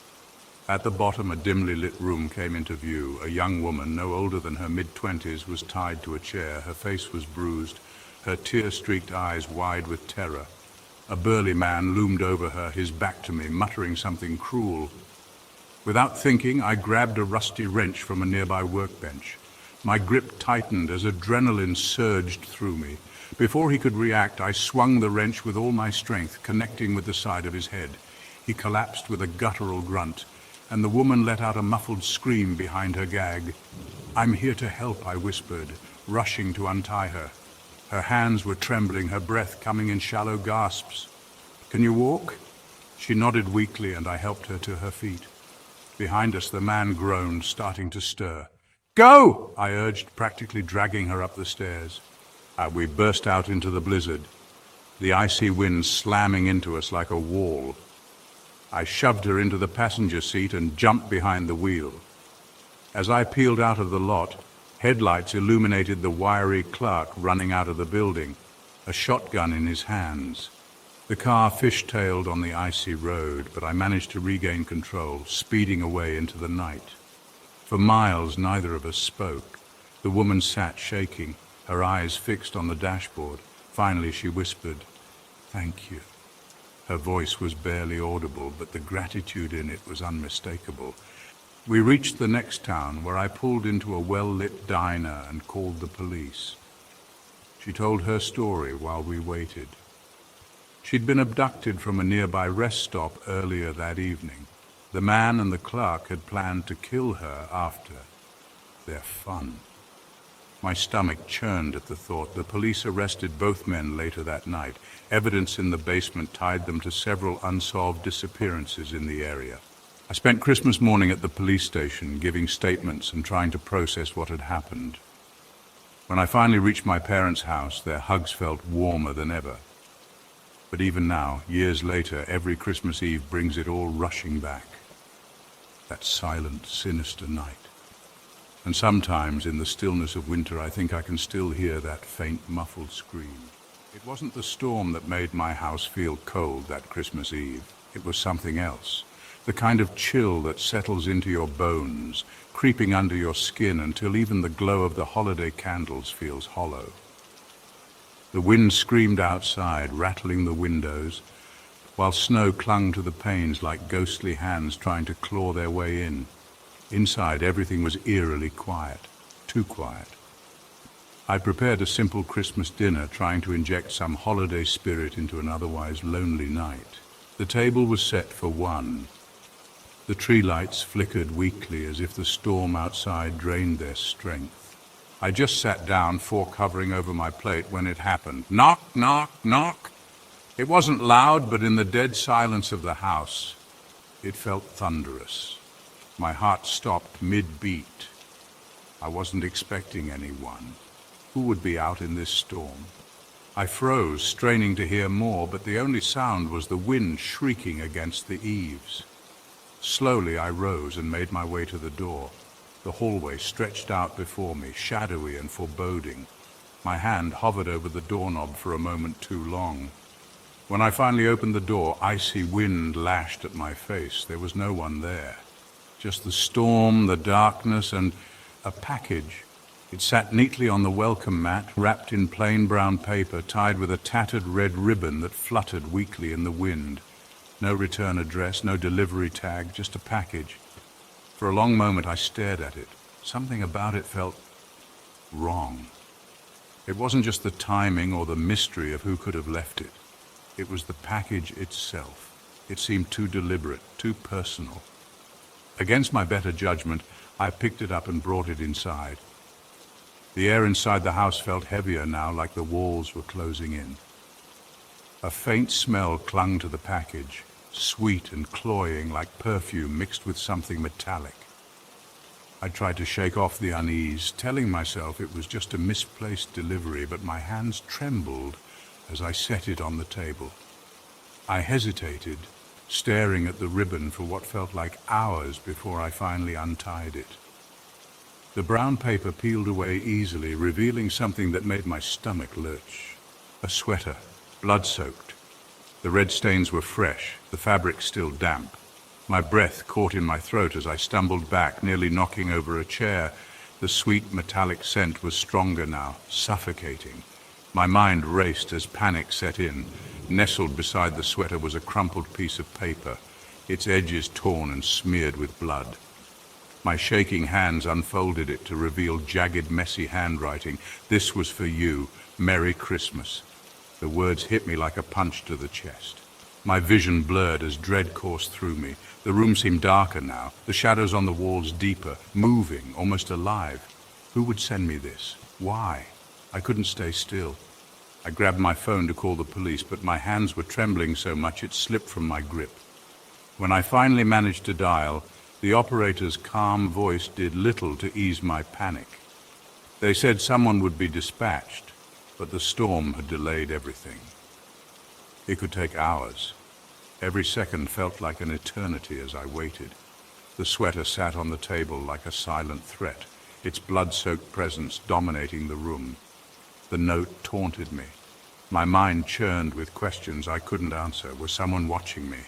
At the bottom, a dimly lit room came into view. A young woman, no older than her mid-20s, was tied to a chair. Her face was bruised, her tear-streaked eyes wide with terror. A burly man loomed over her, his back to me, muttering something cruel. Without thinking, I grabbed a rusty wrench from a nearby workbench. My grip tightened as adrenaline surged through me. Before he could react, I swung the wrench with all my strength, connecting with the side of his head. He collapsed with a guttural grunt, and the woman let out a muffled scream behind her gag. "I'm here to help," I whispered, rushing to untie her. Her hands were trembling, her breath coming in shallow gasps. "Can you walk?" She nodded weakly, and I helped her to her feet. Behind us, the man groaned, starting to stir. "Go!" I urged, practically dragging her up the stairs. We burst out into the blizzard, the icy wind slamming into us like a wall. I shoved her into the passenger seat and jumped behind the wheel. As I peeled out of the lot, headlights illuminated the wiry clerk running out of the building, a shotgun in his hands. The car fishtailed on the icy road, but I managed to regain control, speeding away into the night. For miles, neither of us spoke. The woman sat shaking, her eyes fixed on the dashboard. Finally, she whispered, "Thank you." Her voice was barely audible, but the gratitude in it was unmistakable. We reached the next town, where I pulled into a well-lit diner and called the police. She told her story while we waited. She'd been abducted from a nearby rest stop earlier that evening. The man and the clerk had planned to kill her after their fun. My stomach churned at the thought. The police arrested both men later that night. Evidence in the basement tied them to several unsolved disappearances in the area. I spent Christmas morning at the police station, giving statements and trying to process what had happened. When I finally reached my parents' house, their hugs felt warmer than ever. But even now, years later, every Christmas Eve brings it all rushing back. That silent, sinister night. And sometimes, in the stillness of winter, I think I can still hear that faint, muffled scream. It wasn't the storm that made my house feel cold that Christmas Eve. It was something else. The kind of chill that settles into your bones, creeping under your skin until even the glow of the holiday candles feels hollow. The wind screamed outside, rattling the windows, while snow clung to the panes like ghostly hands trying to claw their way in. Inside, everything was eerily quiet, too quiet. I prepared a simple Christmas dinner, trying to inject some holiday spirit into an otherwise lonely night. The table was set for one. The tree lights flickered weakly as if the storm outside drained their strength. I just sat down, fork hovering over my plate, when it happened. Knock, knock, knock. It wasn't loud, but in the dead silence of the house, it felt thunderous. My heart stopped mid-beat. I wasn't expecting anyone. Who would be out in this storm? I froze, straining to hear more, but the only sound was the wind shrieking against the eaves. Slowly I rose and made my way to the door. The hallway stretched out before me, shadowy and foreboding. My hand hovered over the doorknob for a moment too long. When I finally opened the door, icy wind lashed at my face. There was no one there. Just the storm, the darkness, and a package. It sat neatly on the welcome mat, wrapped in plain brown paper, tied with a tattered red ribbon that fluttered weakly in the wind. No return address, no delivery tag, just a package. For a long moment I stared at it. Something about it felt wrong. It wasn't just the timing or the mystery of who could have left it. It was the package itself. It seemed too deliberate, too personal. Against my better judgment, I picked it up and brought it inside. The air inside the house felt heavier now, like the walls were closing in. A faint smell clung to the package, sweet and cloying like perfume mixed with something metallic. I tried to shake off the unease, telling myself it was just a misplaced delivery, but my hands trembled as I set it on the table. I hesitated, staring at the ribbon for what felt like hours before I finally untied it. The brown paper peeled away easily, revealing something that made my stomach lurch. A sweater, blood-soaked. The red stains were fresh, the fabric still damp. My breath caught in my throat as I stumbled back, nearly knocking over a chair. The sweet metallic scent was stronger now, suffocating. My mind raced as panic set in. Nestled beside the sweater was a crumpled piece of paper, its edges torn and smeared with blood. My shaking hands unfolded it to reveal jagged, messy handwriting. "This was for you. Merry Christmas." The words hit me like a punch to the chest. My vision blurred as dread coursed through me. The room seemed darker now, the shadows on the walls deeper, moving, almost alive. Who would send me this? Why? I couldn't stay still. I grabbed my phone to call the police, but my hands were trembling so much it slipped from my grip. When I finally managed to dial, the operator's calm voice did little to ease my panic. They said someone would be dispatched, but the storm had delayed everything. It could take hours. Every second felt like an eternity as I waited. The sweater sat on the table like a silent threat, its blood-soaked presence dominating the room. The note taunted me. My mind churned with questions I couldn't answer. Was someone watching me?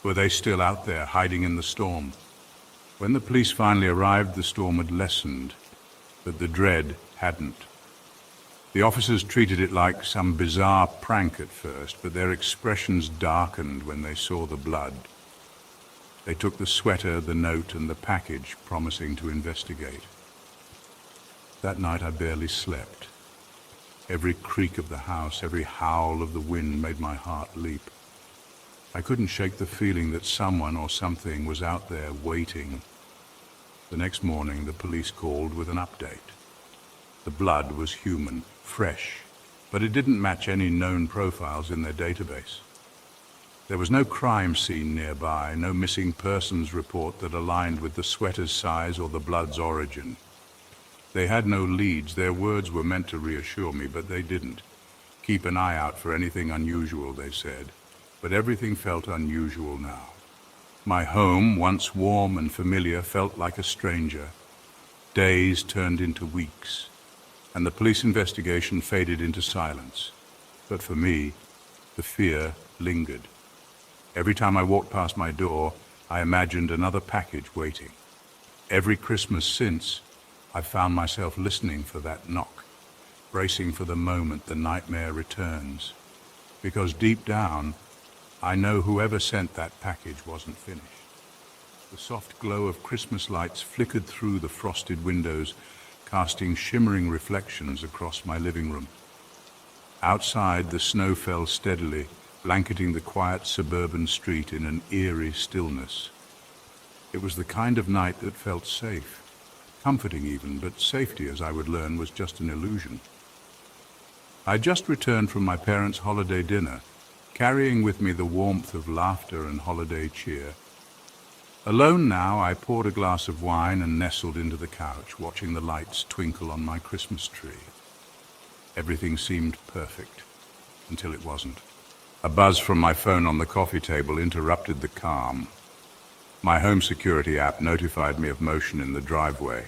Were they still out there, hiding in the storm? When the police finally arrived, the storm had lessened, but the dread hadn't. The officers treated it like some bizarre prank at first, but their expressions darkened when they saw the blood. They took the sweater, the note, and the package, promising to investigate. That night I barely slept. Every creak of the house, every howl of the wind made my heart leap. I couldn't shake the feeling that someone or something was out there waiting. The next morning, the police called with an update. The blood was human, fresh, but it didn't match any known profiles in their database. There was no crime scene nearby, no missing persons report that aligned with the sweater's size or the blood's origin. They had no leads. Their words were meant to reassure me, but they didn't. Keep an eye out for anything unusual, they said. But everything felt unusual now. My home, once warm and familiar, felt like a stranger. Days turned into weeks, and the police investigation faded into silence. But for me, the fear lingered. Every time I walked past my door, I imagined another package waiting. Every Christmas since, I've found myself listening for that knock, bracing for the moment the nightmare returns. Because deep down, I know whoever sent that package wasn't finished. The soft glow of Christmas lights flickered through the frosted windows, casting shimmering reflections across my living room. Outside, the snow fell steadily, blanketing the quiet suburban street in an eerie stillness. It was the kind of night that felt safe, comforting even, but safety, as I would learn, was just an illusion. I just returned from my parents' holiday dinner, carrying with me the warmth of laughter and holiday cheer. Alone now, I poured a glass of wine and nestled into the couch, watching the lights twinkle on my Christmas tree. Everything seemed perfect, until it wasn't. A buzz from my phone on the coffee table interrupted the calm. My home security app notified me of motion in the driveway.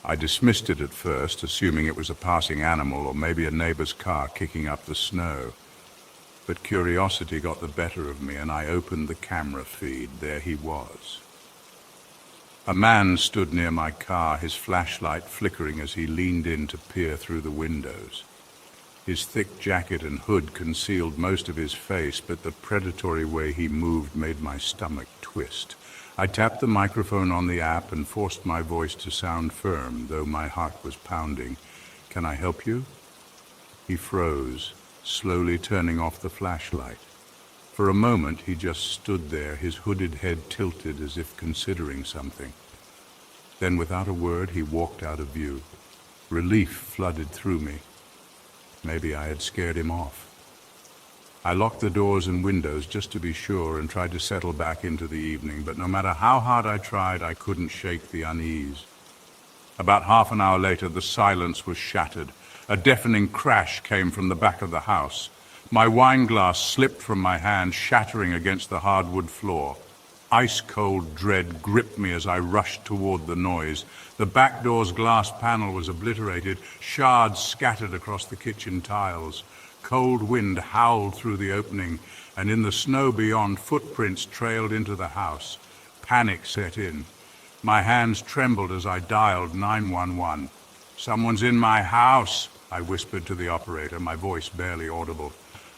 I dismissed it at first, assuming it was a passing animal or maybe a neighbor's car kicking up the snow. But curiosity got the better of me, and I opened the camera feed. There he was. A man stood near my car, his flashlight flickering as he leaned in to peer through the windows. His thick jacket and hood concealed most of his face, but the predatory way he moved made my stomach twist. I tapped the microphone on the app and forced my voice to sound firm, though my heart was pounding. "Can I help you?" He froze, slowly turning off the flashlight. For a moment he just stood there, his hooded head tilted as if considering something. Then without a word he walked out of view. Relief flooded through me. Maybe I had scared him off. I locked the doors and windows just to be sure and tried to settle back into the evening, but no matter how hard I tried, I couldn't shake the unease. About half an hour later, the silence was shattered. A deafening crash came from the back of the house. My wine glass slipped from my hand, shattering against the hardwood floor. Ice-cold dread gripped me as I rushed toward the noise. The back door's glass panel was obliterated, shards scattered across the kitchen tiles. Cold wind howled through the opening, and in the snow beyond, footprints trailed into the house. Panic set in. My hands trembled as I dialed 911. "Someone's in my house," I whispered to the operator, my voice barely audible.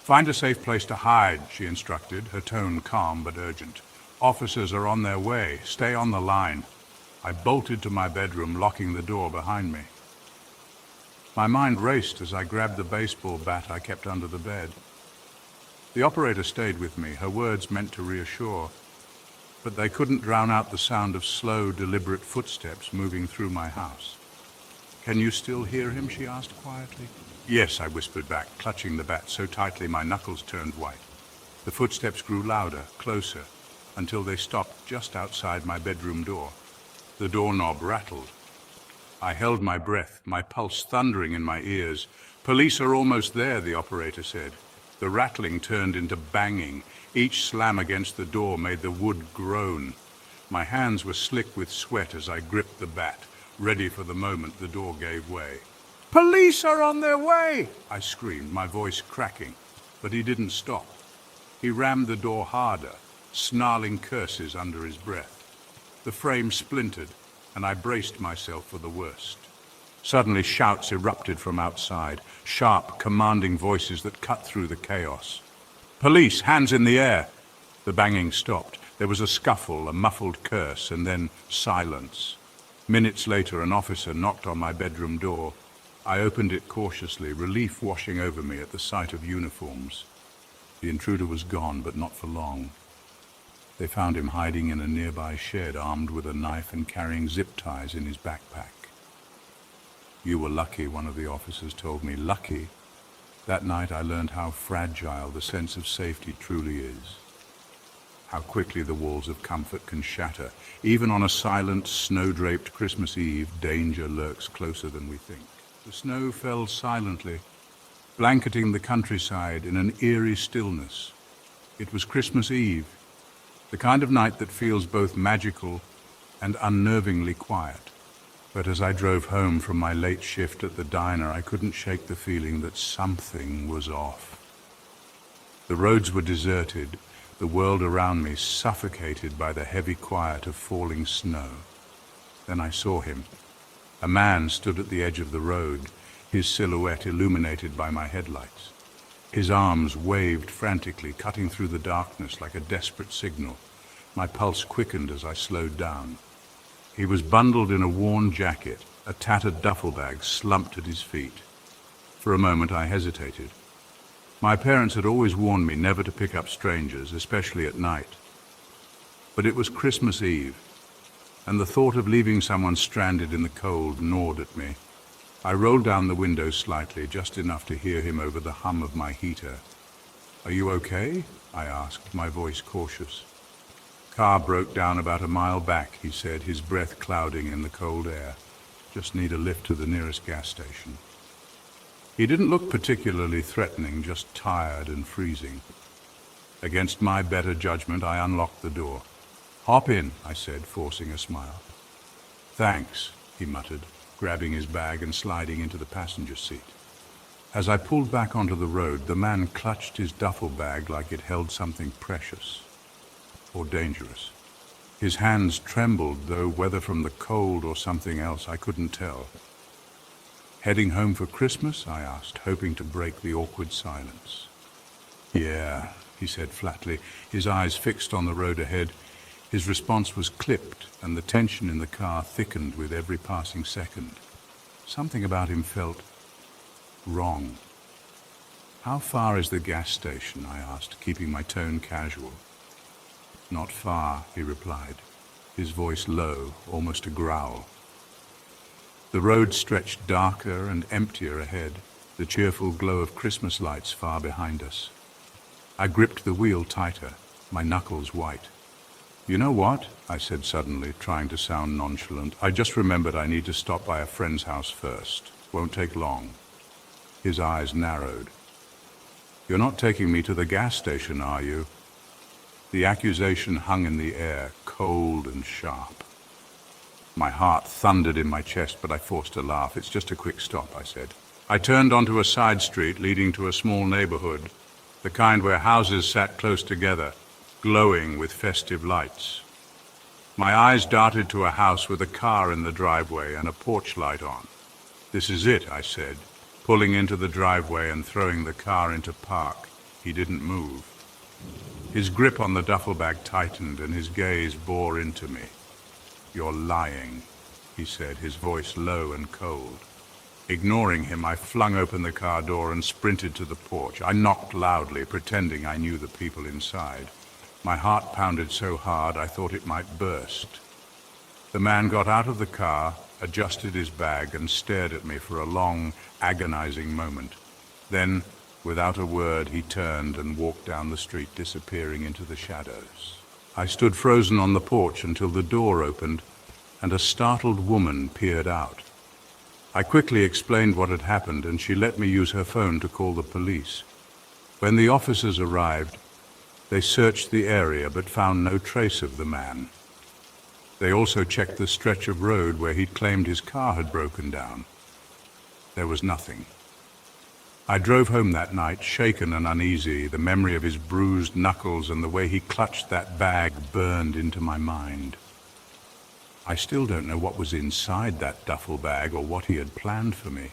"Find a safe place to hide," she instructed, her tone calm but urgent. "Officers are on their way. Stay on the line." I bolted to my bedroom, locking the door behind me. My mind raced as I grabbed the baseball bat I kept under the bed. The operator stayed with me, her words meant to reassure, but they couldn't drown out the sound of slow, deliberate footsteps moving through my house. "Can you still hear him?" she asked quietly. "Yes," I whispered back, clutching the bat so tightly my knuckles turned white. The footsteps grew louder, closer, until they stopped just outside my bedroom door. The doorknob rattled. I held my breath, my pulse thundering in my ears. "Police are almost there," the operator said. The rattling turned into banging. Each slam against the door made the wood groan. My hands were slick with sweat as I gripped the bat, ready for the moment the door gave way. "Police are on their way!" I screamed, my voice cracking. But he didn't stop. He rammed the door harder, snarling curses under his breath. The frame splintered, and I braced myself for the worst. Suddenly shouts erupted from outside, sharp, commanding voices that cut through the chaos. "Police, hands in the air!" The banging stopped. There was a scuffle, a muffled curse, and then silence. Minutes later, an officer knocked on my bedroom door. I opened it cautiously, relief washing over me at the sight of uniforms. The intruder was gone, but not for long. They found him hiding in a nearby shed, armed with a knife and carrying zip ties in his backpack. "You were lucky," one of the officers told me. "Lucky?" That night I learned how fragile the sense of safety truly is. How quickly the walls of comfort can shatter. Even on a silent, snow-draped Christmas Eve, danger lurks closer than we think. The snow fell silently, blanketing the countryside in an eerie stillness. It was Christmas Eve, the kind of night that feels both magical and unnervingly quiet. But as I drove home from my late shift at the diner, I couldn't shake the feeling that something was off. The roads were deserted, the world around me suffocated by the heavy quiet of falling snow. Then I saw him. A man stood at the edge of the road, his silhouette illuminated by my headlights. His arms waved frantically, cutting through the darkness like a desperate signal. My pulse quickened as I slowed down. He was bundled in a worn jacket, a tattered duffel bag slumped at his feet. For a moment I hesitated. My parents had always warned me never to pick up strangers, especially at night. But it was Christmas Eve, and the thought of leaving someone stranded in the cold gnawed at me. I rolled down the window slightly, just enough to hear him over the hum of my heater. "Are you okay?" I asked, my voice cautious. "Car broke down about a mile back," he said, his breath clouding in the cold air. "Just need a lift to the nearest gas station." He didn't look particularly threatening, just tired and freezing. Against my better judgment, I unlocked the door. "Hop in," I said, forcing a smile. "Thanks," he muttered, grabbing his bag and sliding into the passenger seat. As I pulled back onto the road, the man clutched his duffel bag like it held something precious or dangerous. His hands trembled, though whether from the cold or something else I couldn't tell. "Heading home for Christmas?" I asked, hoping to break the awkward silence. "Yeah," he said flatly, his eyes fixed on the road ahead. His response was clipped, and the tension in the car thickened with every passing second. Something about him felt wrong. "How far is the gas station?" I asked, keeping my tone casual. "Not far," he replied, his voice low, almost a growl. The road stretched darker and emptier ahead, the cheerful glow of Christmas lights far behind us. I gripped the wheel tighter, my knuckles white. "You know what?" I said suddenly, trying to sound nonchalant. "I just remembered I need to stop by a friend's house first. Won't take long." His eyes narrowed. "You're not taking me to the gas station, are you?" The accusation hung in the air, cold and sharp. My heart thundered in my chest, but I forced a laugh. "It's just a quick stop," I said. I turned onto a side street leading to a small neighborhood, the kind where houses sat close together, glowing with festive lights. My eyes darted to a house with a car in the driveway and a porch light on. "This is it," I said, pulling into the driveway and throwing the car into park. He didn't move. His grip on the duffel bag tightened and his gaze bore into me. "You're lying," he said, his voice low and cold. Ignoring him, I flung open the car door and sprinted to the porch. I knocked loudly, pretending I knew the people inside. My heart pounded so hard I thought it might burst. The man got out of the car, adjusted his bag, and stared at me for a long, agonizing moment. Then, without a word, he turned and walked down the street, disappearing into the shadows. I stood frozen on the porch until the door opened and a startled woman peered out. I quickly explained what had happened, and she let me use her phone to call the police. When the officers arrived, they searched the area but found no trace of the man. They also checked the stretch of road where he'd claimed his car had broken down. There was nothing. I drove home that night, shaken and uneasy. The memory of his bruised knuckles and the way he clutched that bag burned into my mind. I still don't know what was inside that duffel bag or what he had planned for me.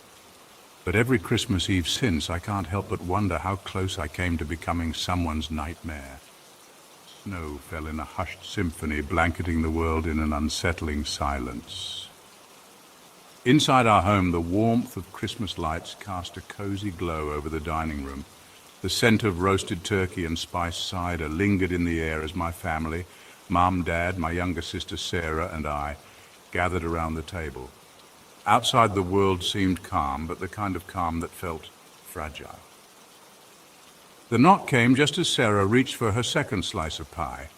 But every Christmas Eve since, I can't help but wonder how close I came to becoming someone's nightmare. Snow fell in a hushed symphony, blanketing the world in an unsettling silence. Inside our home, the warmth of Christmas lights cast a cozy glow over the dining room. The scent of roasted turkey and spiced cider lingered in the air as my family, Mom, Dad, my younger sister Sarah, and I gathered around the table. Outside, the world seemed calm, but the kind of calm that felt fragile. The knock came just as Sarah reached for her second slice of pie.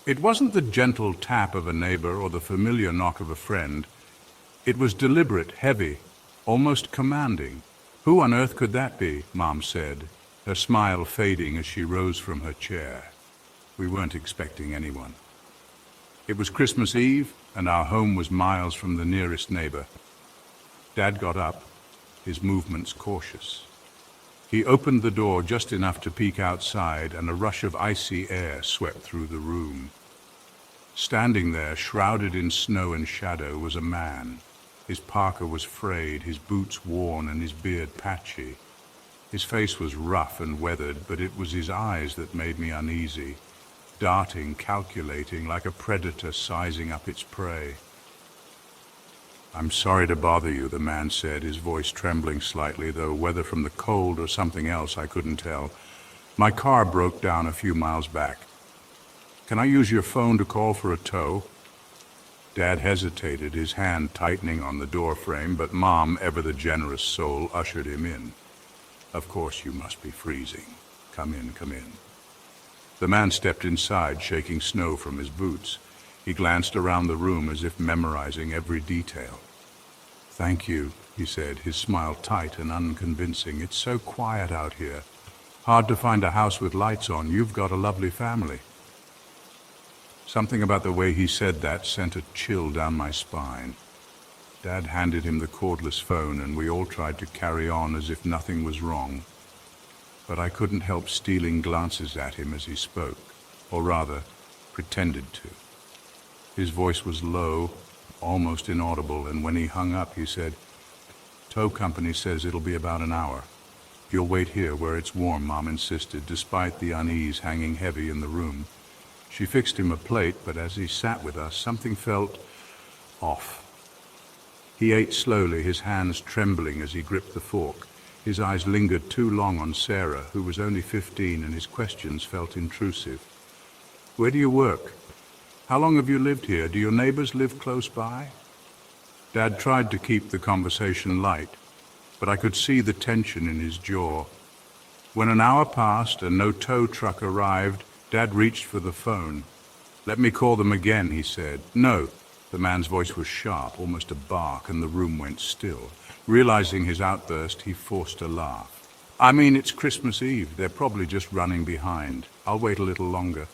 It wasn't the gentle tap of a neighbor or the familiar knock of a friend. It was deliberate, heavy, almost commanding. "Who on earth could that be?" Mom said, her smile fading as she rose from her chair. We weren't expecting anyone. It was Christmas Eve, and our home was miles from the nearest neighbor. Dad got up, his movements cautious. He opened the door just enough to peek outside, and a rush of icy air swept through the room. Standing there, shrouded in snow and shadow, was a man. His parka was frayed, his boots worn, and his beard patchy. His face was rough and weathered, but it was his eyes that made me uneasy, darting, calculating, like a predator sizing up its prey. "I'm sorry to bother you," the man said, his voice trembling slightly, though whether from the cold or something else I couldn't tell. "My car broke down a few miles back. Can I use your phone to call for a tow?" Dad hesitated, his hand tightening on the door frame, but Mom, ever the generous soul, ushered him in. "Of course you must be freezing. Come in, come in." The man stepped inside, shaking snow from his boots. He glanced around the room as if memorizing every detail. "Thank you," he said, his smile tight and unconvincing. "It's so quiet out here. Hard to find a house with lights on. You've got a lovely family." Something about the way he said that sent a chill down my spine. Dad handed him the cordless phone, and we all tried to carry on as if nothing was wrong. But I couldn't help stealing glances at him as he spoke, or rather, pretended to. His voice was low, almost inaudible, and when he hung up, he said, "Tow company says it'll be about an hour. You'll wait here where it's warm," Mom insisted, despite the unease hanging heavy in the room. She fixed him a plate, but as he sat with us, something felt off. He ate slowly, his hands trembling as he gripped the fork. His eyes lingered too long on Sarah, who was only 15, and his questions felt intrusive. "Where do you work? How long have you lived here? Do your neighbors live close by?" Dad tried to keep the conversation light, but I could see the tension in his jaw. When an hour passed and no tow truck arrived, Dad reached for the phone. "Let me call them again," he said. "No." The man's voice was sharp, almost a bark, and the room went still. Realizing his outburst, he forced a laugh. "I mean, it's Christmas Eve. They're probably just running behind. I'll wait a little longer."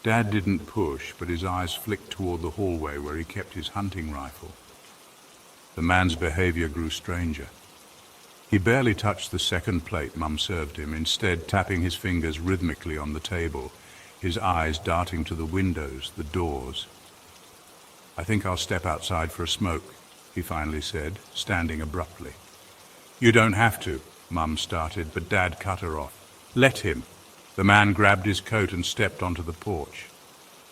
Dad didn't push, but his eyes flicked toward the hallway where he kept his hunting rifle. The man's behavior grew stranger. He barely touched the second plate Mum served him, instead tapping his fingers rhythmically on the table, his eyes darting to the windows, the doors. "I think I'll step outside for a smoke," he finally said, standing abruptly. "You don't have to," Mum started, but Dad cut her off. "Let him." The man grabbed his coat and stepped onto the porch.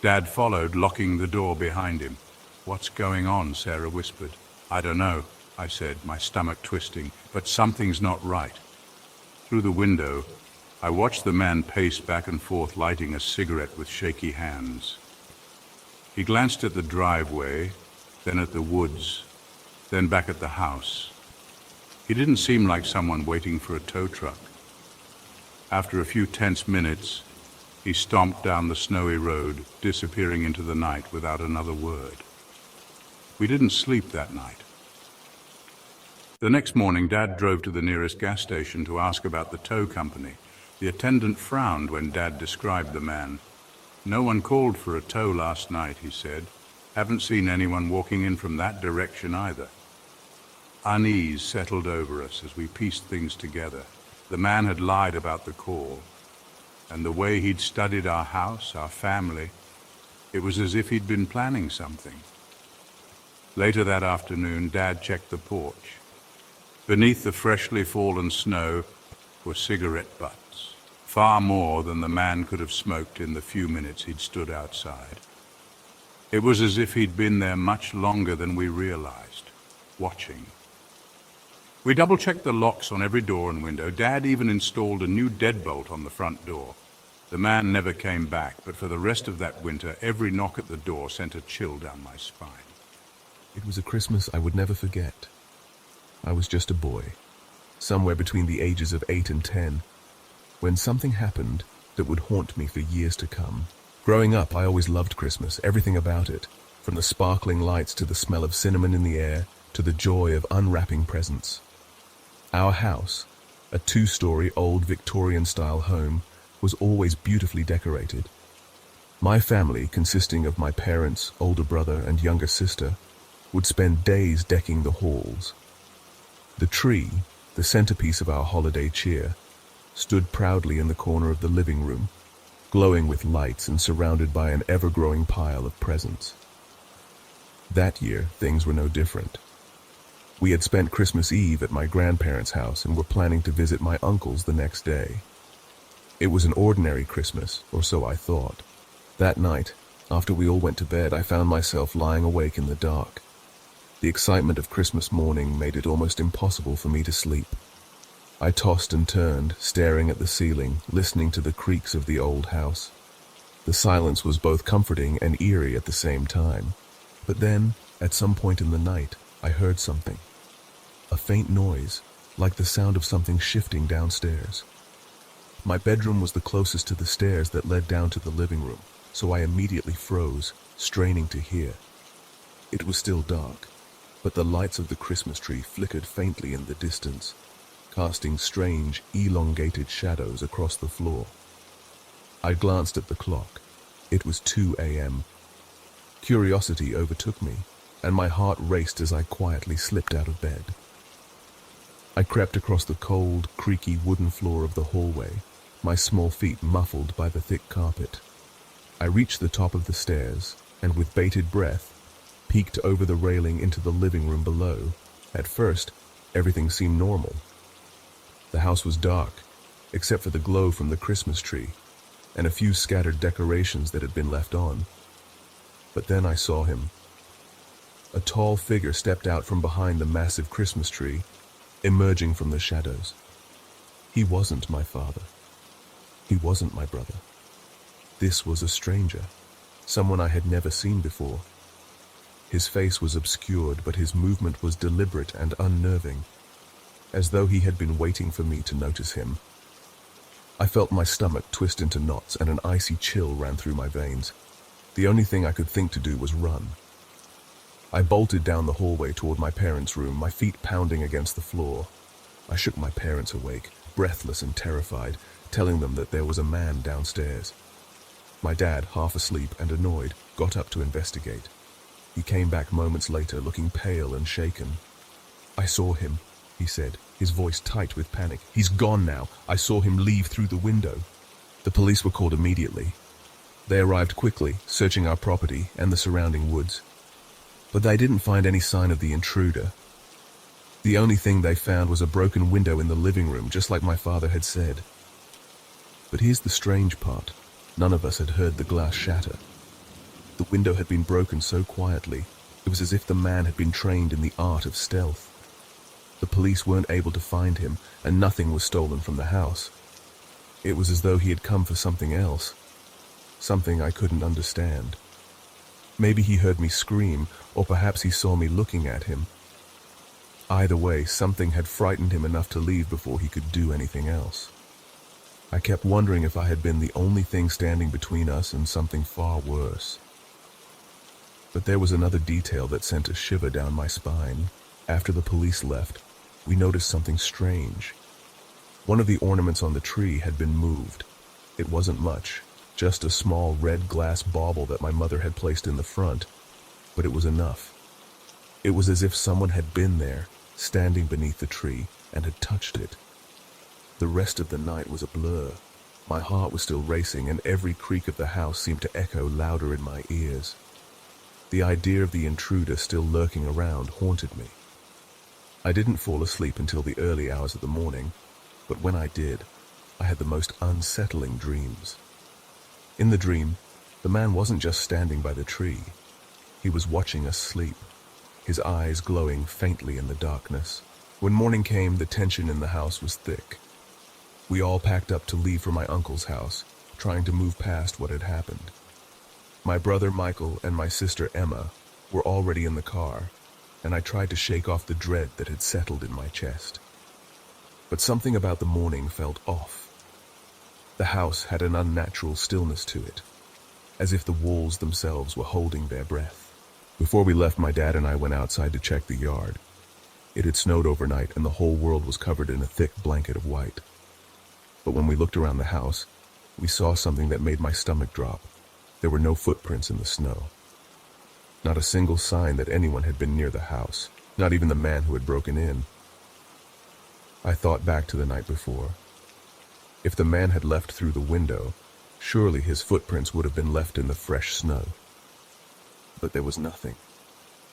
Dad followed, locking the door behind him. "What's going on?" Sarah whispered. "I don't know," I said, my stomach twisting, "but something's not right." Through the window, I watched the man pace back and forth, lighting a cigarette with shaky hands. He glanced at the driveway, then at the woods, then back at the house. He didn't seem like someone waiting for a tow truck. After a few tense minutes, he stomped down the snowy road, disappearing into the night without another word. We didn't sleep that night. The next morning, Dad drove to the nearest gas station to ask about the tow company. The attendant frowned when Dad described the man. "No one called for a tow last night," he said. "Haven't seen anyone walking in from that direction either." Unease settled over us as we pieced things together. The man had lied about the call, and the way he'd studied our house, our family, it was as if he'd been planning something. Later that afternoon, Dad checked the porch. Beneath the freshly fallen snow were cigarette butts, far more than the man could have smoked in the few minutes he'd stood outside. It was as if he'd been there much longer than we realized, watching. We double-checked the locks on every door and window. Dad even installed a new deadbolt on the front door. The man never came back, but for the rest of that winter, every knock at the door sent a chill down my spine. It was a Christmas I would never forget. I was just a boy, somewhere between the ages of 8 and 10, when something happened that would haunt me for years to come. Growing up, I always loved Christmas, everything about it, from the sparkling lights to the smell of cinnamon in the air to the joy of unwrapping presents. Our house, a 2-story old Victorian-style home, was always beautifully decorated. My family, consisting of my parents, older brother, and younger sister, would spend days decking the halls. The tree, the centerpiece of our holiday cheer, stood proudly in the corner of the living room, glowing with lights and surrounded by an ever-growing pile of presents. That year, things were no different. We had spent Christmas Eve at my grandparents' house and were planning to visit my uncle's the next day. It was an ordinary Christmas, or so I thought. That night, after we all went to bed, I found myself lying awake in the dark. The excitement of Christmas morning made it almost impossible for me to sleep. I tossed and turned, staring at the ceiling, listening to the creaks of the old house. The silence was both comforting and eerie at the same time. But then, at some point in the night, I heard something. A faint noise, like the sound of something shifting downstairs. My bedroom was the closest to the stairs that led down to the living room, so I immediately froze, straining to hear. It was still dark, but the lights of the Christmas tree flickered faintly in the distance, casting strange, elongated shadows across the floor. I glanced at the clock. It was 2 a.m. Curiosity overtook me, and my heart raced as I quietly slipped out of bed. I crept across the cold, creaky wooden floor of the hallway, my small feet muffled by the thick carpet. I reached the top of the stairs, and with bated breath, peeked over the railing into the living room below. At first, everything seemed normal. The house was dark, except for the glow from the Christmas tree, and a few scattered decorations that had been left on. But then I saw him. A tall figure stepped out from behind the massive Christmas tree, emerging from the shadows. He wasn't my father. He wasn't my brother. This was a stranger, someone I had never seen before. His face was obscured, but his movement was deliberate and unnerving, as though he had been waiting for me to notice him. I felt my stomach twist into knots and an icy chill ran through my veins. The only thing I could think to do was run. I bolted down the hallway toward my parents' room, my feet pounding against the floor. I shook my parents awake, breathless and terrified, telling them that there was a man downstairs. My dad, half asleep and annoyed, got up to investigate. He came back moments later, looking pale and shaken. "I saw him," he said, his voice tight with panic. "He's gone now. I saw him leave through the window." The police were called immediately. They arrived quickly, searching our property and the surrounding woods. But they didn't find any sign of the intruder. The only thing they found was a broken window in the living room, just like my father had said. But here's the strange part. None of us had heard the glass shatter. The window had been broken so quietly, it was as if the man had been trained in the art of stealth. The police weren't able to find him, and nothing was stolen from the house. It was as though he had come for something else, something I couldn't understand. Maybe he heard me scream, or perhaps he saw me looking at him. Either way, something had frightened him enough to leave before he could do anything else. I kept wondering if I had been the only thing standing between us and something far worse. But there was another detail that sent a shiver down my spine. After the police left, we noticed something strange. One of the ornaments on the tree had been moved. It wasn't much, just a small red glass bauble that my mother had placed in the front, but it was enough. It was as if someone had been there, standing beneath the tree, and had touched it. The rest of the night was a blur. My heart was still racing, and every creak of the house seemed to echo louder in my ears. The idea of the intruder still lurking around haunted me. I didn't fall asleep until the early hours of the morning, but when I did, I had the most unsettling dreams. In the dream, the man wasn't just standing by the tree. He was watching us sleep, his eyes glowing faintly in the darkness. When morning came, the tension in the house was thick. We all packed up to leave for my uncle's house, trying to move past what had happened. My brother Michael and my sister Emma were already in the car, and I tried to shake off the dread that had settled in my chest. But something about the morning felt off. The house had an unnatural stillness to it, as if the walls themselves were holding their breath. Before we left, my dad and I went outside to check the yard. It had snowed overnight, and the whole world was covered in a thick blanket of white. But when we looked around the house, we saw something that made my stomach drop. There were no footprints in the snow. Not a single sign that anyone had been near the house, not even the man who had broken in. I thought back to the night before. If the man had left through the window, surely his footprints would have been left in the fresh snow. But there was nothing.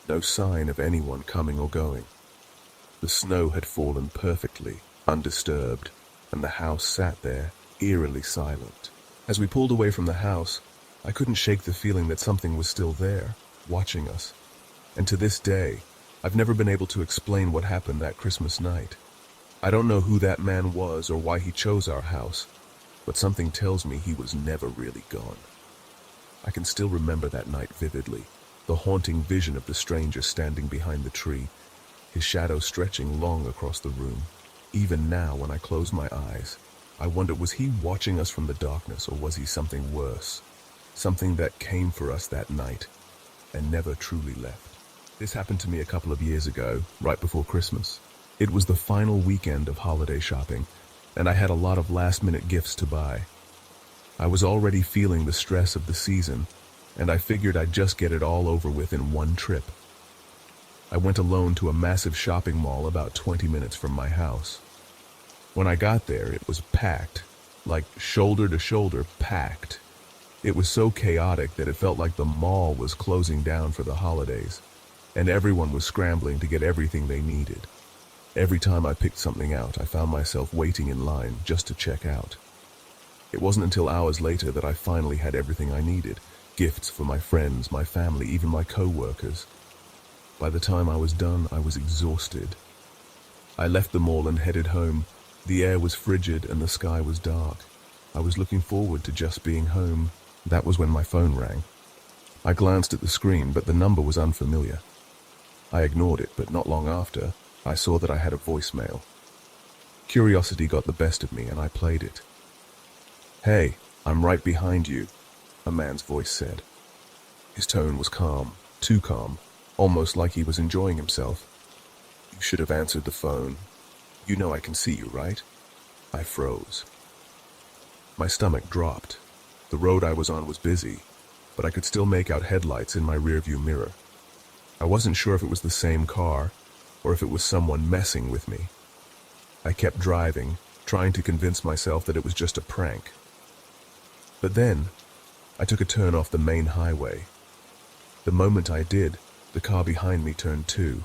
No sign of anyone coming or going. The snow had fallen perfectly, undisturbed, and the house sat there, eerily silent. As we pulled away from the house, I couldn't shake the feeling that something was still there, watching us. And to this day, I've never been able to explain what happened that Christmas night. I don't know who that man was or why he chose our house, but something tells me he was never really gone. I can still remember that night vividly, the haunting vision of the stranger standing behind the tree, his shadow stretching long across the room. Even now, when I close my eyes, I wonder, was he watching us from the darkness, or was he something worse? Something that came for us that night and never truly left. This happened to me a couple of years ago, right before Christmas. It was the final weekend of holiday shopping, and I had a lot of last-minute gifts to buy. I was already feeling the stress of the season, and I figured I'd just get it all over with in one trip. I went alone to a massive shopping mall about 20 minutes from my house. When I got there, it was packed, like shoulder to shoulder packed. It was so chaotic that it felt like the mall was closing down for the holidays, and everyone was scrambling to get everything they needed. Every time I picked something out, I found myself waiting in line just to check out. It wasn't until hours later that I finally had everything I needed. Gifts for my friends, my family, even my co-workers. By the time I was done, I was exhausted. I left the mall and headed home. The air was frigid and the sky was dark. I was looking forward to just being home. That was when my phone rang. I glanced at the screen, but the number was unfamiliar. I ignored it, but not long after, I saw that I had a voicemail. Curiosity got the best of me, and I played it. "Hey, I'm right behind you," a man's voice said. His tone was calm, too calm, almost like he was enjoying himself. "You should have answered the phone. You know I can see you, right?" I froze. My stomach dropped. The road I was on was busy, but I could still make out headlights in my rearview mirror. I wasn't sure if it was the same car, or if it was someone messing with me. I kept driving, trying to convince myself that it was just a prank. But then, I took a turn off the main highway. The moment I did, the car behind me turned too.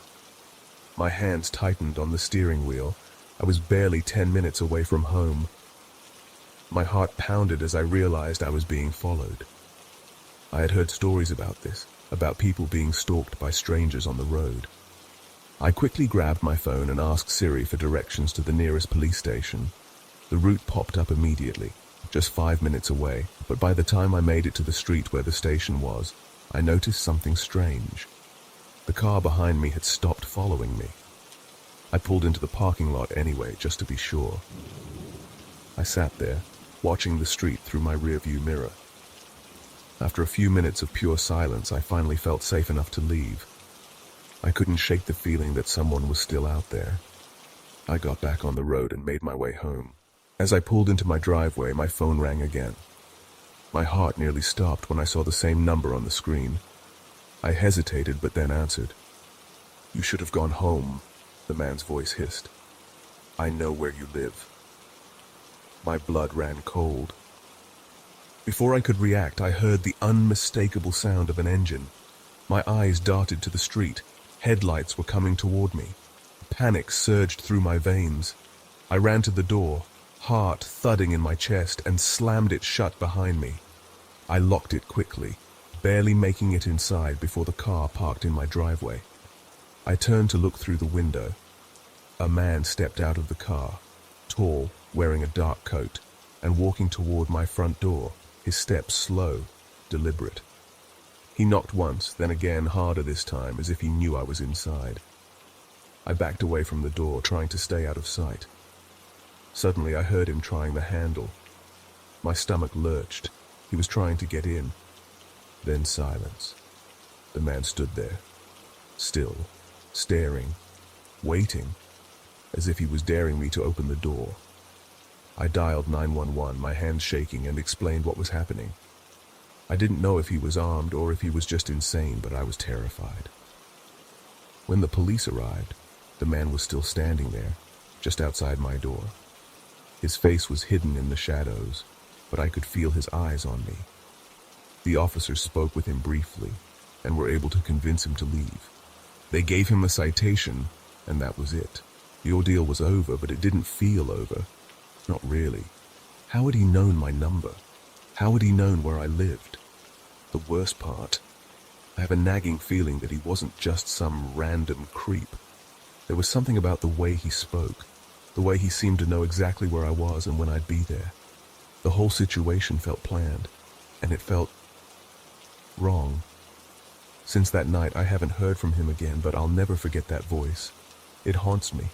My hands tightened on the steering wheel. I was barely 10 minutes away from home. My heart pounded as I realized I was being followed. I had heard stories about this, about people being stalked by strangers on the road. I quickly grabbed my phone and asked Siri for directions to the nearest police station. The route popped up immediately, just 5 minutes away, but by the time I made it to the street where the station was, I noticed something strange. The car behind me had stopped following me. I pulled into the parking lot anyway, just to be sure. I sat there, watching the street through my rearview mirror. After a few minutes of pure silence, I finally felt safe enough to leave. I couldn't shake the feeling that someone was still out there. I got back on the road and made my way home. As I pulled into my driveway, my phone rang again. My heart nearly stopped when I saw the same number on the screen. I hesitated, but then answered. "You should have gone home," the man's voice hissed. "I know where you live." My blood ran cold. Before I could react, I heard the unmistakable sound of an engine. My eyes darted to the street. Headlights were coming toward me. Panic surged through my veins. I ran to the door, heart thudding in my chest, and slammed it shut behind me. I locked it quickly, barely making it inside before the car parked in my driveway. I turned to look through the window. A man stepped out of the car, tall, wearing a dark coat, and walking toward my front door, his steps slow, deliberate. He knocked once, then again harder this time, as if he knew I was inside. I backed away from the door, trying to stay out of sight. Suddenly I heard him trying the handle. My stomach lurched. He was trying to get in. Then silence. The man stood there, still, staring, waiting, as if he was daring me to open the door. I dialed 911, my hands shaking, and explained what was happening. I didn't know if he was armed or if he was just insane, but I was terrified. When the police arrived, the man was still standing there, just outside my door. His face was hidden in the shadows, but I could feel his eyes on me. The officers spoke with him briefly and were able to convince him to leave. They gave him a citation, and that was it. The ordeal was over, but it didn't feel over. Not really. How had he known my number? How had he known where I lived? The worst part, I have a nagging feeling that he wasn't just some random creep. There was something about the way he spoke, the way he seemed to know exactly where I was and when I'd be there. The whole situation felt planned, and it felt wrong. Since that night, I haven't heard from him again, but I'll never forget that voice. It haunts me,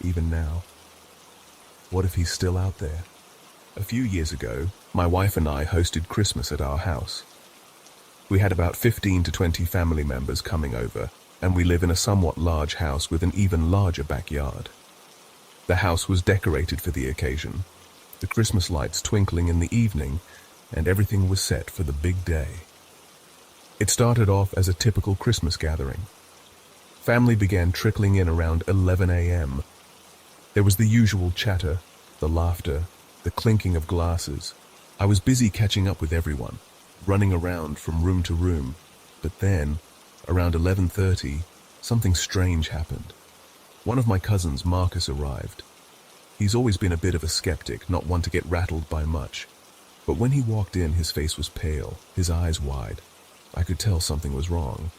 even now. What if he's still out there? A few years ago, my wife and I hosted Christmas at our house. We had about 15 to 20 family members coming over, and we live in a somewhat large house with an even larger backyard. The house was decorated for the occasion, the Christmas lights twinkling in the evening, and everything was set for the big day. It started off as a typical Christmas gathering. Family began trickling in around 11 a.m. There was the usual chatter, the laughter, the clinking of glasses. I was busy catching up with everyone, running around from room to room, but then, around 11:30, something strange happened. One of my cousins, Marcus, arrived. He's always been a bit of a skeptic, not one to get rattled by much. But when he walked in, his face was pale, his eyes wide. I could tell something was wrong.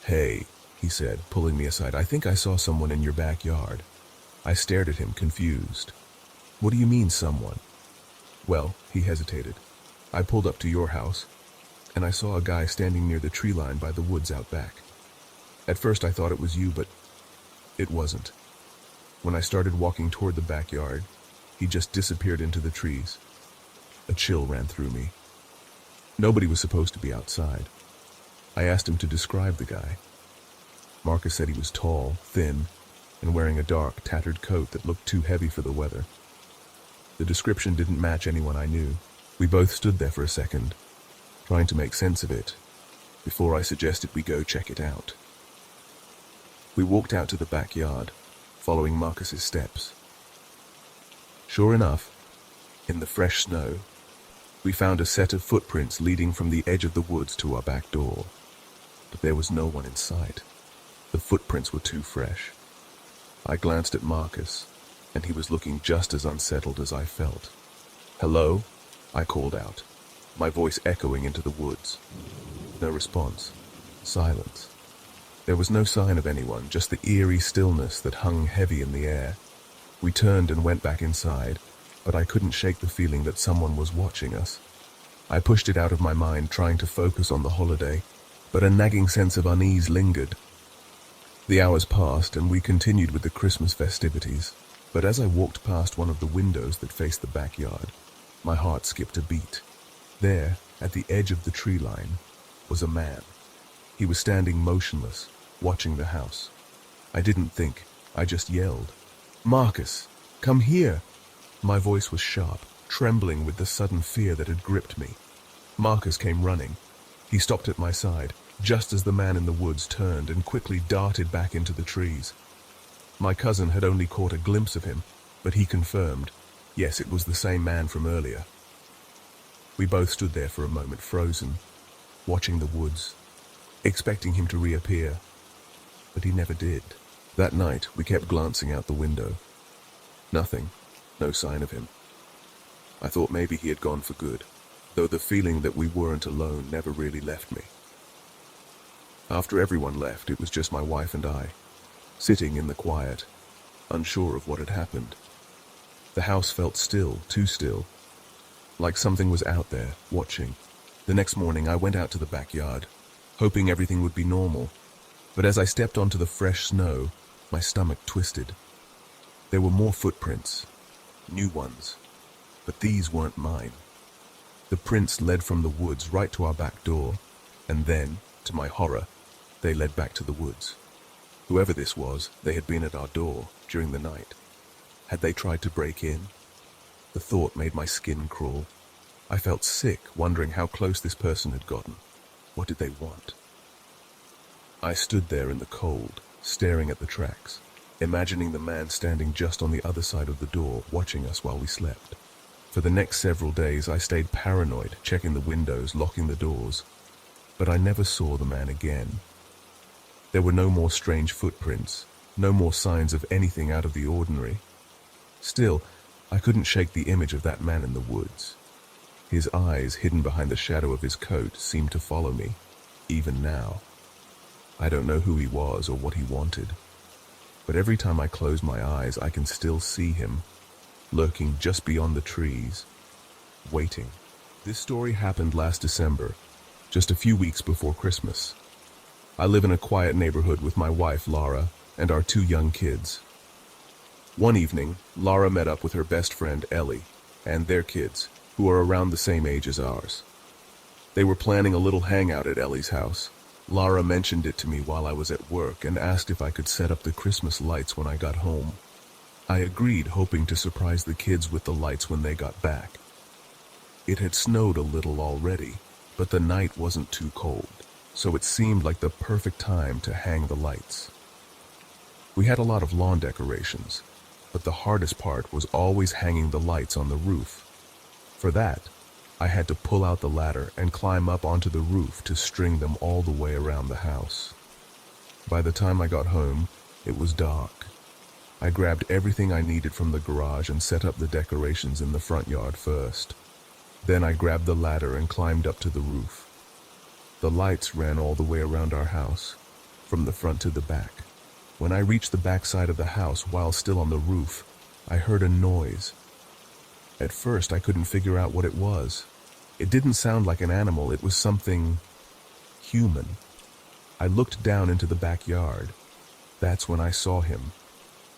"Hey," he said, pulling me aside, "I think I saw someone in your backyard." I stared at him, confused. "What do you mean, someone?" "Well," he hesitated. "I pulled up to your house, and I saw a guy standing near the tree line by the woods out back. At first I thought it was you, but it wasn't. When I started walking toward the backyard, he just disappeared into the trees." A chill ran through me. Nobody was supposed to be outside. I asked him to describe the guy. Marcus said he was tall, thin, and wearing a dark, tattered coat that looked too heavy for the weather. The description didn't match anyone I knew. We both stood there for a second, trying to make sense of it, before I suggested we go check it out. We walked out to the backyard, following Marcus's steps. Sure enough, in the fresh snow, we found a set of footprints leading from the edge of the woods to our back door. But there was no one in sight. The footprints were too fresh. I glanced at Marcus, and he was looking just as unsettled as I felt. "Hello?" I called out, my voice echoing into the woods. No response. Silence. There was no sign of anyone, just the eerie stillness that hung heavy in the air. We turned and went back inside, but I couldn't shake the feeling that someone was watching us. I pushed it out of my mind, trying to focus on the holiday, but a nagging sense of unease lingered. The hours passed, and we continued with the Christmas festivities, but as I walked past one of the windows that faced the backyard, my heart skipped a beat. There, at the edge of the tree line, was a man. He was standing motionless, watching the house. I didn't think, I just yelled, "Marcus, come here!" My voice was sharp, trembling with the sudden fear that had gripped me. Marcus came running. He stopped at my side, just as the man in the woods turned and quickly darted back into the trees. My cousin had only caught a glimpse of him, but he confirmed, yes, it was the same man from earlier. We both stood there for a moment, frozen, watching the woods, expecting him to reappear, but he never did. That night, we kept glancing out the window. Nothing, no sign of him. I thought maybe he had gone for good, though the feeling that we weren't alone never really left me. After everyone left, it was just my wife and I, sitting in the quiet, unsure of what had happened. The house felt still, too still, like something was out there, watching. The next morning, I went out to the backyard, hoping everything would be normal, but as I stepped onto the fresh snow, my stomach twisted. There were more footprints, new ones, but these weren't mine. The prints led from the woods right to our back door, and then, to my horror, they led back to the woods. Whoever this was, they had been at our door during the night. Had they tried to break in? The thought made my skin crawl. I felt sick, wondering how close this person had gotten. What did they want? I stood there in the cold, staring at the tracks, imagining the man standing just on the other side of the door, watching us while we slept. For the next several days, I stayed paranoid, checking the windows, locking the doors, but I never saw the man again. There were no more strange footprints, no more signs of anything out of the ordinary. Still, I couldn't shake the image of that man in the woods. His eyes, hidden behind the shadow of his coat, seemed to follow me, even now. I don't know who he was or what he wanted, but every time I close my eyes, I can still see him, lurking just beyond the trees, waiting. This story happened last December, just a few weeks before Christmas. I live in a quiet neighborhood with my wife, Laura, and our 2 young kids. One evening, Laura met up with her best friend, Ellie, and their kids, who are around the same age as ours. They were planning a little hangout at Ellie's house. Laura mentioned it to me while I was at work and asked if I could set up the Christmas lights when I got home. I agreed, hoping to surprise the kids with the lights when they got back. It had snowed a little already, but the night wasn't too cold, so it seemed like the perfect time to hang the lights. We had a lot of lawn decorations, but the hardest part was always hanging the lights on the roof. For that, I had to pull out the ladder and climb up onto the roof to string them all the way around the house. By the time I got home, it was dark. I grabbed everything I needed from the garage and set up the decorations in the front yard first. Then I grabbed the ladder and climbed up to the roof. The lights ran all the way around our house, from the front to the back. When I reached the back side of the house while still on the roof, I heard a noise. At first, I couldn't figure out what it was. It didn't sound like an animal, it was something human. I looked down into the backyard. That's when I saw him.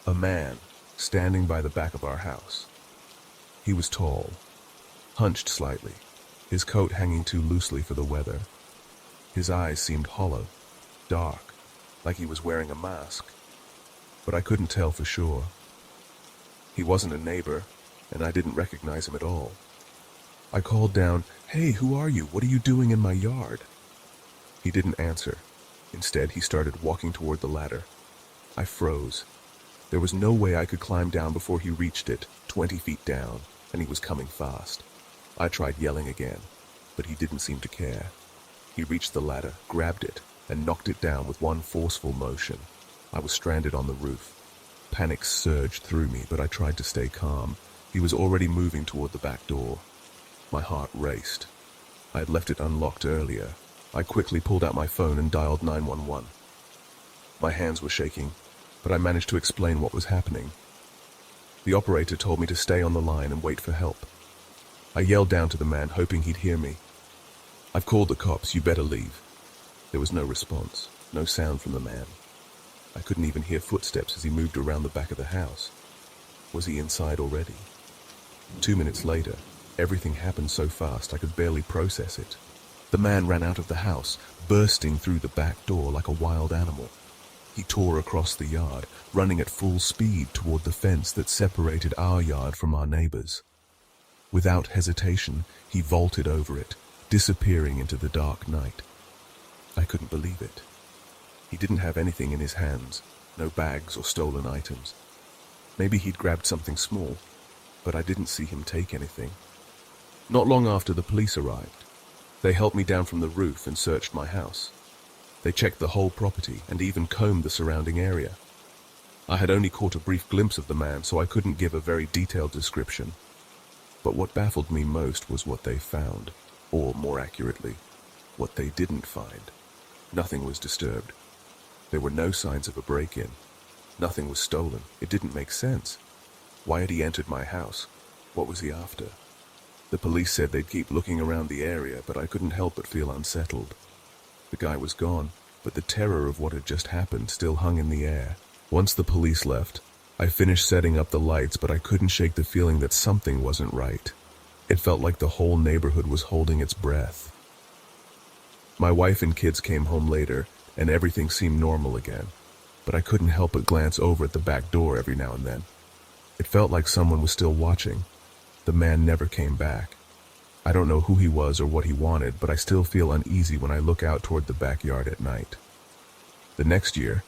A man, standing by the back of our house. He was tall, hunched slightly, his coat hanging too loosely for the weather. His eyes seemed hollow, dark, like he was wearing a mask, but I couldn't tell for sure. He wasn't a neighbor, and I didn't recognize him at all. I called down, "Hey, who are you? What are you doing in my yard?" He didn't answer. Instead, he started walking toward the ladder. I froze. There was no way I could climb down before he reached it, 20 feet down, and he was coming fast. I tried yelling again, but he didn't seem to care. He reached the ladder, grabbed it, and knocked it down with one forceful motion. I was stranded on the roof. Panic surged through me, but I tried to stay calm. He was already moving toward the back door. My heart raced. I had left it unlocked earlier. I quickly pulled out my phone and dialed 911. My hands were shaking, but I managed to explain what was happening. The operator told me to stay on the line and wait for help. I yelled down to the man, hoping he'd hear me. "I've called the cops, you better leave." There was no response, no sound from the man. I couldn't even hear footsteps as he moved around the back of the house. Was he inside already? 2 minutes later, everything happened so fast I could barely process it. The man ran out of the house, bursting through the back door like a wild animal. He tore across the yard, running at full speed toward the fence that separated our yard from our neighbor's. Without hesitation, he vaulted over it, disappearing into the dark night. I couldn't believe it. He didn't have anything in his hands, no bags or stolen items. Maybe he'd grabbed something small, but I didn't see him take anything. Not long after the police arrived, they helped me down from the roof and searched my house. They checked the whole property and even combed the surrounding area. I had only caught a brief glimpse of the man, so I couldn't give a very detailed description. But what baffled me most was what they found, or more accurately, what they didn't find. Nothing was disturbed. There were no signs of a break-in. Nothing was stolen. It didn't make sense. Why had he entered my house? What was he after? The police said they'd keep looking around the area, but I couldn't help but feel unsettled. The guy was gone, but the terror of what had just happened still hung in the air. Once the police left, I finished setting up the lights, but I couldn't shake the feeling that something wasn't right. It felt like the whole neighborhood was holding its breath. My wife and kids came home later, and everything seemed normal again, but I couldn't help but glance over at the back door every now and then. It felt like someone was still watching. The man never came back. I don't know who he was or what he wanted, but I still feel uneasy when I look out toward the backyard at night. The next year,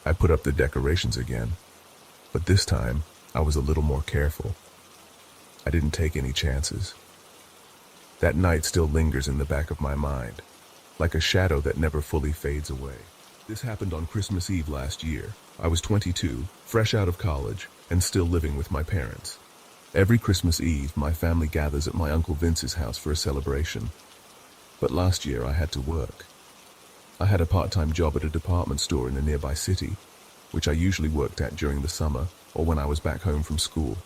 I put up the decorations again, but this time I was a little more careful. I didn't take any chances. That night still lingers in the back of my mind, like a shadow that never fully fades away. This happened on Christmas Eve last year. I was 22, fresh out of college, and still living with my parents. Every Christmas Eve, my family gathers at my Uncle Vince's house for a celebration. But last year, I had to work. I had a part-time job at a department store in a nearby city, which I usually worked at during the summer or when I was back home from school.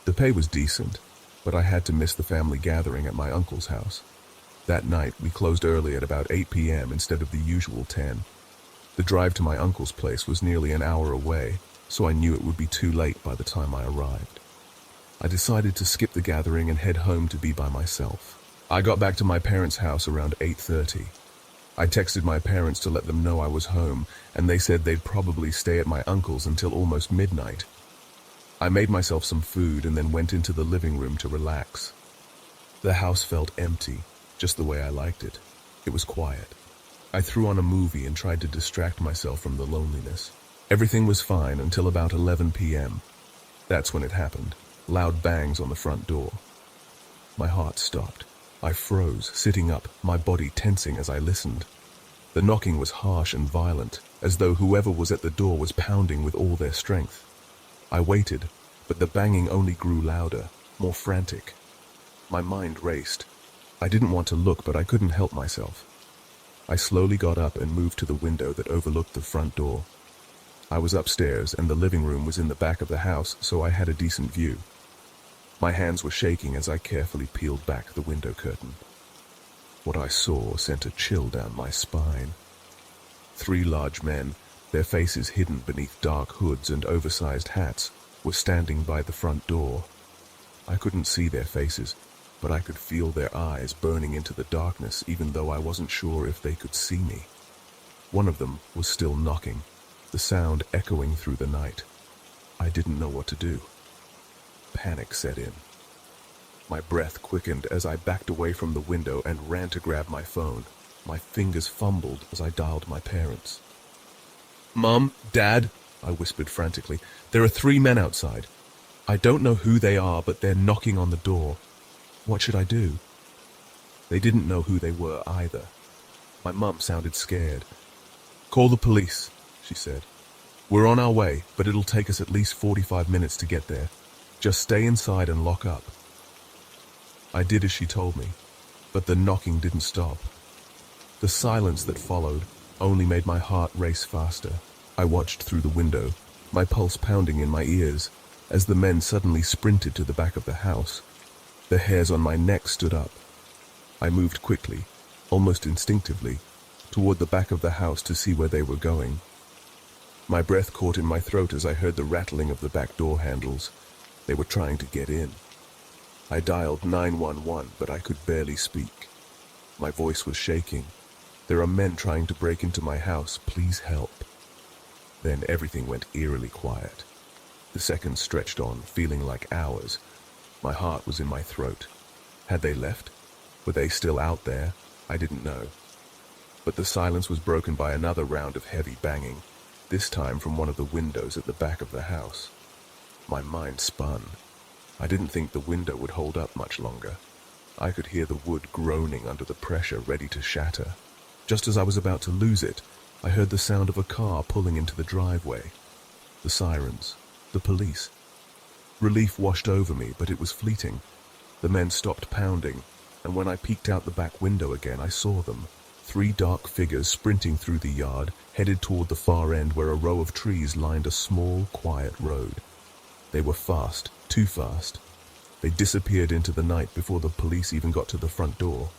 The pay was decent, but I had to miss the family gathering at my uncle's house. That night, we closed early at about 8 p.m. instead of the usual 10. The drive to my uncle's place was nearly an hour away, so I knew it would be too late by the time I arrived. I decided to skip the gathering and head home to be by myself. I got back to my parents' house around 8:30. I texted my parents to let them know I was home, and they said they'd probably stay at my uncle's until almost midnight. I made myself some food and then went into the living room to relax. The house felt empty, just the way I liked it. It was quiet. I threw on a movie and tried to distract myself from the loneliness. Everything was fine until about 11 p.m. That's when it happened. Loud bangs on the front door. My heart stopped. I froze, sitting up, my body tensing as I listened. The knocking was harsh and violent, as though whoever was at the door was pounding with all their strength. I waited, but the banging only grew louder, more frantic. My mind raced. I didn't want to look, but I couldn't help myself. I slowly got up and moved to the window that overlooked the front door. I was upstairs, and the living room was in the back of the house, so I had a decent view. My hands were shaking as I carefully peeled back the window curtain. What I saw sent a chill down my spine. 3 large men, their faces hidden beneath dark hoods and oversized hats, were standing by the front door. I couldn't see their faces, but I could feel their eyes burning into the darkness, even though I wasn't sure if they could see me. One of them was still knocking, the sound echoing through the night. I didn't know what to do. Panic set in. My breath quickened as I backed away from the window and ran to grab my phone. My fingers fumbled as I dialed my parents. "Mom, Dad," I whispered frantically, "there are 3 men outside. I don't know who they are, but they're knocking on the door. What should I do?" They didn't know who they were either. My mum sounded scared. "Call the police," she said. "We're on our way, but it'll take us at least 45 minutes to get there. Just stay inside and lock up. I did as she told me, but the knocking didn't stop. The silence that followed only made my heart race faster. I watched through the window, my pulse pounding in my ears, as the men suddenly sprinted to the back of the house. The hairs on my neck stood up. I moved quickly, almost instinctively, toward the back of the house to see where they were going. My breath caught in my throat as I heard the rattling of the back door handles. They were trying to get in. I dialed 911, but I could barely speak. My voice was shaking. There are men trying to break into my house. Please help. Then everything went eerily quiet. The seconds stretched on, feeling like hours. My heart was in my throat. Had they left? Were they still out there? I didn't know. But the silence was broken by another round of heavy banging, this time from one of the windows at the back of the house. My mind spun. I didn't think the window would hold up much longer. I could hear the wood groaning under the pressure, ready to shatter. Just as I was about to lose it, I heard the sound of a car pulling into the driveway. The sirens. The police. Relief washed over me, but it was fleeting. The men stopped pounding, and when I peeked out the back window again, I saw them. 3 dark figures sprinting through the yard, headed toward the far end where a row of trees lined a small, quiet road. They were fast, too fast. They disappeared into the night before the police even got to the front door.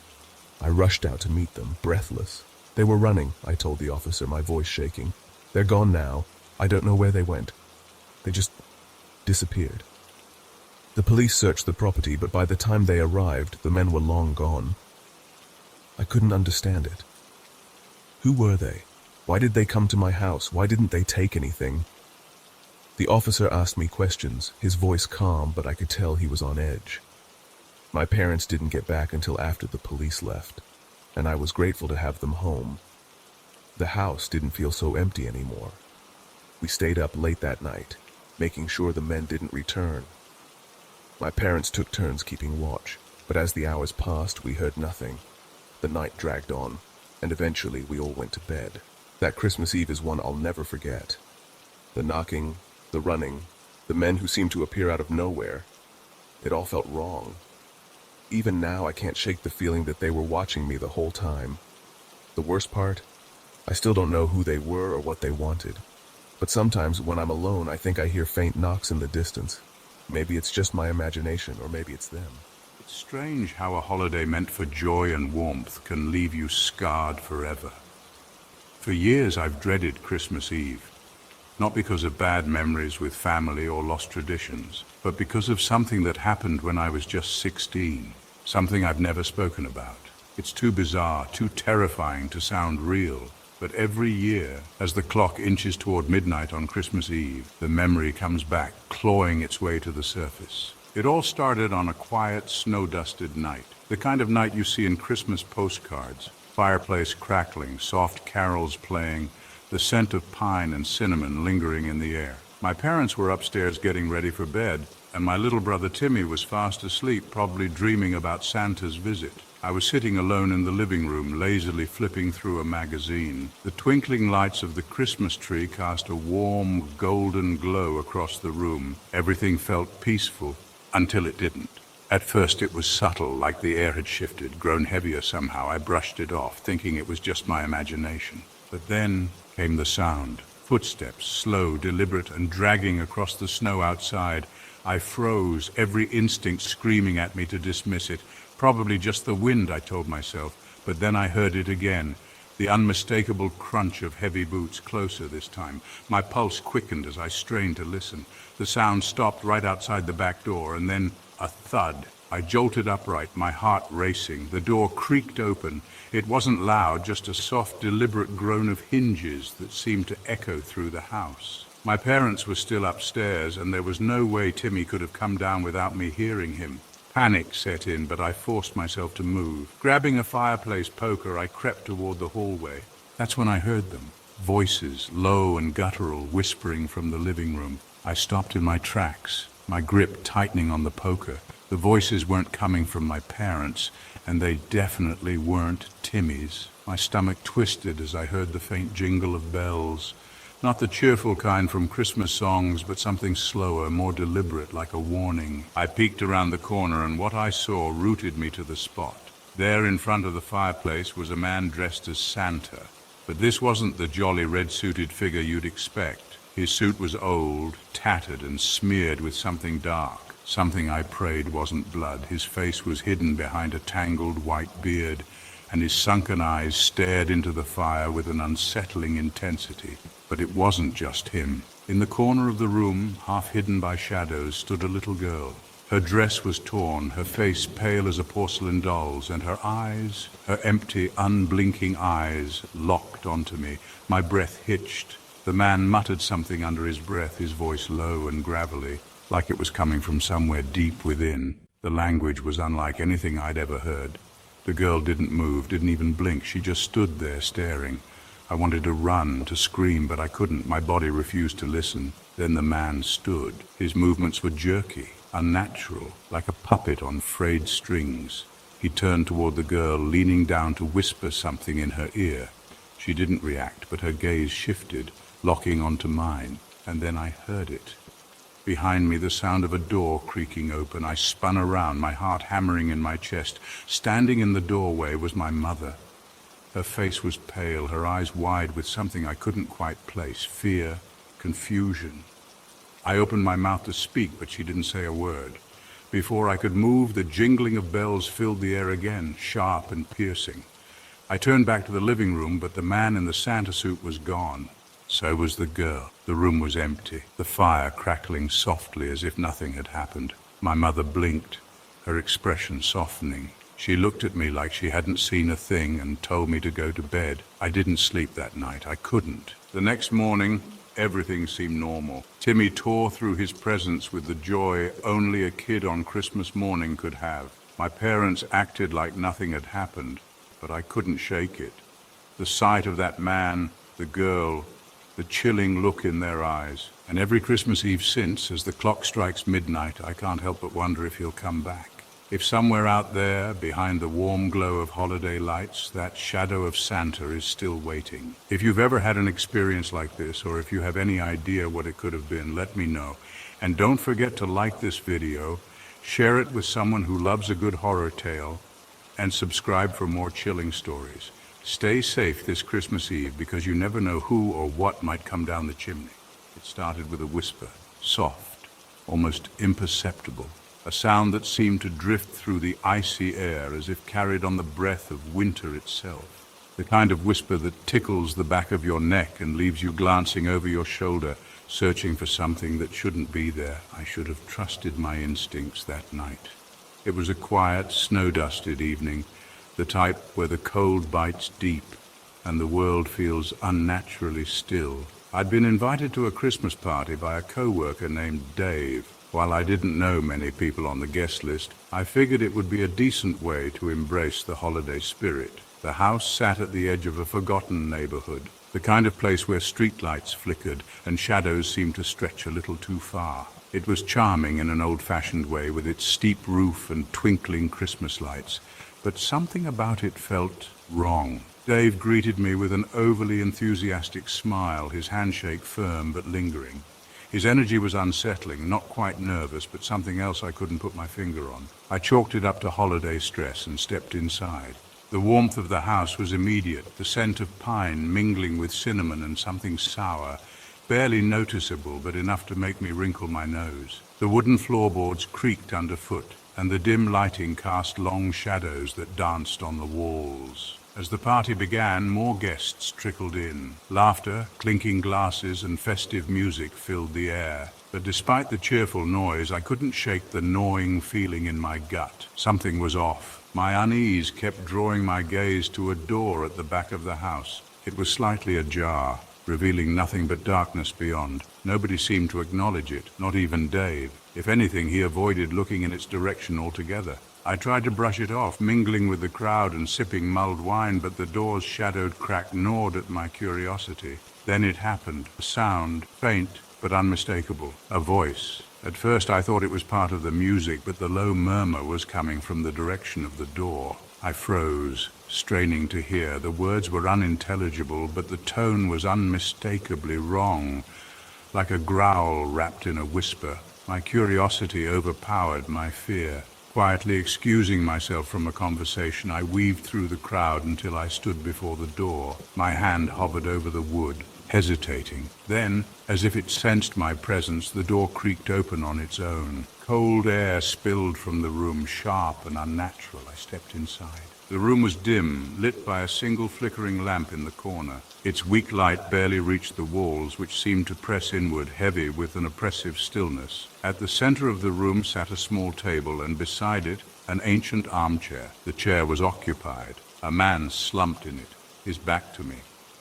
I rushed out to meet them, breathless. They were running, I told the officer, my voice shaking. They're gone now. I don't know where they went. They just disappeared. The police searched the property, but by the time they arrived, the men were long gone. I couldn't understand it. Who were they? Why did they come to my house? Why didn't they take anything? The officer asked me questions, his voice calm, but I could tell he was on edge. My parents didn't get back until after the police left, and I was grateful to have them home. The house didn't feel so empty anymore. We stayed up late that night, making sure the men didn't return. My parents took turns keeping watch, but as the hours passed, we heard nothing. The night dragged on, and eventually we all went to bed. That Christmas Eve is one I'll never forget. The knocking, the running, the men who seemed to appear out of nowhere. It all felt wrong. Even now, I can't shake the feeling that they were watching me the whole time. The worst part? I still don't know who they were or what they wanted. But sometimes when I'm alone, I think I hear faint knocks in the distance. Maybe it's just my imagination, or maybe it's them. It's strange how a holiday meant for joy and warmth can leave you scarred forever. For years I've dreaded Christmas Eve. Not because of bad memories with family or lost traditions, but because of something that happened when I was just 16. Something I've never spoken about. It's too bizarre, too terrifying to sound real. But every year, as the clock inches toward midnight on Christmas Eve, the memory comes back, clawing its way to the surface. It all started on a quiet, snow-dusted night. The kind of night you see in Christmas postcards. Fireplace crackling, soft carols playing, the scent of pine and cinnamon lingering in the air. My parents were upstairs getting ready for bed, and my little brother Timmy was fast asleep, probably dreaming about Santa's visit. I was sitting alone in the living room, lazily flipping through a magazine. The twinkling lights of the Christmas tree cast a warm, golden glow across the room. Everything felt peaceful, until it didn't. At first it was subtle, like the air had shifted, grown heavier somehow. I brushed it off, thinking it was just my imagination. But then came the sound. Footsteps, slow, deliberate, and dragging across the snow outside. I froze, every instinct screaming at me to dismiss it. Probably just the wind, I told myself, but then I heard it again. The unmistakable crunch of heavy boots, closer this time. My pulse quickened as I strained to listen. The sound stopped right outside the back door, and then a thud. I jolted upright, my heart racing. The door creaked open. It wasn't loud, just a soft, deliberate groan of hinges that seemed to echo through the house. My parents were still upstairs, and there was no way Timmy could have come down without me hearing him. Panic set in, but I forced myself to move. Grabbing a fireplace poker, I crept toward the hallway. That's when I heard them. Voices, low and guttural, whispering from the living room. I stopped in my tracks, my grip tightening on the poker. The voices weren't coming from my parents, and they definitely weren't Timmy's. My stomach twisted as I heard the faint jingle of bells. Not the cheerful kind from Christmas songs, but something slower, more deliberate, like a warning. I peeked around the corner, and what I saw rooted me to the spot. There in front of the fireplace was a man dressed as Santa. But this wasn't the jolly red-suited figure you'd expect. His suit was old, tattered, and smeared with something dark. Something I prayed wasn't blood. His face was hidden behind a tangled white beard, and his sunken eyes stared into the fire with an unsettling intensity. But it wasn't just him. In the corner of the room, half hidden by shadows, stood a little girl. Her dress was torn, her face pale as a porcelain doll's, and her eyes, her empty, unblinking eyes, locked onto me. My breath hitched. The man muttered something under his breath, his voice low and gravelly, like it was coming from somewhere deep within. The language was unlike anything I'd ever heard. The girl didn't move, didn't even blink. She just stood there staring. I wanted to run, to scream, but I couldn't. My body refused to listen. Then the man stood. His movements were jerky, unnatural, like a puppet on frayed strings. He turned toward the girl, leaning down to whisper something in her ear. She didn't react, but her gaze shifted, locking onto mine, and then I heard it. Behind me, the sound of a door creaking open. I spun around, my heart hammering in my chest. Standing in the doorway was my mother. Her face was pale, her eyes wide with something I couldn't quite place. Fear, confusion. I opened my mouth to speak, but she didn't say a word. Before I could move, the jingling of bells filled the air again, sharp and piercing. I turned back to the living room, but the man in the Santa suit was gone. So was the girl. The room was empty, the fire crackling softly as if nothing had happened. My mother blinked, her expression softening. She looked at me like she hadn't seen a thing and told me to go to bed. I didn't sleep that night. I couldn't. The next morning, everything seemed normal. Timmy tore through his presents with the joy only a kid on Christmas morning could have. My parents acted like nothing had happened, but I couldn't shake it. The sight of that man, the girl, the chilling look in their eyes. And every Christmas Eve since, as the clock strikes midnight, I can't help but wonder if he'll come back. If somewhere out there, behind the warm glow of holiday lights, that shadow of Santa is still waiting. If you've ever had an experience like this, or if you have any idea what it could have been, let me know. And don't forget to like this video, share it with someone who loves a good horror tale, and subscribe for more chilling stories. Stay safe this Christmas Eve, because you never know who or what might come down the chimney. It started with a whisper, soft, almost imperceptible, a sound that seemed to drift through the icy air as if carried on the breath of winter itself. The kind of whisper that tickles the back of your neck and leaves you glancing over your shoulder, searching for something that shouldn't be there. I should have trusted my instincts that night. It was a quiet, snow-dusted evening, the type where the cold bites deep and the world feels unnaturally still. I'd been invited to a Christmas party by a co-worker named Dave. While I didn't know many people on the guest list, I figured it would be a decent way to embrace the holiday spirit. The house sat at the edge of a forgotten neighborhood, the kind of place where streetlights flickered and shadows seemed to stretch a little too far. It was charming in an old-fashioned way, with its steep roof and twinkling Christmas lights, but something about it felt wrong. Dave greeted me with an overly enthusiastic smile, his handshake firm but lingering. His energy was unsettling, not quite nervous, but something else I couldn't put my finger on. I chalked it up to holiday stress and stepped inside. The warmth of the house was immediate, the scent of pine mingling with cinnamon and something sour, barely noticeable but enough to make me wrinkle my nose. The wooden floorboards creaked underfoot, and the dim lighting cast long shadows that danced on the walls. As the party began, more guests trickled in. Laughter, clinking glasses, and festive music filled the air. But despite the cheerful noise, I couldn't shake the gnawing feeling in my gut. Something was off. My unease kept drawing my gaze to a door at the back of the house. It was slightly ajar, revealing nothing but darkness beyond. Nobody seemed to acknowledge it, not even Dave. If anything, he avoided looking in its direction altogether. I tried to brush it off, mingling with the crowd and sipping mulled wine, but the door's shadowed crack gnawed at my curiosity. Then it happened. A sound, faint but unmistakable. A voice. At first I thought it was part of the music, but the low murmur was coming from the direction of the door. I froze, straining to hear. The words were unintelligible, but the tone was unmistakably wrong, like a growl wrapped in a whisper. My curiosity overpowered my fear. Quietly excusing myself from a conversation, I weaved through the crowd until I stood before the door. My hand hovered over the wood, hesitating. Then, as if it sensed my presence, the door creaked open on its own. Cold air spilled from the room, sharp and unnatural. I stepped inside. The room was dim, lit by a single flickering lamp in the corner. Its weak light barely reached the walls, which seemed to press inward, heavy with an oppressive stillness. At the center of the room sat a small table, and beside it, an ancient armchair. The chair was occupied. A man slumped in it, his back to me.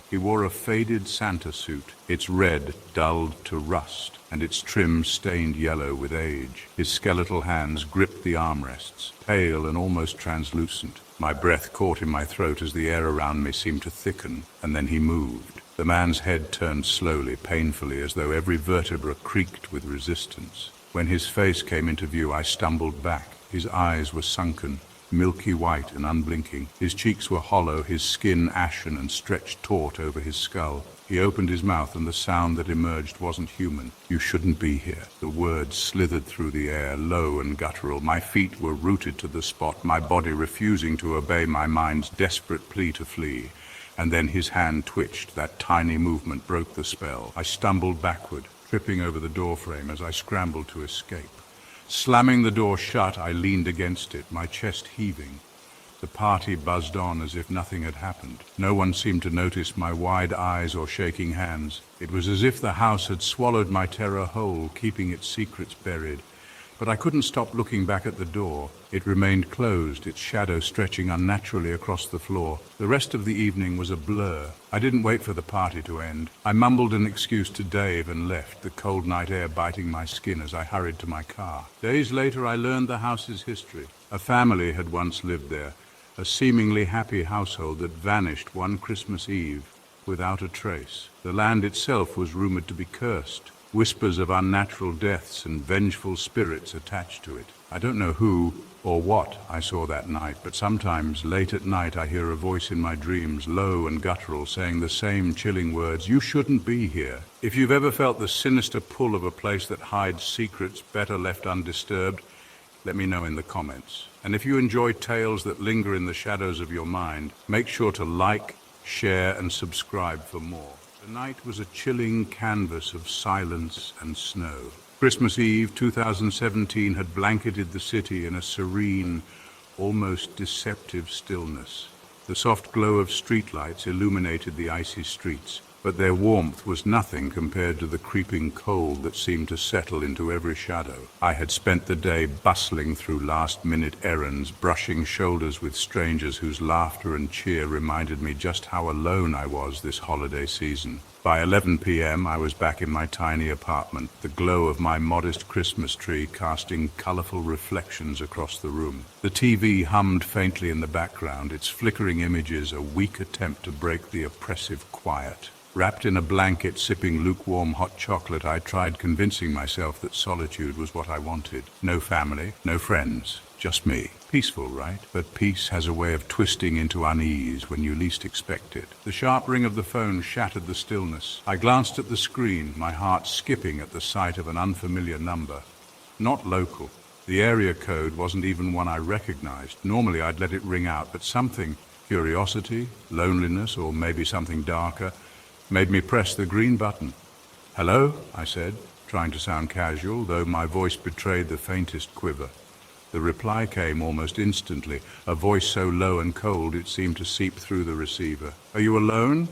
He wore a faded Santa suit, its red dulled to rust, and its trim stained yellow with age. His skeletal hands gripped the armrests, pale and almost translucent. My breath caught in my throat as the air around me seemed to thicken, and then he moved. The man's head turned slowly, painfully, as though every vertebra creaked with resistance. When his face came into view, I stumbled back. His eyes were sunken, milky white and unblinking. His cheeks were hollow, his skin ashen and stretched taut over his skull. He opened his mouth, and the sound that emerged wasn't human. "You shouldn't be here." The words slithered through the air, low and guttural. My feet were rooted to the spot, my body refusing to obey my mind's desperate plea to flee. And then his hand twitched. That tiny movement broke the spell. I stumbled backward, tripping over the doorframe as I scrambled to escape. Slamming the door shut, I leaned against it, my chest heaving. The party buzzed on as if nothing had happened. No one seemed to notice my wide eyes or shaking hands. It was as if the house had swallowed my terror whole, keeping its secrets buried. But I couldn't stop looking back at the door. It remained closed, its shadow stretching unnaturally across the floor. The rest of the evening was a blur. I didn't wait for the party to end. I mumbled an excuse to Dave and left, the cold night air biting my skin as I hurried to my car. Days later, I learned the house's history. A family had once lived there, a seemingly happy household that vanished one Christmas Eve without a trace. The land itself was rumored to be cursed. Whispers of unnatural deaths and vengeful spirits attached to it. I don't know who or what I saw that night, but sometimes late at night I hear a voice in my dreams, low and guttural, saying the same chilling words, "You shouldn't be here." If you've ever felt the sinister pull of a place that hides secrets better left undisturbed, let me know in the comments. And if you enjoy tales that linger in the shadows of your mind, make sure to like, share, and subscribe for more. The night was a chilling canvas of silence and snow. Christmas Eve 2017 had blanketed the city in a serene, almost deceptive stillness. The soft glow of streetlights illuminated the icy streets, but their warmth was nothing compared to the creeping cold that seemed to settle into every shadow. I had spent the day bustling through last-minute errands, brushing shoulders with strangers whose laughter and cheer reminded me just how alone I was this holiday season. By 11 p.m. I was back in my tiny apartment, the glow of my modest Christmas tree casting colorful reflections across the room. The TV hummed faintly in the background, its flickering images a weak attempt to break the oppressive quiet. Wrapped in a blanket, sipping lukewarm hot chocolate, I tried convincing myself that solitude was what I wanted. No family, no friends, just me. Peaceful, right? But peace has a way of twisting into unease when you least expect it. The sharp ring of the phone shattered the stillness. I glanced at the screen, my heart skipping at the sight of an unfamiliar number. Not local. The area code wasn't even one I recognized. Normally I'd let it ring out, but something, curiosity, loneliness, or maybe something darker, made me press the green button. "Hello?" I said, trying to sound casual, though my voice betrayed the faintest quiver. The reply came almost instantly, a voice so low and cold it seemed to seep through the receiver. "Are you alone?"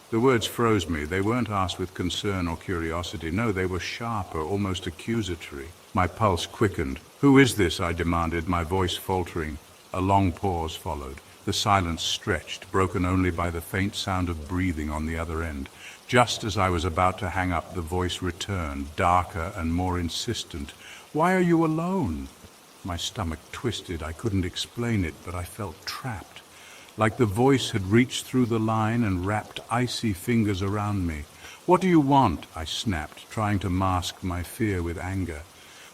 The words froze me. They weren't asked with concern or curiosity. No, they were sharper, almost accusatory. My pulse quickened. "Who is this?" I demanded, my voice faltering. A long pause followed. The silence stretched, broken only by the faint sound of breathing on the other end. Just as I was about to hang up, the voice returned, darker and more insistent. "Why are you alone?" My stomach twisted. I couldn't explain it, but I felt trapped. Like the voice had reached through the line and wrapped icy fingers around me. "What do you want?" I snapped, trying to mask my fear with anger.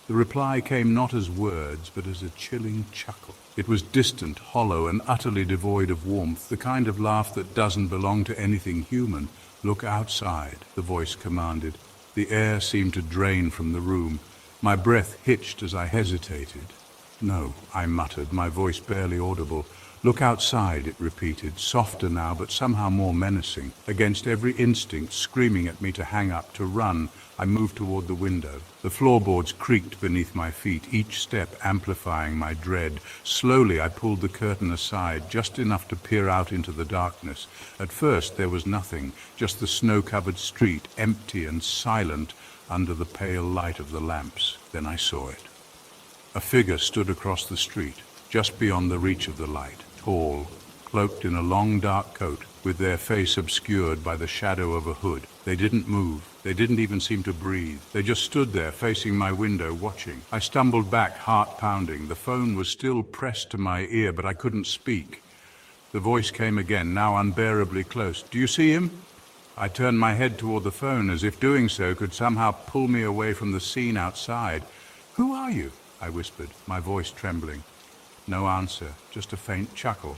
The reply came not as words, but as a chilling chuckle. It was distant, hollow, and utterly devoid of warmth, the kind of laugh that doesn't belong to anything human. "Look outside," the voice commanded. The air seemed to drain from the room. My breath hitched as I hesitated. "No," I muttered, my voice barely audible. "Look outside," it repeated, softer now, but somehow more menacing. Against every instinct, screaming at me to hang up, to run, I moved toward the window. The floorboards creaked beneath my feet, each step amplifying my dread. Slowly I pulled the curtain aside, just enough to peer out into the darkness. At first there was nothing, just the snow-covered street, empty and silent under the pale light of the lamps. Then I saw it. A figure stood across the street, just beyond the reach of the light, tall, cloaked in a long dark coat, with their face obscured by the shadow of a hood. They didn't move. They didn't even seem to breathe. They just stood there, facing my window, watching. I stumbled back, heart pounding. The phone was still pressed to my ear, but I couldn't speak. The voice came again, now unbearably close. "Do you see him?" I turned my head toward the phone, as if doing so could somehow pull me away from the scene outside. "Who are you?" I whispered, my voice trembling. No answer, just a faint chuckle,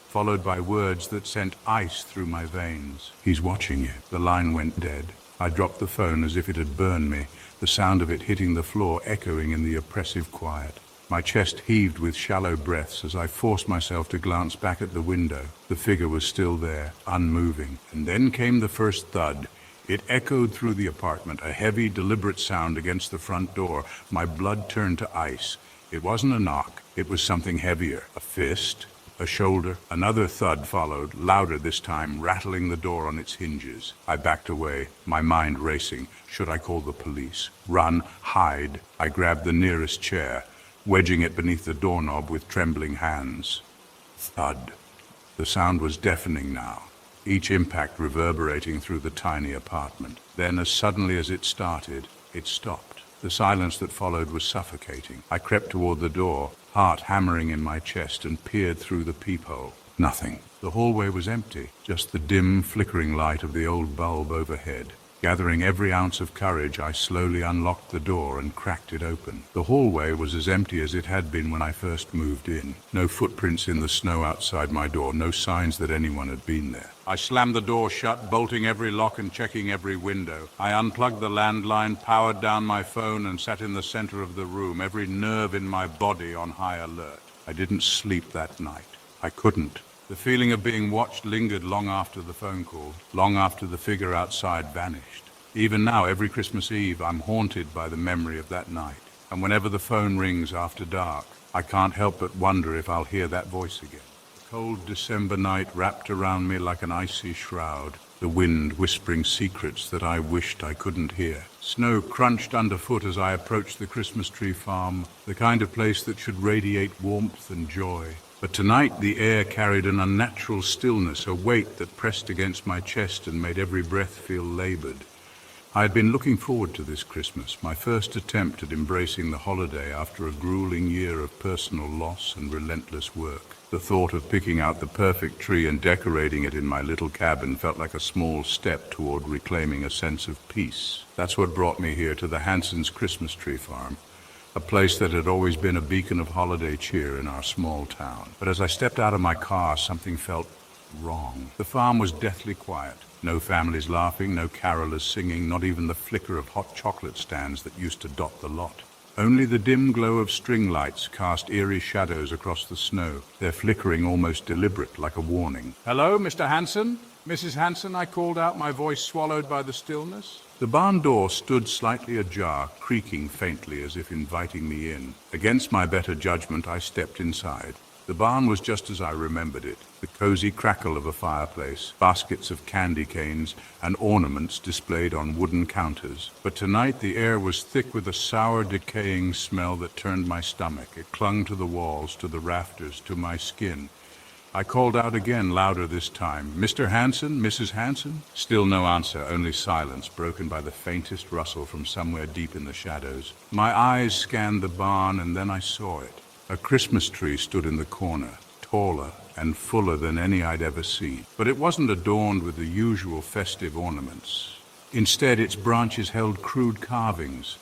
followed by words that sent ice through my veins. "He's watching you." The line went dead. I dropped the phone as if it had burned me, the sound of it hitting the floor echoing in the oppressive quiet. My chest heaved with shallow breaths as I forced myself to glance back at the window. The figure was still there, unmoving. And then came the first thud. It echoed through the apartment, a heavy, deliberate sound against the front door. My blood turned to ice. It wasn't a knock. It was something heavier. A fist, a shoulder. Another thud followed, louder this time, rattling the door on its hinges. I backed away, my mind racing. Should I call the police? Run? Hide? I grabbed the nearest chair, wedging it beneath the doorknob with trembling hands. Thud. The sound was deafening now, each impact reverberating through the tiny apartment. Then, as suddenly as it started, it stopped. The silence that followed was suffocating. I crept toward the door, heart hammering in my chest, and peered through the peephole. Nothing. The hallway was empty, just the dim, flickering light of the old bulb overhead. Gathering every ounce of courage, I slowly unlocked the door and cracked it open. The hallway was as empty as it had been when I first moved in. No footprints in the snow outside my door, no signs that anyone had been there. I slammed the door shut, bolting every lock and checking every window. I unplugged the landline, powered down my phone, and sat in the center of the room, every nerve in my body on high alert. I didn't sleep that night. I couldn't. The feeling of being watched lingered long after the phone call, long after the figure outside vanished. Even now, every Christmas Eve, I'm haunted by the memory of that night. And whenever the phone rings after dark, I can't help but wonder if I'll hear that voice again. The cold December night wrapped around me like an icy shroud, the wind whispering secrets that I wished I couldn't hear. Snow crunched underfoot as I approached the Christmas tree farm, the kind of place that should radiate warmth and joy. But tonight the air carried an unnatural stillness, a weight that pressed against my chest and made every breath feel labored. I had been looking forward to this Christmas, my first attempt at embracing the holiday after a grueling year of personal loss and relentless work. The thought of picking out the perfect tree and decorating it in my little cabin felt like a small step toward reclaiming a sense of peace. That's what brought me here to the Hansons' Christmas tree farm, a place that had always been a beacon of holiday cheer in our small town. But as I stepped out of my car, something felt wrong. The farm was deathly quiet. No families laughing, no carolers singing, not even the flicker of hot chocolate stands that used to dot the lot. Only the dim glow of string lights cast eerie shadows across the snow, their flickering almost deliberate, like a warning. "Hello, Mr. Hanson? Mrs. Hanson," I called out, my voice swallowed by the stillness. The barn door stood slightly ajar, creaking faintly as if inviting me in. Against my better judgment, I stepped inside. The barn was just as I remembered it, the cozy crackle of a fireplace, baskets of candy canes, and ornaments displayed on wooden counters. But tonight the air was thick with a sour, decaying smell that turned my stomach. It clung to the walls, to the rafters, to my skin. I called out again, louder this time. "Mr. Hanson? Mrs. Hanson?" Still no answer, only silence, broken by the faintest rustle from somewhere deep in the shadows. My eyes scanned the barn, and then I saw it. A Christmas tree stood in the corner, taller and fuller than any I'd ever seen. But it wasn't adorned with the usual festive ornaments. Instead, its branches held crude carvings,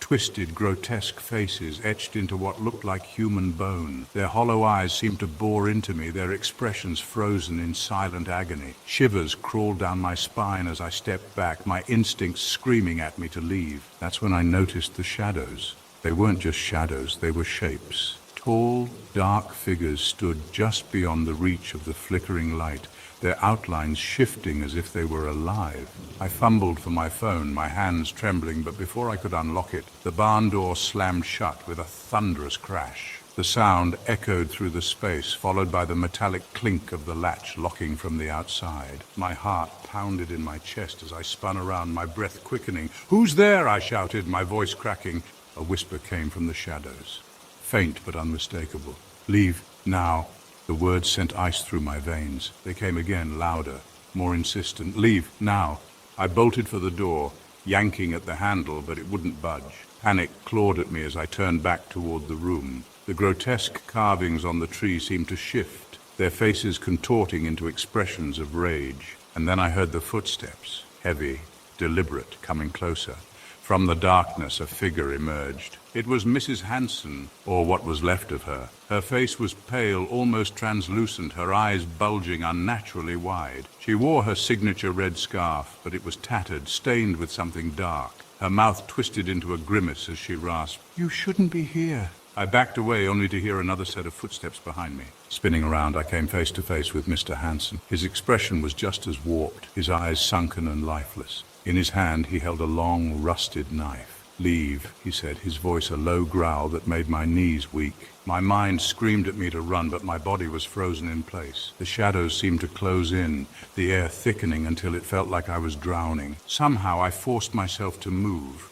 Twisted, grotesque faces etched into what looked like human bone. Their hollow eyes seemed to bore into me, their expressions frozen in silent agony. Shivers crawled down my spine as I stepped back, my instincts screaming at me to leave. That's when I noticed the shadows. They weren't just shadows, they were shapes. Tall, dark figures stood just beyond the reach of the flickering light, their outlines shifting as if they were alive. I fumbled for my phone, my hands trembling, but before I could unlock it, the barn door slammed shut with a thunderous crash. The sound echoed through the space, followed by the metallic clink of the latch locking from the outside. My heart pounded in my chest as I spun around, my breath quickening. "Who's there?" I shouted, my voice cracking. A whisper came from the shadows, faint but unmistakable. "Leave now." The words sent ice through my veins. They came again, louder, more insistent. "Leave now." I bolted for the door, yanking at the handle, but it wouldn't budge. Panic clawed at me as I turned back toward the room. The grotesque carvings on the tree seemed to shift, their faces contorting into expressions of rage. And then I heard the footsteps, heavy, deliberate, coming closer. From the darkness, a figure emerged. It was Mrs. Hanson, or what was left of her. Her face was pale, almost translucent, her eyes bulging unnaturally wide. She wore her signature red scarf, but it was tattered, stained with something dark. Her mouth twisted into a grimace as she rasped, "You shouldn't be here." I backed away only to hear another set of footsteps behind me. Spinning around, I came face to face with Mr. Hanson. His expression was just as warped, his eyes sunken and lifeless. In his hand, he held a long, rusted knife. "Leave," he said, his voice a low growl that made my knees weak. My mind screamed at me to run, but my body was frozen in place. The shadows seemed to close in, the air thickening until it felt like I was drowning. Somehow I forced myself to move.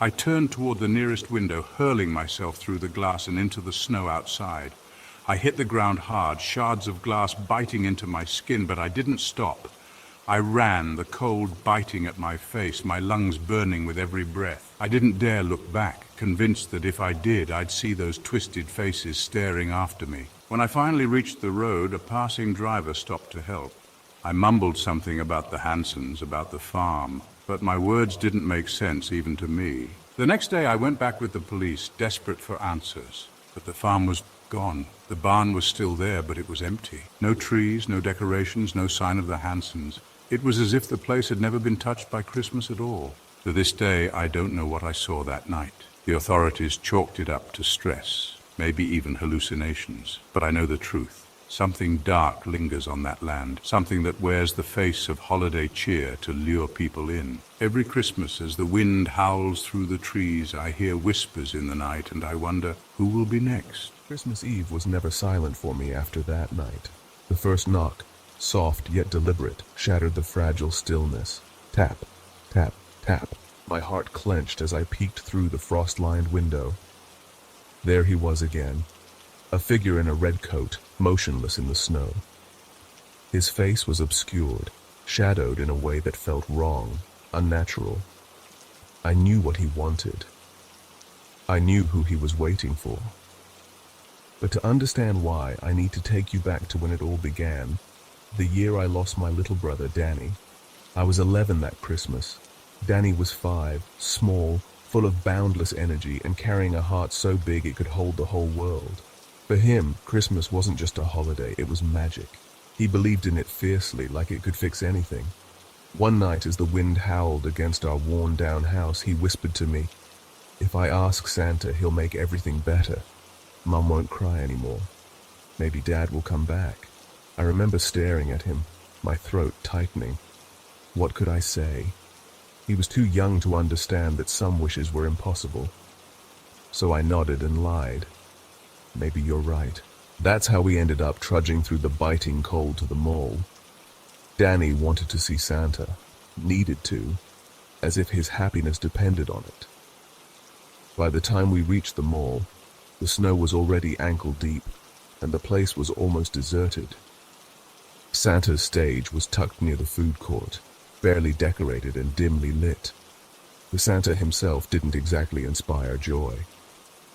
I turned toward the nearest window, hurling myself through the glass and into the snow outside. I hit the ground hard, shards of glass biting into my skin, but I didn't stop. I ran, the cold biting at my face, my lungs burning with every breath. I didn't dare look back, convinced that if I did, I'd see those twisted faces staring after me. When I finally reached the road, a passing driver stopped to help. I mumbled something about the Hansons, about the farm, but my words didn't make sense even to me. The next day I went back with the police, desperate for answers. But the farm was gone. The barn was still there, but it was empty. No trees, no decorations, no sign of the Hansons. It was as if the place had never been touched by Christmas at all. To this day, I don't know what I saw that night. The authorities chalked it up to stress, maybe even hallucinations. But I know the truth. Something dark lingers on that land, something that wears the face of holiday cheer to lure people in. Every Christmas, as the wind howls through the trees, I hear whispers in the night, and I wonder, who will be next? Christmas Eve was never silent for me after that night. The first knock, soft yet deliberate, shattered the fragile stillness. Tap, tap, tap. My heart clenched as I peeked through the frost-lined window. There he was again, a figure in a red coat, motionless in the snow. His face was obscured, shadowed in a way that felt wrong, unnatural. I knew what he wanted. I knew who he was waiting for. But to understand why, I need to take you back to when it all began, the year I lost my little brother, Danny. I was 11 that Christmas. Danny was 5, small, full of boundless energy, and carrying a heart so big it could hold the whole world. For him, Christmas wasn't just a holiday, it was magic. He believed in it fiercely, like it could fix anything. One night, as the wind howled against our worn-down house, he whispered to me, "If I ask Santa, he'll make everything better. Mom won't cry anymore. Maybe Dad will come back." I remember staring at him, my throat tightening. What could I say? He was too young to understand that some wishes were impossible. So I nodded and lied. "Maybe you're right." That's how we ended up trudging through the biting cold to the mall. Danny wanted to see Santa, needed to, as if his happiness depended on it. By the time we reached the mall, the snow was already ankle-deep, and the place was almost deserted. Santa's stage was tucked near the food court, barely decorated and dimly lit. The Santa himself didn't exactly inspire joy.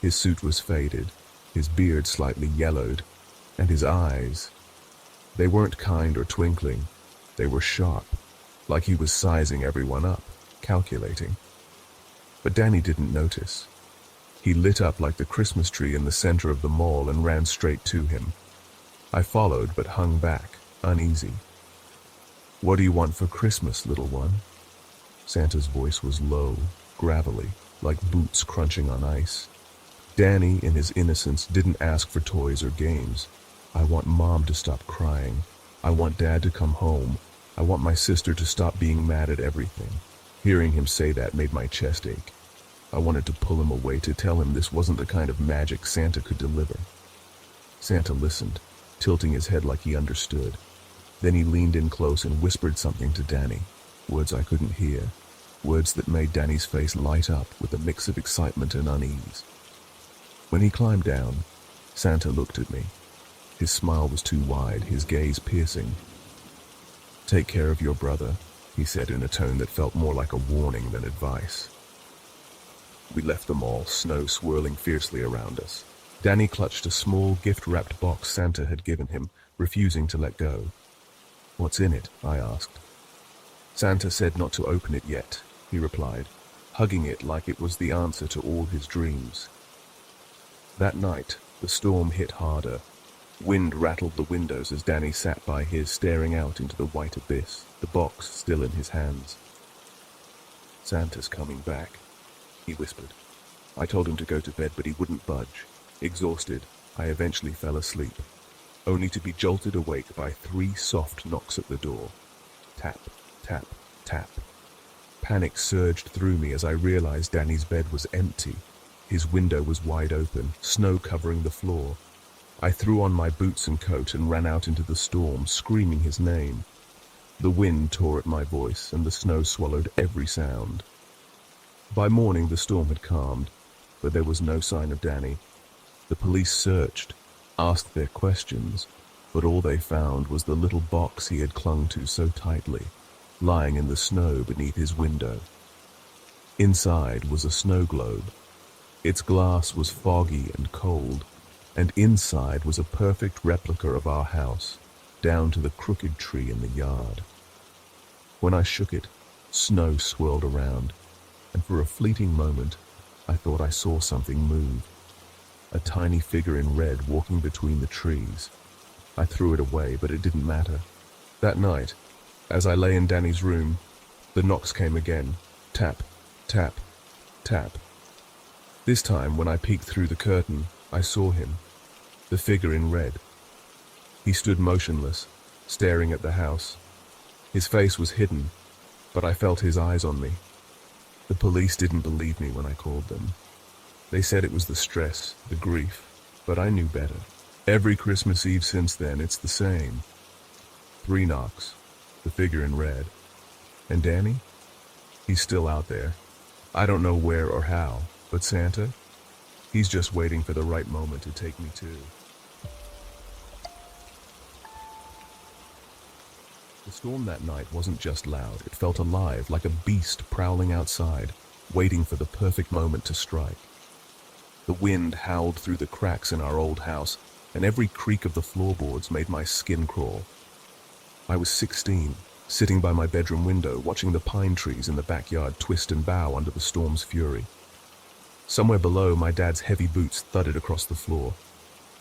His suit was faded, his beard slightly yellowed, and his eyes, they weren't kind or twinkling. They were sharp, like he was sizing everyone up, calculating. But Danny didn't notice. He lit up like the Christmas tree in the center of the mall and ran straight to him. I followed but hung back, uneasy. "What do you want for Christmas, little one?" Santa's voice was low, gravelly, like boots crunching on ice. Danny, in his innocence, didn't ask for toys or games. "I want Mom to stop crying. I want Dad to come home. I want my sister to stop being mad at everything." Hearing him say that made my chest ache. I wanted to pull him away to tell him this wasn't the kind of magic Santa could deliver. Santa listened, tilting his head like he understood. Then he leaned in close and whispered something to Danny, words I couldn't hear, words that made Danny's face light up with a mix of excitement and unease. When he climbed down, Santa looked at me. His smile was too wide, his gaze piercing. "Take care of your brother," he said in a tone that felt more like a warning than advice. We left the mall, snow swirling fiercely around us. Danny clutched a small, gift-wrapped box Santa had given him, refusing to let go. "What's in it?" I asked. "Santa said not to open it yet," he replied, hugging it like it was the answer to all his dreams. That night, the storm hit harder. Wind rattled the windows as Danny sat by his, staring out into the white abyss, the box still in his hands. "Santa's coming back," he whispered. I told him to go to bed, but he wouldn't budge. Exhausted, I eventually fell asleep, only to be jolted awake by 3 soft knocks at the door. Tap, tap, tap. Panic surged through me as I realized Danny's bed was empty. His window was wide open, snow covering the floor. I threw on my boots and coat and ran out into the storm, screaming his name. The wind tore at my voice, and the snow swallowed every sound. By morning, the storm had calmed, but there was no sign of Danny. The police searched, asked their questions, but all they found was the little box he had clung to so tightly, lying in the snow beneath his window. Inside was a snow globe. Its glass was foggy and cold, and inside was a perfect replica of our house, down to the crooked tree in the yard. When I shook it, snow swirled around, and for a fleeting moment, I thought I saw something move. A tiny figure in red walking between the trees. I threw it away, but it didn't matter. That night, as I lay in Danny's room, the knocks came again. Tap, tap, tap. This time, when I peeked through the curtain, I saw him, the figure in red. He stood motionless, staring at the house. His face was hidden, but I felt his eyes on me. The police didn't believe me when I called them. They said it was the stress, the grief, but I knew better. Every Christmas Eve since then, it's the same. 3 knocks, the figure in red. And Danny? He's still out there. I don't know where or how, but Santa? He's just waiting for the right moment to take me too. The storm that night wasn't just loud, it felt alive, like a beast prowling outside, waiting for the perfect moment to strike. The wind howled through the cracks in our old house, and every creak of the floorboards made my skin crawl. I was 16, sitting by my bedroom window, watching the pine trees in the backyard twist and bow under the storm's fury. Somewhere below, my dad's heavy boots thudded across the floor.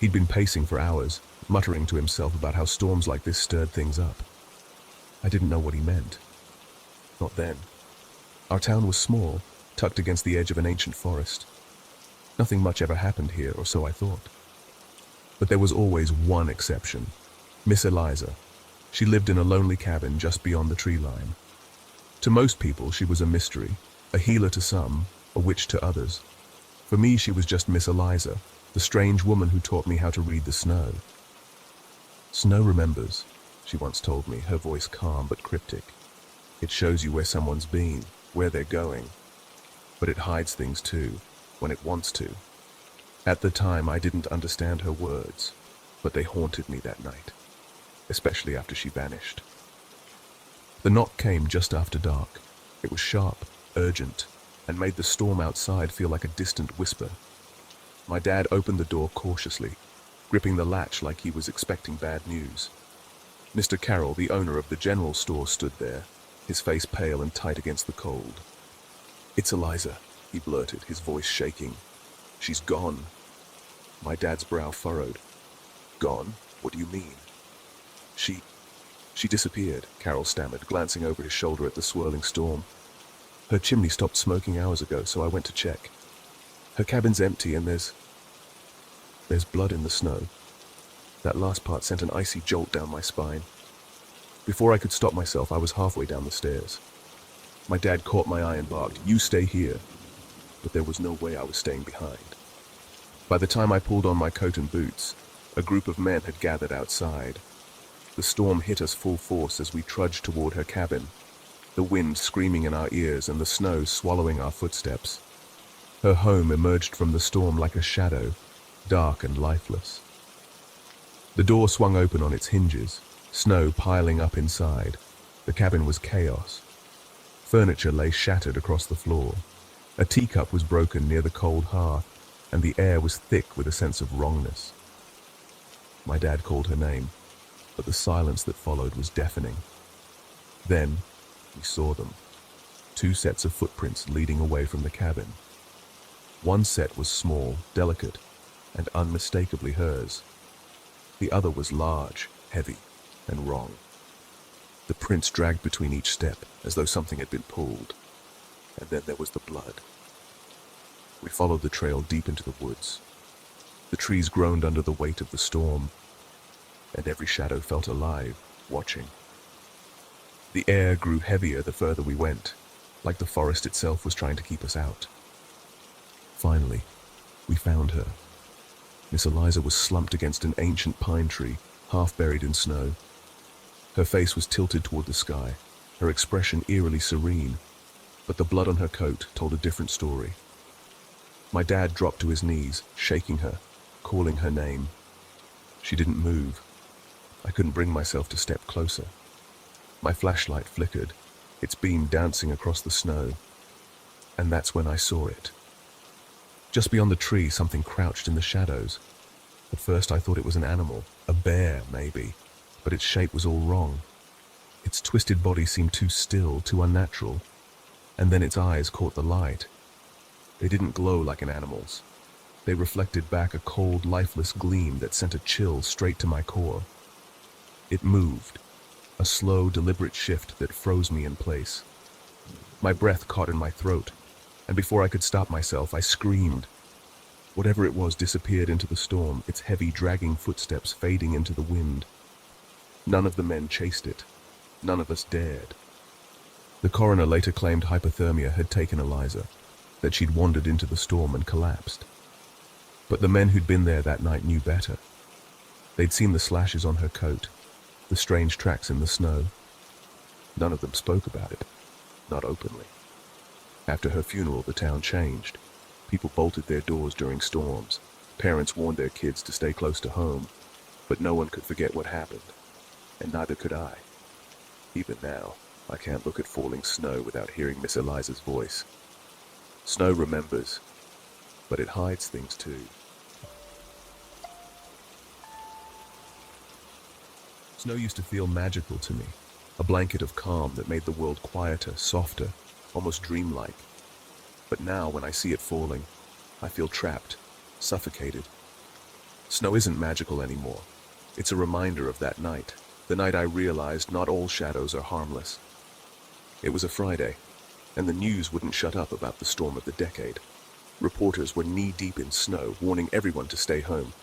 He'd been pacing for hours, muttering to himself about how storms like this stirred things up. I didn't know what he meant. Not then. Our town was small, tucked against the edge of an ancient forest. Nothing much ever happened here, or so I thought. But there was always one exception. Miss Eliza. She lived in a lonely cabin just beyond the tree line. To most people, she was a mystery, a healer to some, a witch to others. For me, she was just Miss Eliza, the strange woman who taught me how to read the snow. "Snow remembers," she once told me, her voice calm but cryptic. "It shows you where someone's been, where they're going. But it hides things too, when it wants to." At the time, I didn't understand her words, but they haunted me that night, especially after she vanished. The knock came just after dark. It was sharp, urgent, and made the storm outside feel like a distant whisper. My dad opened the door cautiously, gripping the latch like he was expecting bad news. Mr. Carroll, the owner of the general store, stood there, his face pale and tight against the cold. "It's Eliza," he blurted, his voice shaking. "She's gone." My dad's brow furrowed. "Gone? What do you mean?" She disappeared," Carol stammered, glancing over his shoulder at the swirling storm. "Her chimney stopped smoking hours ago, so I went to check. Her cabin's empty and there's blood in the snow." That last part sent an icy jolt down my spine. Before I could stop myself, I was halfway down the stairs. My dad caught my eye and barked, "You stay here." But there was no way I was staying behind. By the time I pulled on my coat and boots, a group of men had gathered outside. The storm hit us full force as we trudged toward her cabin, the wind screaming in our ears and the snow swallowing our footsteps. Her home emerged from the storm like a shadow, dark and lifeless. The door swung open on its hinges, snow piling up inside. The cabin was chaos. Furniture lay shattered across the floor. A teacup was broken near the cold hearth, and the air was thick with a sense of wrongness. My dad called her name, but the silence that followed was deafening. Then, we saw them. 2 sets of footprints leading away from the cabin. One set was small, delicate, and unmistakably hers. The other was large, heavy, and wrong. The prints dragged between each step, as though something had been pulled. And then there was the blood. We followed the trail deep into the woods. The trees groaned under the weight of the storm, and every shadow felt alive, watching. The air grew heavier the further we went, like the forest itself was trying to keep us out. Finally, we found her. Miss Eliza was slumped against an ancient pine tree, half buried in snow. Her face was tilted toward the sky, her expression eerily serene, but the blood on her coat told a different story. My dad dropped to his knees, shaking her, calling her name. She didn't move. I couldn't bring myself to step closer. My flashlight flickered, its beam dancing across the snow, and that's when I saw it. Just beyond the tree, something crouched in the shadows. At first I thought it was an animal, a bear maybe, but its shape was all wrong. Its twisted body seemed too still, too unnatural, and then its eyes caught the light. They didn't glow like an animal's. They reflected back a cold, lifeless gleam that sent a chill straight to my core. It moved, a slow, deliberate shift that froze me in place. My breath caught in my throat, and before I could stop myself, I screamed. Whatever it was disappeared into the storm, its heavy, dragging footsteps fading into the wind. None of the men chased it. None of us dared. The coroner later claimed hypothermia had taken Eliza, that she'd wandered into the storm and collapsed. But the men who'd been there that night knew better. They'd seen the slashes on her coat, the strange tracks in the snow. None of them spoke about it, not openly. After her funeral, the town changed. People bolted their doors during storms. Parents warned their kids to stay close to home, but no one could forget what happened, and neither could I. Even now, I can't look at falling snow without hearing Miss Eliza's voice. Snow remembers, but it hides things too. Snow used to feel magical to me, a blanket of calm that made the world quieter, softer, almost dreamlike. But now, when I see it falling, I feel trapped, suffocated. Snow isn't magical anymore. It's a reminder of that night, the night I realized not all shadows are harmless. It was a Friday, and the news wouldn't shut up about the storm of the decade. Reporters were knee-deep in snow, warning everyone to stay home.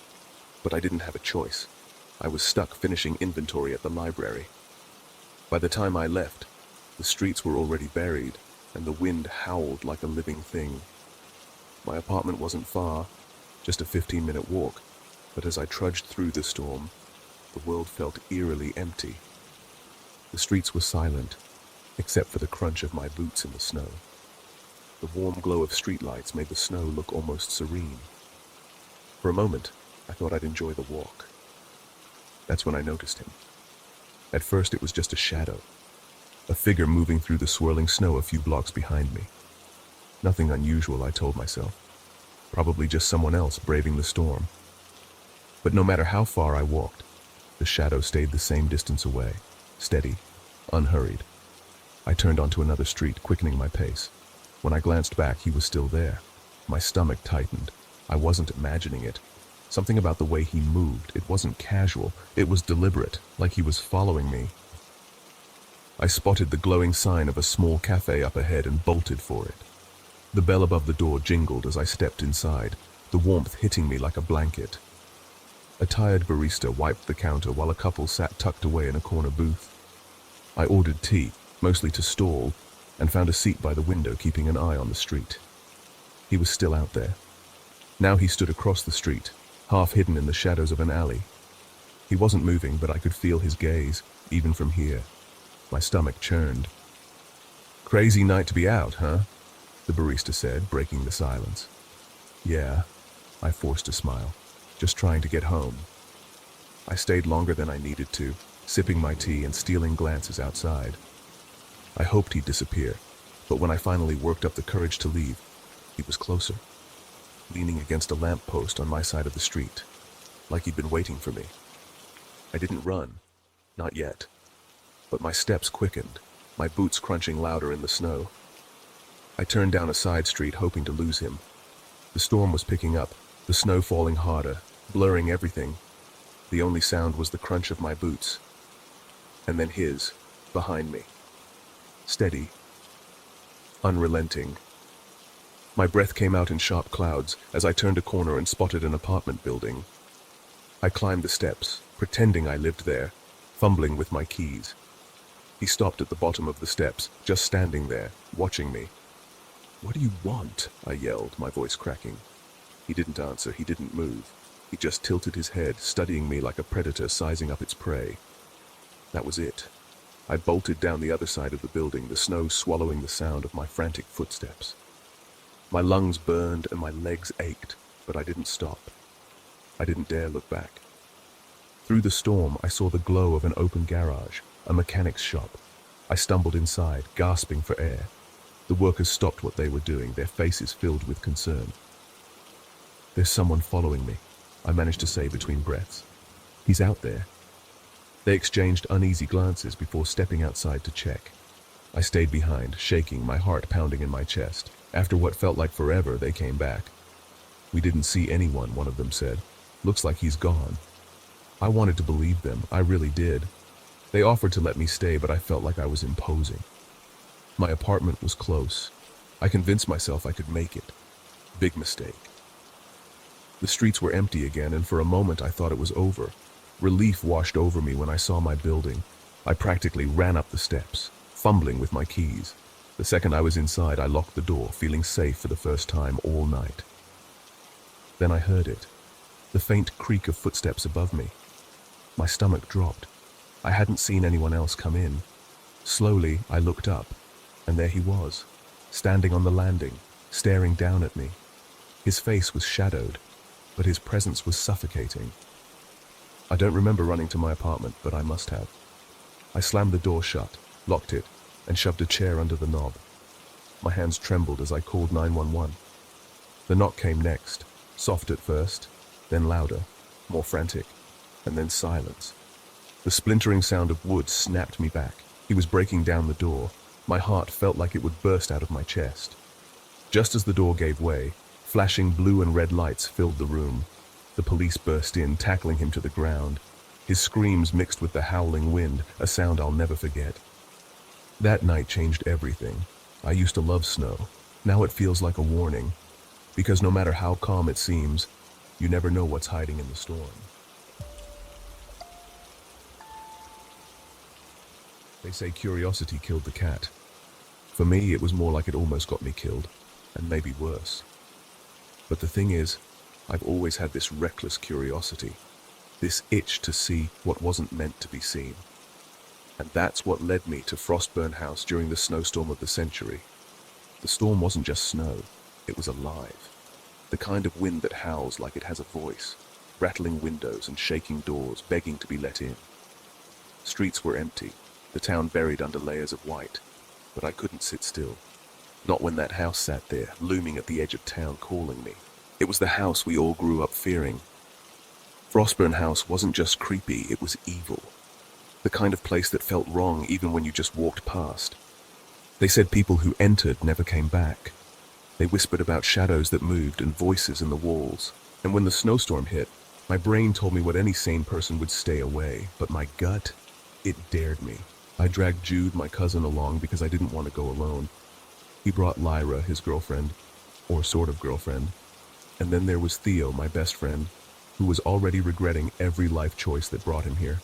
But I didn't have a choice. I was stuck finishing inventory at the library. By the time I left, the streets were already buried, and the wind howled like a living thing. My apartment wasn't far, just a 15-minute walk, but as I trudged through the storm, the world felt eerily empty. The streets were silent, except for the crunch of my boots in the snow. The warm glow of streetlights made the snow look almost serene. For a moment, I thought I'd enjoy the walk. That's when I noticed him. At first, it was just a shadow, a figure moving through the swirling snow a few blocks behind me. Nothing unusual, I told myself. Probably just someone else braving the storm. But no matter how far I walked, the shadow stayed the same distance away, steady, unhurried. I turned onto another street, quickening my pace. When I glanced back, he was still there. My stomach tightened. I wasn't imagining it. Something about the way he moved, it wasn't casual, it was deliberate, like he was following me. I spotted the glowing sign of a small cafe up ahead and bolted for it. The bell above the door jingled as I stepped inside, the warmth hitting me like a blanket. A tired barista wiped the counter while a couple sat tucked away in a corner booth. I ordered tea, mostly to stall, and found a seat by the window, keeping an eye on the street. He was still out there. Now he stood across the street, half hidden in the shadows of an alley. He wasn't moving, but I could feel his gaze, even from here. My stomach churned. "Crazy night to be out, huh?" the barista said, breaking the silence. "Yeah," I forced a smile, "just trying to get home." I stayed longer than I needed to, sipping my tea and stealing glances outside. I hoped he'd disappear, but when I finally worked up the courage to leave, he was closer, leaning against a lamppost on my side of the street, like he'd been waiting for me. I didn't run, not yet, but my steps quickened, my boots crunching louder in the snow. I turned down a side street, hoping to lose him. The storm was picking up, the snow falling harder, blurring everything. The only sound was the crunch of my boots. And then his, behind me. Steady. Unrelenting. My breath came out in sharp clouds as I turned a corner and spotted an apartment building. I climbed the steps, pretending I lived there, fumbling with my keys. He stopped at the bottom of the steps, just standing there, watching me. "What do you want?" I yelled, my voice cracking. He didn't answer, he didn't move. He just tilted his head, studying me like a predator sizing up its prey. That was it. I bolted down the other side of the building, the snow swallowing the sound of my frantic footsteps. My lungs burned and my legs ached, but I didn't stop. I didn't dare look back. Through the storm, I saw the glow of an open garage, a mechanic's shop. I stumbled inside, gasping for air. The workers stopped what they were doing, their faces filled with concern. "There's someone following me," I managed to say between breaths. "He's out there." They exchanged uneasy glances before stepping outside to check. I stayed behind, shaking, my heart pounding in my chest. After what felt like forever, they came back. "We didn't see anyone," one of them said. "Looks like he's gone." I wanted to believe them, I really did. They offered to let me stay, but I felt like I was imposing. My apartment was close. I convinced myself I could make it. Big mistake. The streets were empty again, and for a moment I thought it was over. Relief washed over me when I saw my building. I practically ran up the steps, fumbling with my keys. The second I was inside, I locked the door, feeling safe for the first time all night. Then I heard it, the faint creak of footsteps above me. My stomach dropped. I hadn't seen anyone else come in. Slowly, I looked up, and there he was, standing on the landing, staring down at me. His face was shadowed, but his presence was suffocating. I don't remember running to my apartment, but I must have. I slammed the door shut, locked it, and shoved a chair under the knob. My hands trembled as I called 911. The knock came next, soft at first, then louder, more frantic, and then silence. The splintering sound of wood snapped me back. He was breaking down the door. My heart felt like it would burst out of my chest. Just as the door gave way, flashing blue and red lights filled the room. The police burst in, tackling him to the ground. His screams mixed with the howling wind, a sound I'll never forget. That night changed everything. I used to love snow. Now it feels like a warning, because no matter how calm it seems, you never know what's hiding in the storm. They say curiosity killed the cat. For me, it was more like it almost got me killed, and maybe worse. But the thing is, I've always had this reckless curiosity, this itch to see what wasn't meant to be seen. And that's what led me to Frostburn House during the snowstorm of the century. The storm wasn't just snow, it was alive. The kind of wind that howls like it has a voice, rattling windows and shaking doors, begging to be let in. Streets were empty, the town buried under layers of white, but I couldn't sit still. Not when that house sat there, looming at the edge of town, calling me. It was the house we all grew up fearing. Frostburn House wasn't just creepy, it was evil. The kind of place that felt wrong even when you just walked past. They said people who entered never came back. They whispered about shadows that moved and voices in the walls. And when the snowstorm hit, my brain told me what any sane person would stay away, but my gut, it dared me. I dragged Jude, my cousin, along because I didn't want to go alone. He brought Lyra, his girlfriend, or sort of girlfriend. And then there was Theo, my best friend, who was already regretting every life choice that brought him here.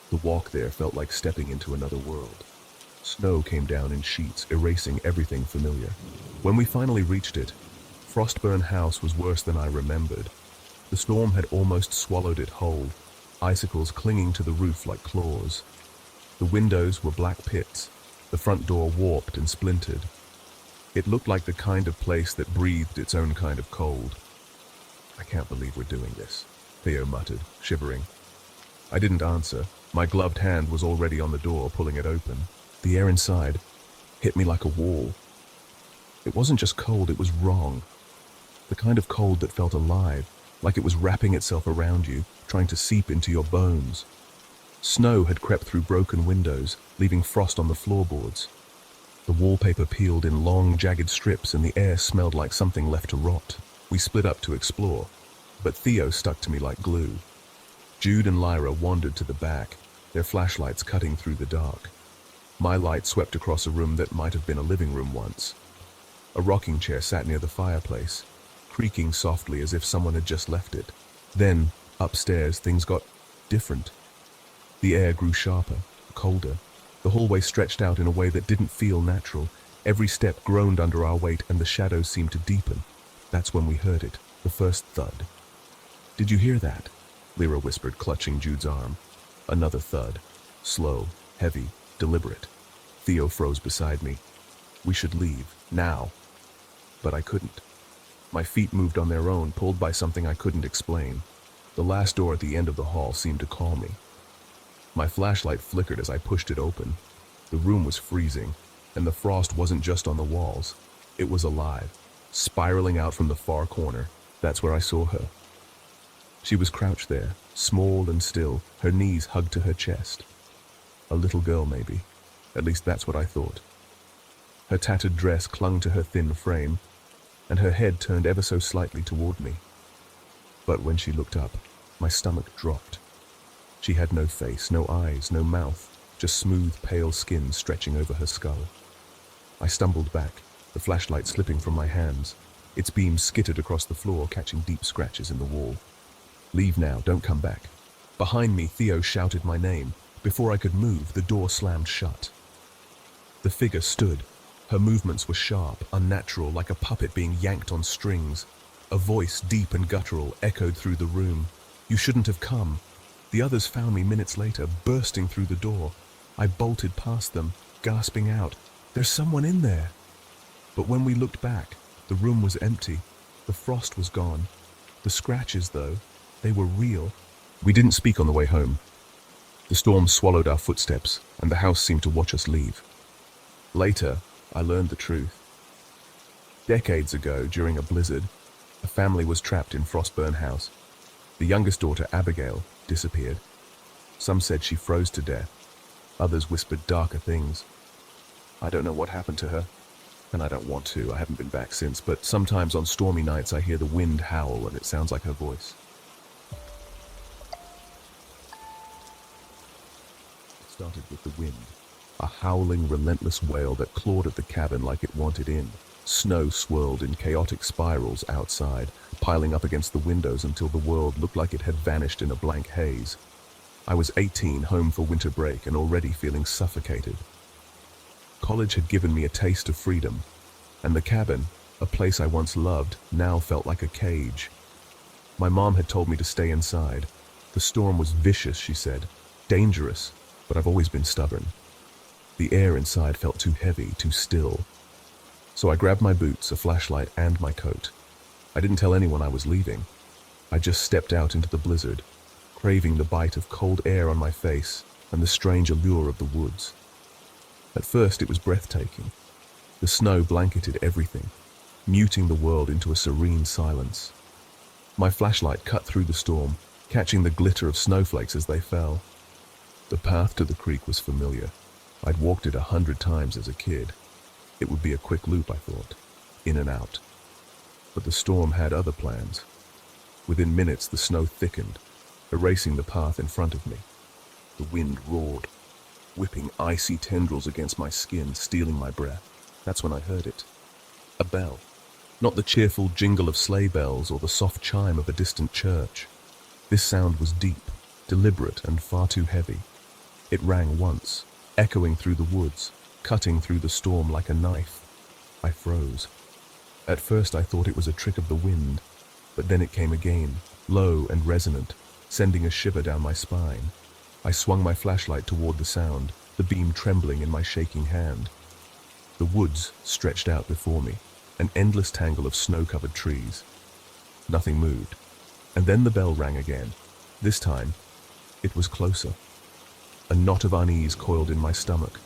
The walk there felt like stepping into another world. Snow came down in sheets, erasing everything familiar. When we finally reached it, Frostburn House was worse than I remembered. The storm had almost swallowed it whole, icicles clinging to the roof like claws. The windows were black pits, the front door warped and splintered. It looked like the kind of place that breathed its own kind of cold. "I can't believe we're doing this," Theo muttered, shivering. I didn't answer. My gloved hand was already on the door, pulling it open. The air inside hit me like a wall. It wasn't just cold, it was wrong. The kind of cold that felt alive, like it was wrapping itself around you, trying to seep into your bones. Snow had crept through broken windows, leaving frost on the floorboards. The wallpaper peeled in long, jagged strips, and the air smelled like something left to rot. We split up to explore, but Theo stuck to me like glue. Jude and Lyra wandered to the back, their flashlights cutting through the dark. My light swept across a room that might have been a living room once. A rocking chair sat near the fireplace, creaking softly as if someone had just left it. Then, upstairs, things got different. The air grew sharper, colder. The hallway stretched out in a way that didn't feel natural. Every step groaned under our weight, and the shadows seemed to deepen. That's when we heard it, the first thud. "Did you hear that?" Lyra whispered, clutching Jude's arm. Another thud. Slow, heavy, deliberate. Theo froze beside me. We should leave, now. But I couldn't. My feet moved on their own, pulled by something I couldn't explain. The last door at the end of the hall seemed to call me. My flashlight flickered as I pushed it open. The room was freezing, and the frost wasn't just on the walls. It was alive, spiraling out from the far corner. That's where I saw her. She was crouched there, small and still, her knees hugged to her chest. A little girl, maybe. At least that's what I thought. Her tattered dress clung to her thin frame, and her head turned ever so slightly toward me. But when she looked up, my stomach dropped. She had no face, no eyes, no mouth, just smooth, pale skin stretching over her skull. I stumbled back, the flashlight slipping from my hands. Its beam skittered across the floor, catching deep scratches in the wall. "Leave now, don't come back." Behind me, Theo shouted my name. Before I could move, the door slammed shut. The figure stood. Her movements were sharp, unnatural, like a puppet being yanked on strings. A voice, deep and guttural, echoed through the room. "You shouldn't have come." The others found me minutes later, bursting through the door. I bolted past them, gasping out, "There's someone in there!" But when we looked back, the room was empty. The frost was gone. The scratches, though, they were real. We didn't speak on the way home. The storm swallowed our footsteps, and the house seemed to watch us leave. Later, I learned the truth. Decades ago, during a blizzard, a family was trapped in Frostburn House. The youngest daughter, Abigail, disappeared. Some said she froze to death. Others whispered darker things. I don't know what happened to her, and I don't want to. I haven't been back since, but sometimes on stormy nights I hear the wind howl and it sounds like her voice. It started with the wind, a howling, relentless wail that clawed at the cabin like it wanted in. Snow swirled in chaotic spirals outside, piling up against the windows until the world looked like it had vanished in a blank haze. I was 18, home for winter break, and already feeling suffocated. College had given me a taste of freedom, and the cabin, a place I once loved, now felt like a cage. My mom had told me to stay inside. The storm was vicious, she said, dangerous, but I've always been stubborn. The air inside felt too heavy, too still. So I grabbed my boots, a flashlight, and my coat. I didn't tell anyone I was leaving. I just stepped out into the blizzard, craving the bite of cold air on my face and the strange allure of the woods. At first it was breathtaking. The snow blanketed everything, muting the world into a serene silence. My flashlight cut through the storm, catching the glitter of snowflakes as they fell. The path to the creek was familiar. I'd walked it 100 times as a kid. It would be a quick loop, I thought, in and out. But the storm had other plans. Within minutes, the snow thickened, erasing the path in front of me. The wind roared, whipping icy tendrils against my skin, stealing my breath. That's when I heard it. A bell. Not the cheerful jingle of sleigh bells or the soft chime of a distant church. This sound was deep, deliberate, and far too heavy. It rang once, echoing through the woods, cutting through the storm like a knife. I froze. At first I thought it was a trick of the wind, but then it came again, low and resonant, sending a shiver down my spine. I swung my flashlight toward the sound, the beam trembling in my shaking hand. The woods stretched out before me, an endless tangle of snow-covered trees. Nothing moved, and then the bell rang again. This time, it was closer. A knot of unease coiled in my stomach,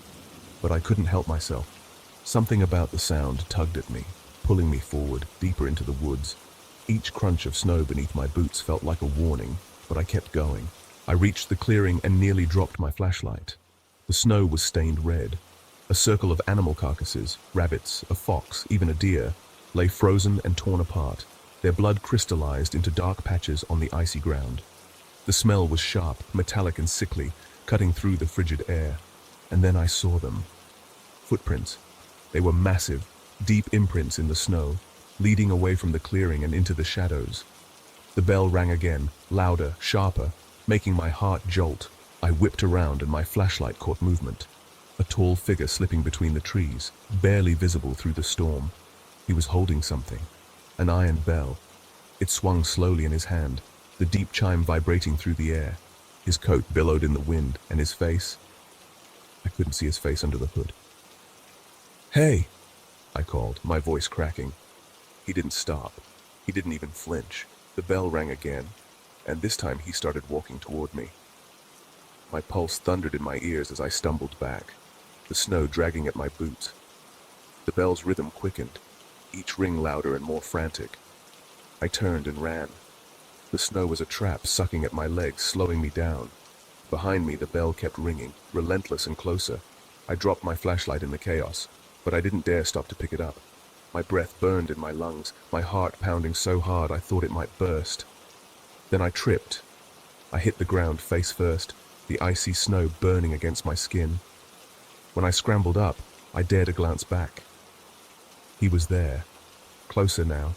but I couldn't help myself. Something about the sound tugged at me, pulling me forward, deeper into the woods. Each crunch of snow beneath my boots felt like a warning, but I kept going. I reached the clearing and nearly dropped my flashlight. The snow was stained red. A circle of animal carcasses, rabbits, a fox, even a deer, lay frozen and torn apart, their blood crystallized into dark patches on the icy ground. The smell was sharp, metallic and sickly, cutting through the frigid air. And then I saw them. Footprints. They were massive, deep imprints in the snow, leading away from the clearing and into the shadows. The bell rang again, louder, sharper, making my heart jolt. I whipped around and my flashlight caught movement. A tall figure slipping between the trees, barely visible through the storm. He was holding something, an iron bell. It swung slowly in his hand, the deep chime vibrating through the air. His coat billowed in the wind, and his face... I couldn't see his face under the hood. "Hey!" I called, my voice cracking. He didn't stop. He didn't even flinch. The bell rang again, and this time he started walking toward me. My pulse thundered in my ears as I stumbled back, the snow dragging at my boots. The bell's rhythm quickened, each ring louder and more frantic. I turned and ran. The snow was a trap sucking at my legs, slowing me down. Behind me, the bell kept ringing, relentless and closer. I dropped my flashlight in the chaos, but I didn't dare stop to pick it up. My breath burned in my lungs, my heart pounding so hard I thought it might burst. Then I tripped. I hit the ground face first, the icy snow burning against my skin. When I scrambled up, I dared a glance back. He was there, closer now.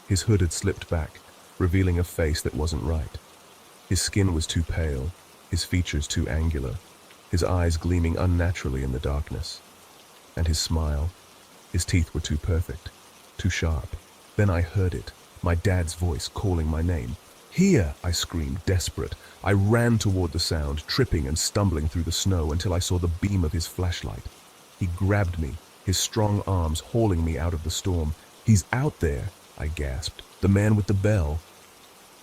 His hood had slipped back, revealing a face that wasn't right. His skin was too pale, his features too angular, his eyes gleaming unnaturally in the darkness. And his smile, his teeth were too perfect, too sharp. Then I heard it, my dad's voice calling my name. "Here!" I screamed, desperate. I ran toward the sound, tripping and stumbling through the snow until I saw the beam of his flashlight. He grabbed me, his strong arms hauling me out of the storm. "He's out there!" I gasped. "The man with the bell."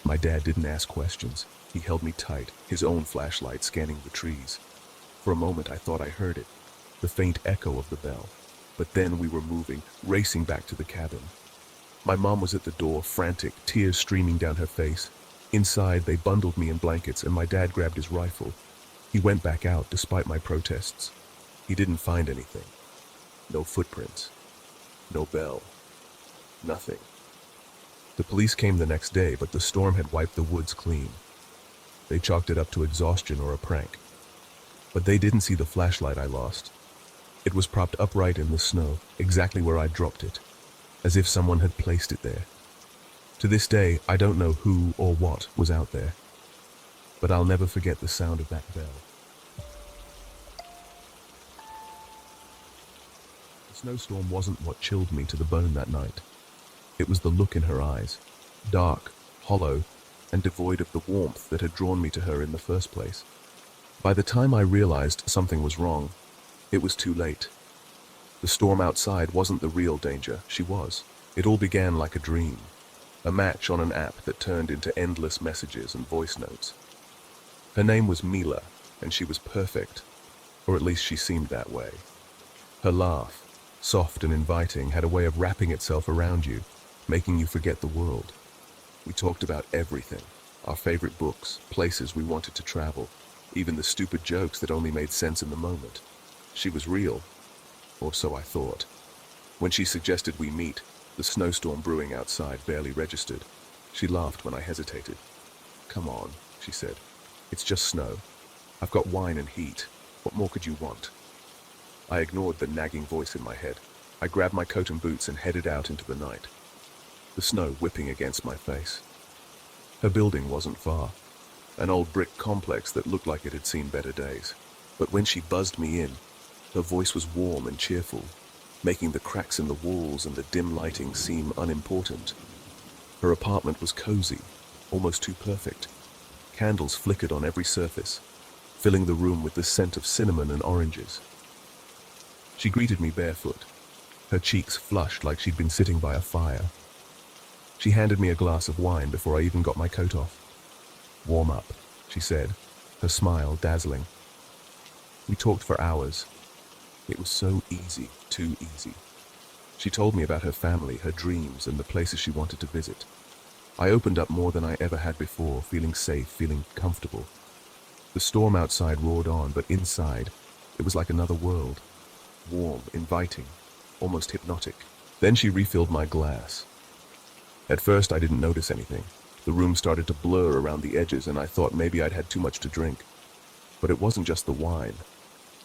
My dad didn't ask questions. He held me tight, his own flashlight scanning the trees. For a moment I thought I heard it, the faint echo of the bell. But then we were moving, racing back to the cabin. My mom was at the door, frantic, tears streaming down her face. Inside, they bundled me in blankets, and my dad grabbed his rifle. He went back out, despite my protests. He didn't find anything. No footprints. No bell. Nothing. The police came the next day, but the storm had wiped the woods clean. They chalked it up to exhaustion or a prank. But they didn't see the flashlight I lost. It was propped upright in the snow, exactly where I dropped it, as if someone had placed it there. To this day, I don't know who or what was out there, but I'll never forget the sound of that bell. The snowstorm wasn't what chilled me to the bone that night. It was the look in her eyes, dark, hollow, and devoid of the warmth that had drawn me to her in the first place. By the time I realized something was wrong, it was too late. The storm outside wasn't the real danger, she was. It all began like a dream, a match on an app that turned into endless messages and voice notes. Her name was Mila, and she was perfect, or at least she seemed that way. Her laugh, soft and inviting, had a way of wrapping itself around you, making you forget the world. We talked about everything, our favorite books, places we wanted to travel, even the stupid jokes that only made sense in the moment. She was real, or so I thought. When she suggested we meet, the snowstorm brewing outside barely registered. She laughed when I hesitated. "Come on," she said. "It's just snow. I've got wine and heat. What more could you want?" I ignored the nagging voice in my head. I grabbed my coat and boots and headed out into the night, the snow whipping against my face. Her building wasn't far, an old brick complex that looked like it had seen better days. But when she buzzed me in, her voice was warm and cheerful, making the cracks in the walls and the dim lighting seem unimportant. Her apartment was cozy, almost too perfect. Candles flickered on every surface, filling the room with the scent of cinnamon and oranges. She greeted me barefoot, her cheeks flushed like she'd been sitting by a fire. She handed me a glass of wine before I even got my coat off. "Warm up," she said, her smile dazzling. We talked for hours. It was so easy, too easy. She told me about her family, her dreams, and the places she wanted to visit. I opened up more than I ever had before, feeling safe, feeling comfortable. The storm outside roared on, but inside, it was like another world. Warm, inviting, almost hypnotic. Then she refilled my glass. At first, I didn't notice anything. The room started to blur around the edges, and I thought maybe I'd had too much to drink. But it wasn't just the wine.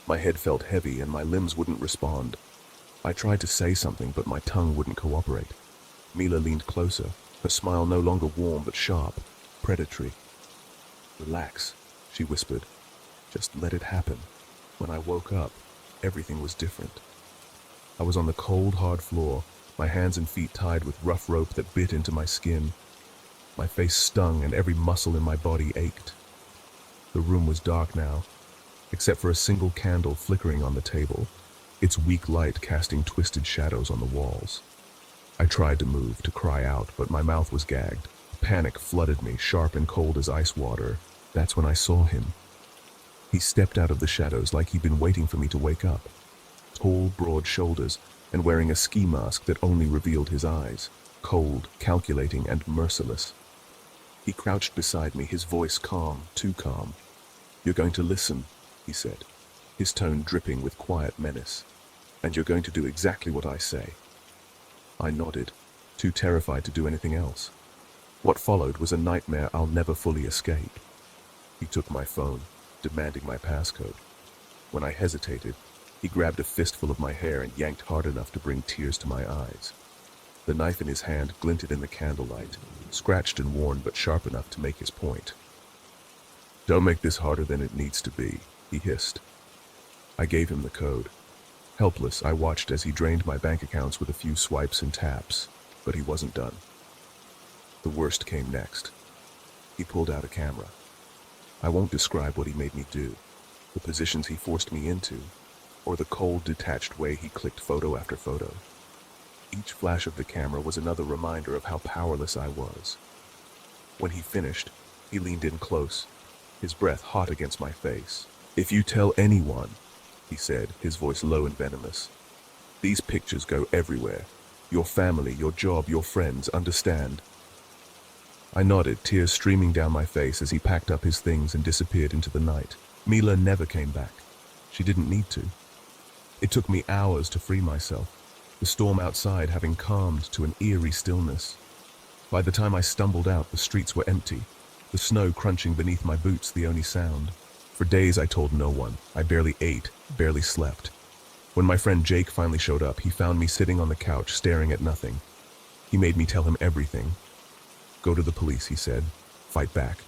My head felt heavy, and my limbs wouldn't respond. I tried to say something, but my tongue wouldn't cooperate. Mila leaned closer, her smile no longer warm but sharp, predatory. "Relax," she whispered. "Just let it happen." When I woke up, everything was different. I was on the cold, hard floor, my hands and feet tied with rough rope that bit into my skin. My face stung and every muscle in my body ached. The room was dark now, except for a single candle flickering on the table, its weak light casting twisted shadows on the walls. I tried to move, to cry out, but my mouth was gagged. Panic flooded me, sharp and cold as ice water. That's when I saw him. He stepped out of the shadows like he'd been waiting for me to wake up. Tall, broad shoulders, and wearing a ski mask that only revealed his eyes, cold, calculating, and merciless. He crouched beside me, his voice calm, too calm. "You're going to listen," he said, his tone dripping with quiet menace. "And you're going to do exactly what I say." I nodded, too terrified to do anything else. What followed was a nightmare I'll never fully escape. He took my phone, demanding my passcode. When I hesitated, he grabbed a fistful of my hair and yanked hard enough to bring tears to my eyes. The knife in his hand glinted in the candlelight, scratched and worn but sharp enough to make his point. "Don't make this harder than it needs to be," he hissed. I gave him the code. Helpless, I watched as he drained my bank accounts with a few swipes and taps, but he wasn't done. The worst came next. He pulled out a camera. I won't describe what he made me do, the positions he forced me into, or the cold, detached way he clicked photo after photo. Each flash of the camera was another reminder of how powerless I was. When he finished, he leaned in close, his breath hot against my face. "If you tell anyone," he said, his voice low and venomous, "these pictures go everywhere. Your family, your job, your friends, understand?" I nodded, tears streaming down my face as he packed up his things and disappeared into the night. Mila never came back. She didn't need to. It took me hours to free myself, the storm outside having calmed to an eerie stillness. By the time I stumbled out, the streets were empty, the snow crunching beneath my boots the only sound. For days I told no one. I barely ate, barely slept. When my friend Jake finally showed up, he found me sitting on the couch staring at nothing. He made me tell him everything. "Go to the police," he said. "Fight back."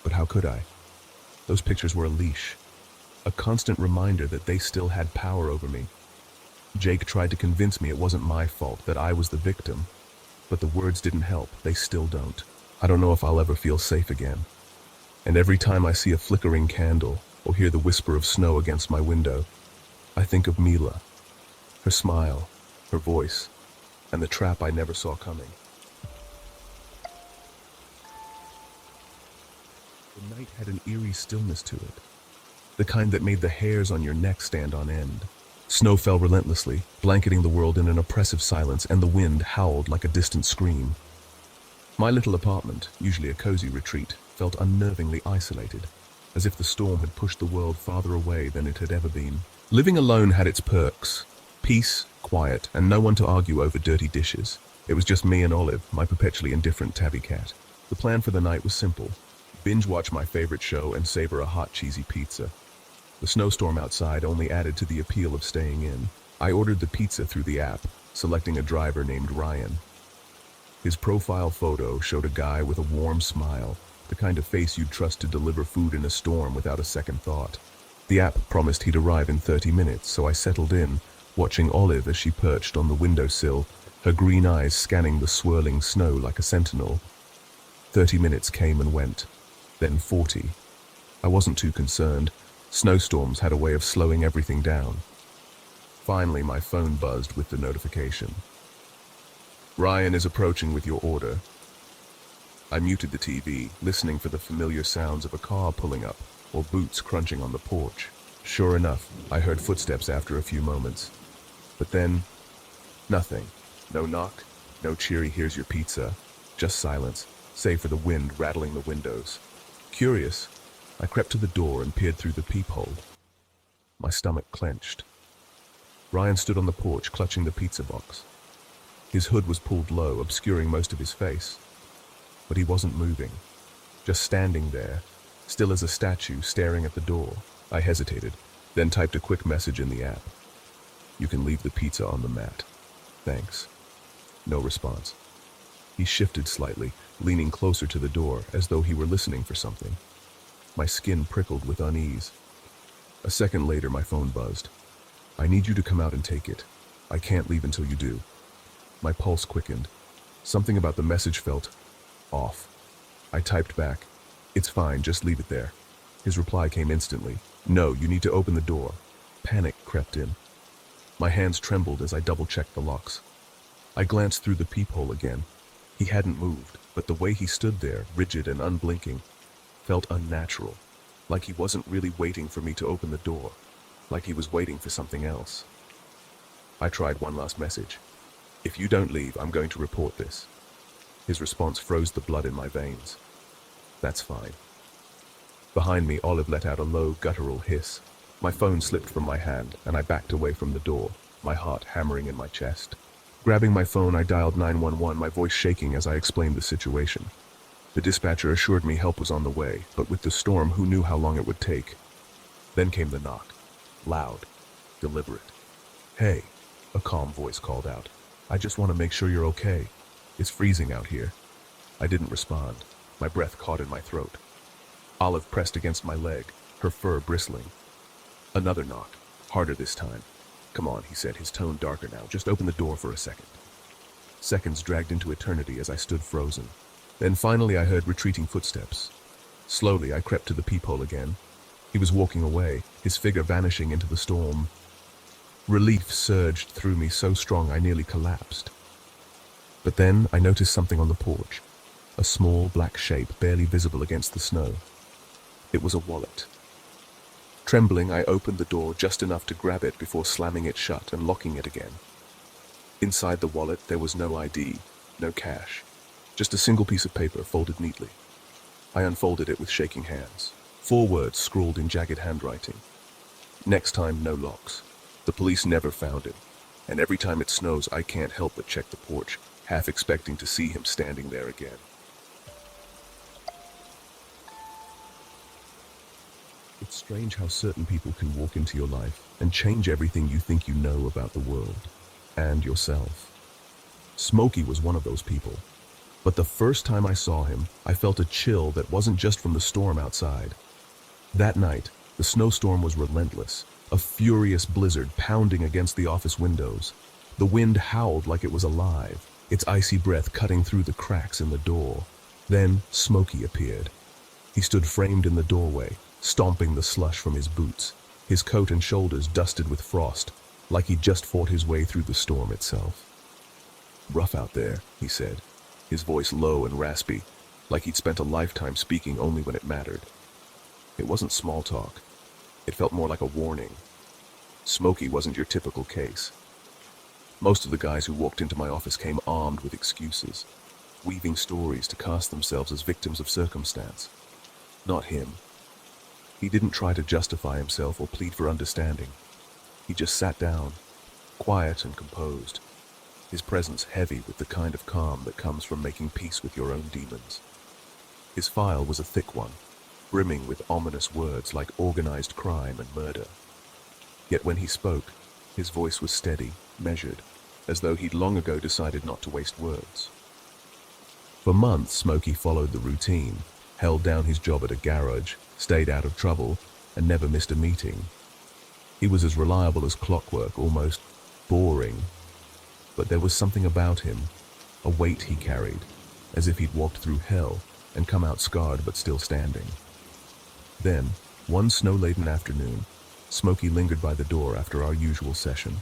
But how could I? Those pictures were a leash, a constant reminder that they still had power over me. Jake tried to convince me it wasn't my fault, that I was the victim. But the words didn't help. They still don't. I don't know if I'll ever feel safe again. And every time I see a flickering candle or hear the whisper of snow against my window, I think of Mila, her smile, her voice, and the trap I never saw coming. The night had an eerie stillness to it, the kind that made the hairs on your neck stand on end. Snow fell relentlessly, blanketing the world in an oppressive silence, and the wind howled like a distant scream. My little apartment, usually a cozy retreat, felt unnervingly isolated, as if the storm had pushed the world farther away than it had ever been. Living alone had its perks. Peace, quiet, and no one to argue over dirty dishes. It was just me and Olive, my perpetually indifferent tabby cat. The plan for the night was simple. Binge-watch my favorite show and savor a hot, cheesy pizza. The snowstorm outside only added to the appeal of staying in. I ordered the pizza through the app, selecting a driver named Ryan. His profile photo showed a guy with a warm smile, the kind of face you'd trust to deliver food in a storm without a second thought. The app promised he'd arrive in 30 minutes, so I settled in, watching Olive as she perched on the windowsill, her green eyes scanning the swirling snow like a sentinel. 30 minutes came and went, then 40. I wasn't too concerned. Snowstorms had a way of slowing everything down. Finally, my phone buzzed with the notification. Ryan is approaching with your order. I muted the TV, listening for the familiar sounds of a car pulling up, or boots crunching on the porch. Sure enough, I heard footsteps after a few moments. But then, nothing. No knock, no cheery "here's your pizza," just silence, save for the wind rattling the windows. Curious, I crept to the door and peered through the peephole. My stomach clenched. Ryan stood on the porch, clutching the pizza box. His hood was pulled low, obscuring most of his face. But he wasn't moving, just standing there, still as a statue, staring at the door. I hesitated, then typed a quick message in the app. "You can leave the pizza on the mat. Thanks." No response. He shifted slightly, leaning closer to the door, as though he were listening for something. My skin prickled with unease. A second later, my phone buzzed. "I need you to come out and take it. I can't leave until you do." My pulse quickened. Something about the message felt off. I typed back, "It's fine, just leave it there." His reply came instantly. "No, you need to open the door." Panic crept in. My hands trembled as I double-checked the locks. I glanced through the peephole again. He hadn't moved, but the way he stood there, rigid and unblinking, felt unnatural, like he wasn't really waiting for me to open the door, like he was waiting for something else. I tried one last message. "If you don't leave, I'm going to report this." His response froze the blood in my veins. "That's fine." Behind me, Olive let out a low, guttural hiss. My phone slipped from my hand, and I backed away from the door, my heart hammering in my chest. Grabbing my phone, I dialed 911, my voice shaking as I explained the situation. The dispatcher assured me help was on the way, but with the storm, who knew how long it would take? Then came the knock. Loud, deliberate. "Hey," a calm voice called out. "I just want to make sure you're okay. It's freezing out here." I didn't respond. My breath caught in my throat. Olive pressed against my leg, her fur bristling. Another knock, harder this time. "Come on," he said, his tone darker now. "Just open the door for a second." Seconds dragged into eternity as I stood frozen. Then finally I heard retreating footsteps. Slowly I crept to the peephole again. He was walking away, his figure vanishing into the storm. Relief surged through me so strong I nearly collapsed. But then I noticed something on the porch. A small black shape barely visible against the snow. It was a wallet. Trembling, I opened the door just enough to grab it before slamming it shut and locking it again. Inside the wallet, there was no ID, no cash, just a single piece of paper folded neatly. I unfolded it with shaking hands. 4 words scrawled in jagged handwriting. "Next time, no locks." The police never found him, and every time it snows, I can't help but check the porch, half expecting to see him standing there again. It's strange how certain people can walk into your life and change everything you think you know about the world and yourself. Smokey was one of those people. But the first time I saw him, I felt a chill that wasn't just from the storm outside. That night, the snowstorm was relentless, a furious blizzard pounding against the office windows. The wind howled like it was alive, its icy breath cutting through the cracks in the door. Then Smokey appeared. He stood framed in the doorway, stomping the slush from his boots, his coat and shoulders dusted with frost, like he'd just fought his way through the storm itself. "Rough out there," he said, his voice low and raspy, like he'd spent a lifetime speaking only when it mattered. It wasn't small talk. It felt more like a warning. Smokey wasn't your typical case. Most of the guys who walked into my office came armed with excuses, weaving stories to cast themselves as victims of circumstance. Not him. He didn't try to justify himself or plead for understanding. He just sat down, quiet and composed, his presence heavy with the kind of calm that comes from making peace with your own demons. His file was a thick one, brimming with ominous words like organized crime and murder. Yet when he spoke, his voice was steady, measured, as though he'd long ago decided not to waste words. For months, Smokey followed the routine, held down his job at a garage, stayed out of trouble, and never missed a meeting. He was as reliable as clockwork, almost boring. But there was something about him, a weight he carried, as if he'd walked through hell and come out scarred but still standing. Then, one snow-laden afternoon, Smokey lingered by the door after our usual session.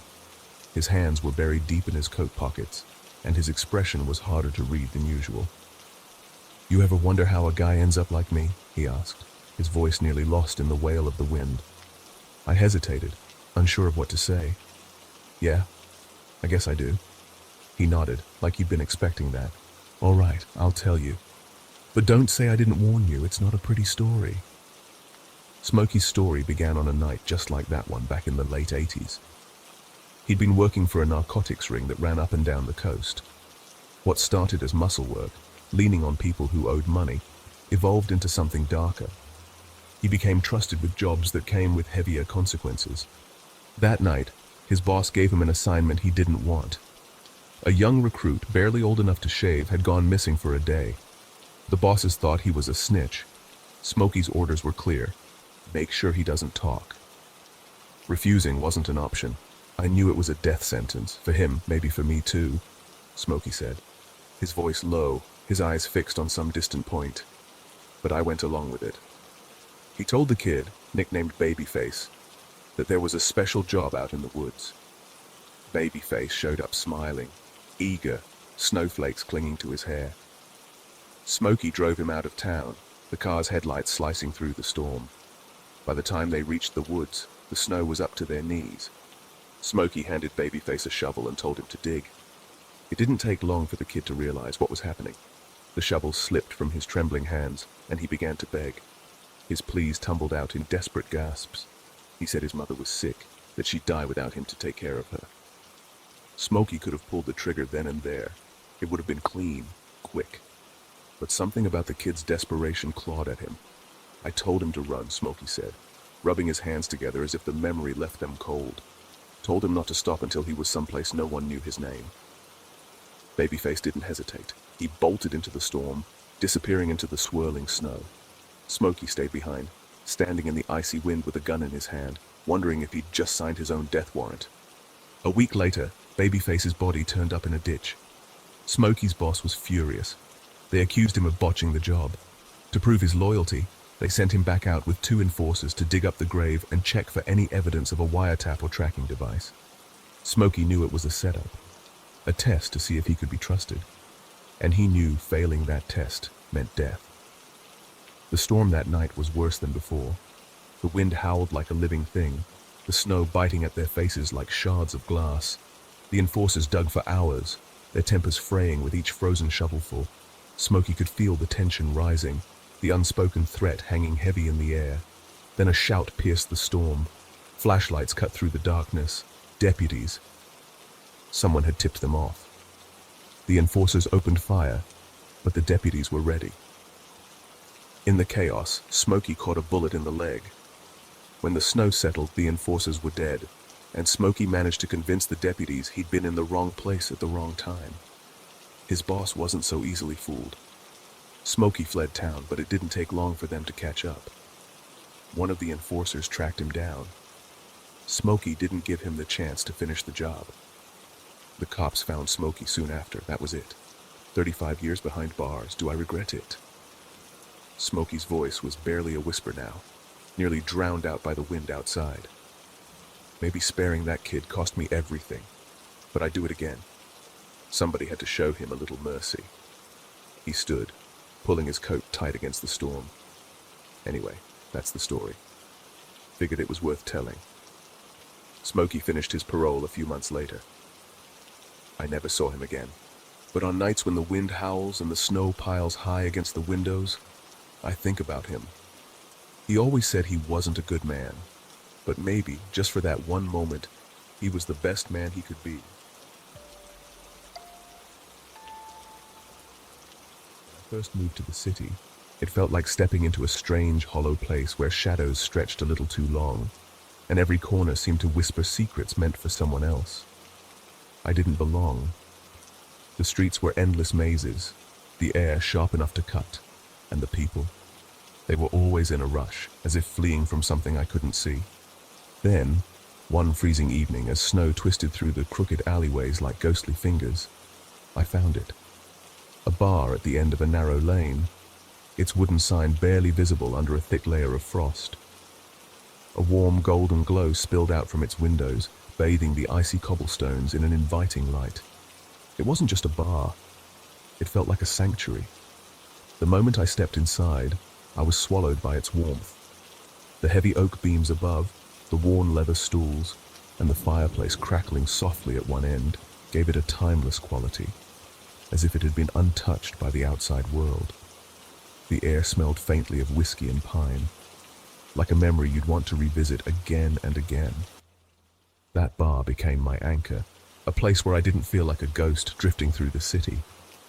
His hands were buried deep in his coat pockets, and his expression was harder to read than usual. "You ever wonder how a guy ends up like me?" he asked, his voice nearly lost in the wail of the wind. I hesitated, unsure of what to say. "Yeah, I guess I do." He nodded, like he'd been expecting that. "All right, I'll tell you. But don't say I didn't warn you, it's not a pretty story." Smokey's story began on a night just like that one back in the late 80s. He'd been working for a narcotics ring that ran up and down the coast. What started as muscle work, leaning on people who owed money, evolved into something darker. He became trusted with jobs that came with heavier consequences. That night, his boss gave him an assignment he didn't want. A young recruit, barely old enough to shave, had gone missing for a day. The bosses thought he was a snitch. Smokey's orders were clear: make sure he doesn't talk. Refusing wasn't an option. I knew it was a death sentence, for him, maybe for me too, Smokey said, his voice low, his eyes fixed on some distant point. But I went along with it. He told the kid, nicknamed Babyface, that there was a special job out in the woods. Babyface showed up smiling, eager, snowflakes clinging to his hair. Smokey drove him out of town, the car's headlights slicing through the storm. By the time they reached the woods, the snow was up to their knees. Smokey handed Babyface a shovel and told him to dig. It didn't take long for the kid to realize what was happening. The shovel slipped from his trembling hands, and he began to beg. His pleas tumbled out in desperate gasps. He said his mother was sick, that she'd die without him to take care of her. Smokey could have pulled the trigger then and there. It would have been clean, quick. But something about the kid's desperation clawed at him. "I told him to run," Smokey said, rubbing his hands together as if the memory left them cold. "Told him not to stop until he was someplace no one knew his name." Babyface didn't hesitate. He bolted into the storm, disappearing into the swirling snow. Smokey stayed behind, standing in the icy wind with a gun in his hand, wondering if he'd just signed his own death warrant. A week later, Babyface's body turned up in a ditch. Smokey's boss was furious. They accused him of botching the job. To prove his loyalty, they sent him back out with 2 enforcers to dig up the grave and check for any evidence of a wiretap or tracking device. Smokey knew it was a setup, a test to see if he could be trusted. And he knew failing that test meant death. The storm that night was worse than before. The wind howled like a living thing, the snow biting at their faces like shards of glass. The enforcers dug for hours, their tempers fraying with each frozen shovelful. Smokey could feel the tension rising, the unspoken threat hanging heavy in the air. Then a shout pierced the storm. Flashlights cut through the darkness. Deputies. Someone had tipped them off. The enforcers opened fire, but the deputies were ready. In the chaos, Smokey caught a bullet in the leg. When the snow settled, the enforcers were dead, and Smokey managed to convince the deputies he'd been in the wrong place at the wrong time. His boss wasn't so easily fooled. Smokey fled town, but it didn't take long for them to catch up. One of the enforcers tracked him down. Smokey didn't give him the chance to finish the job. The cops found Smokey soon after, that was it. 35 years behind bars, do I regret it? Smokey's voice was barely a whisper now, nearly drowned out by the wind outside. Maybe sparing that kid cost me everything, but I'd do it again. Somebody had to show him a little mercy. He stood, pulling his coat tight against the storm. Anyway, that's the story. Figured it was worth telling. Smokey finished his parole a few months later. I never saw him again, but on nights when the wind howls and the snow piles high against the windows, I think about him. He always said he wasn't a good man, but maybe, just for that one moment, he was the best man he could be. When I first moved to the city, it felt like stepping into a strange, hollow place where shadows stretched a little too long, and every corner seemed to whisper secrets meant for someone else. I didn't belong. The streets were endless mazes, the air sharp enough to cut, and the people. They were always in a rush, as if fleeing from something I couldn't see. Then, one freezing evening, as snow twisted through the crooked alleyways like ghostly fingers, I found it. A bar at the end of a narrow lane, its wooden sign barely visible under a thick layer of frost. A warm golden glow spilled out from its windows, bathing the icy cobblestones in an inviting light. It wasn't just a bar. It felt like a sanctuary. The moment I stepped inside, I was swallowed by its warmth. The heavy oak beams above, the worn leather stools, and the fireplace crackling softly at one end gave it a timeless quality, as if it had been untouched by the outside world. The air smelled faintly of whiskey and pine, like a memory you'd want to revisit again and again. That bar became my anchor, a place where I didn't feel like a ghost drifting through the city,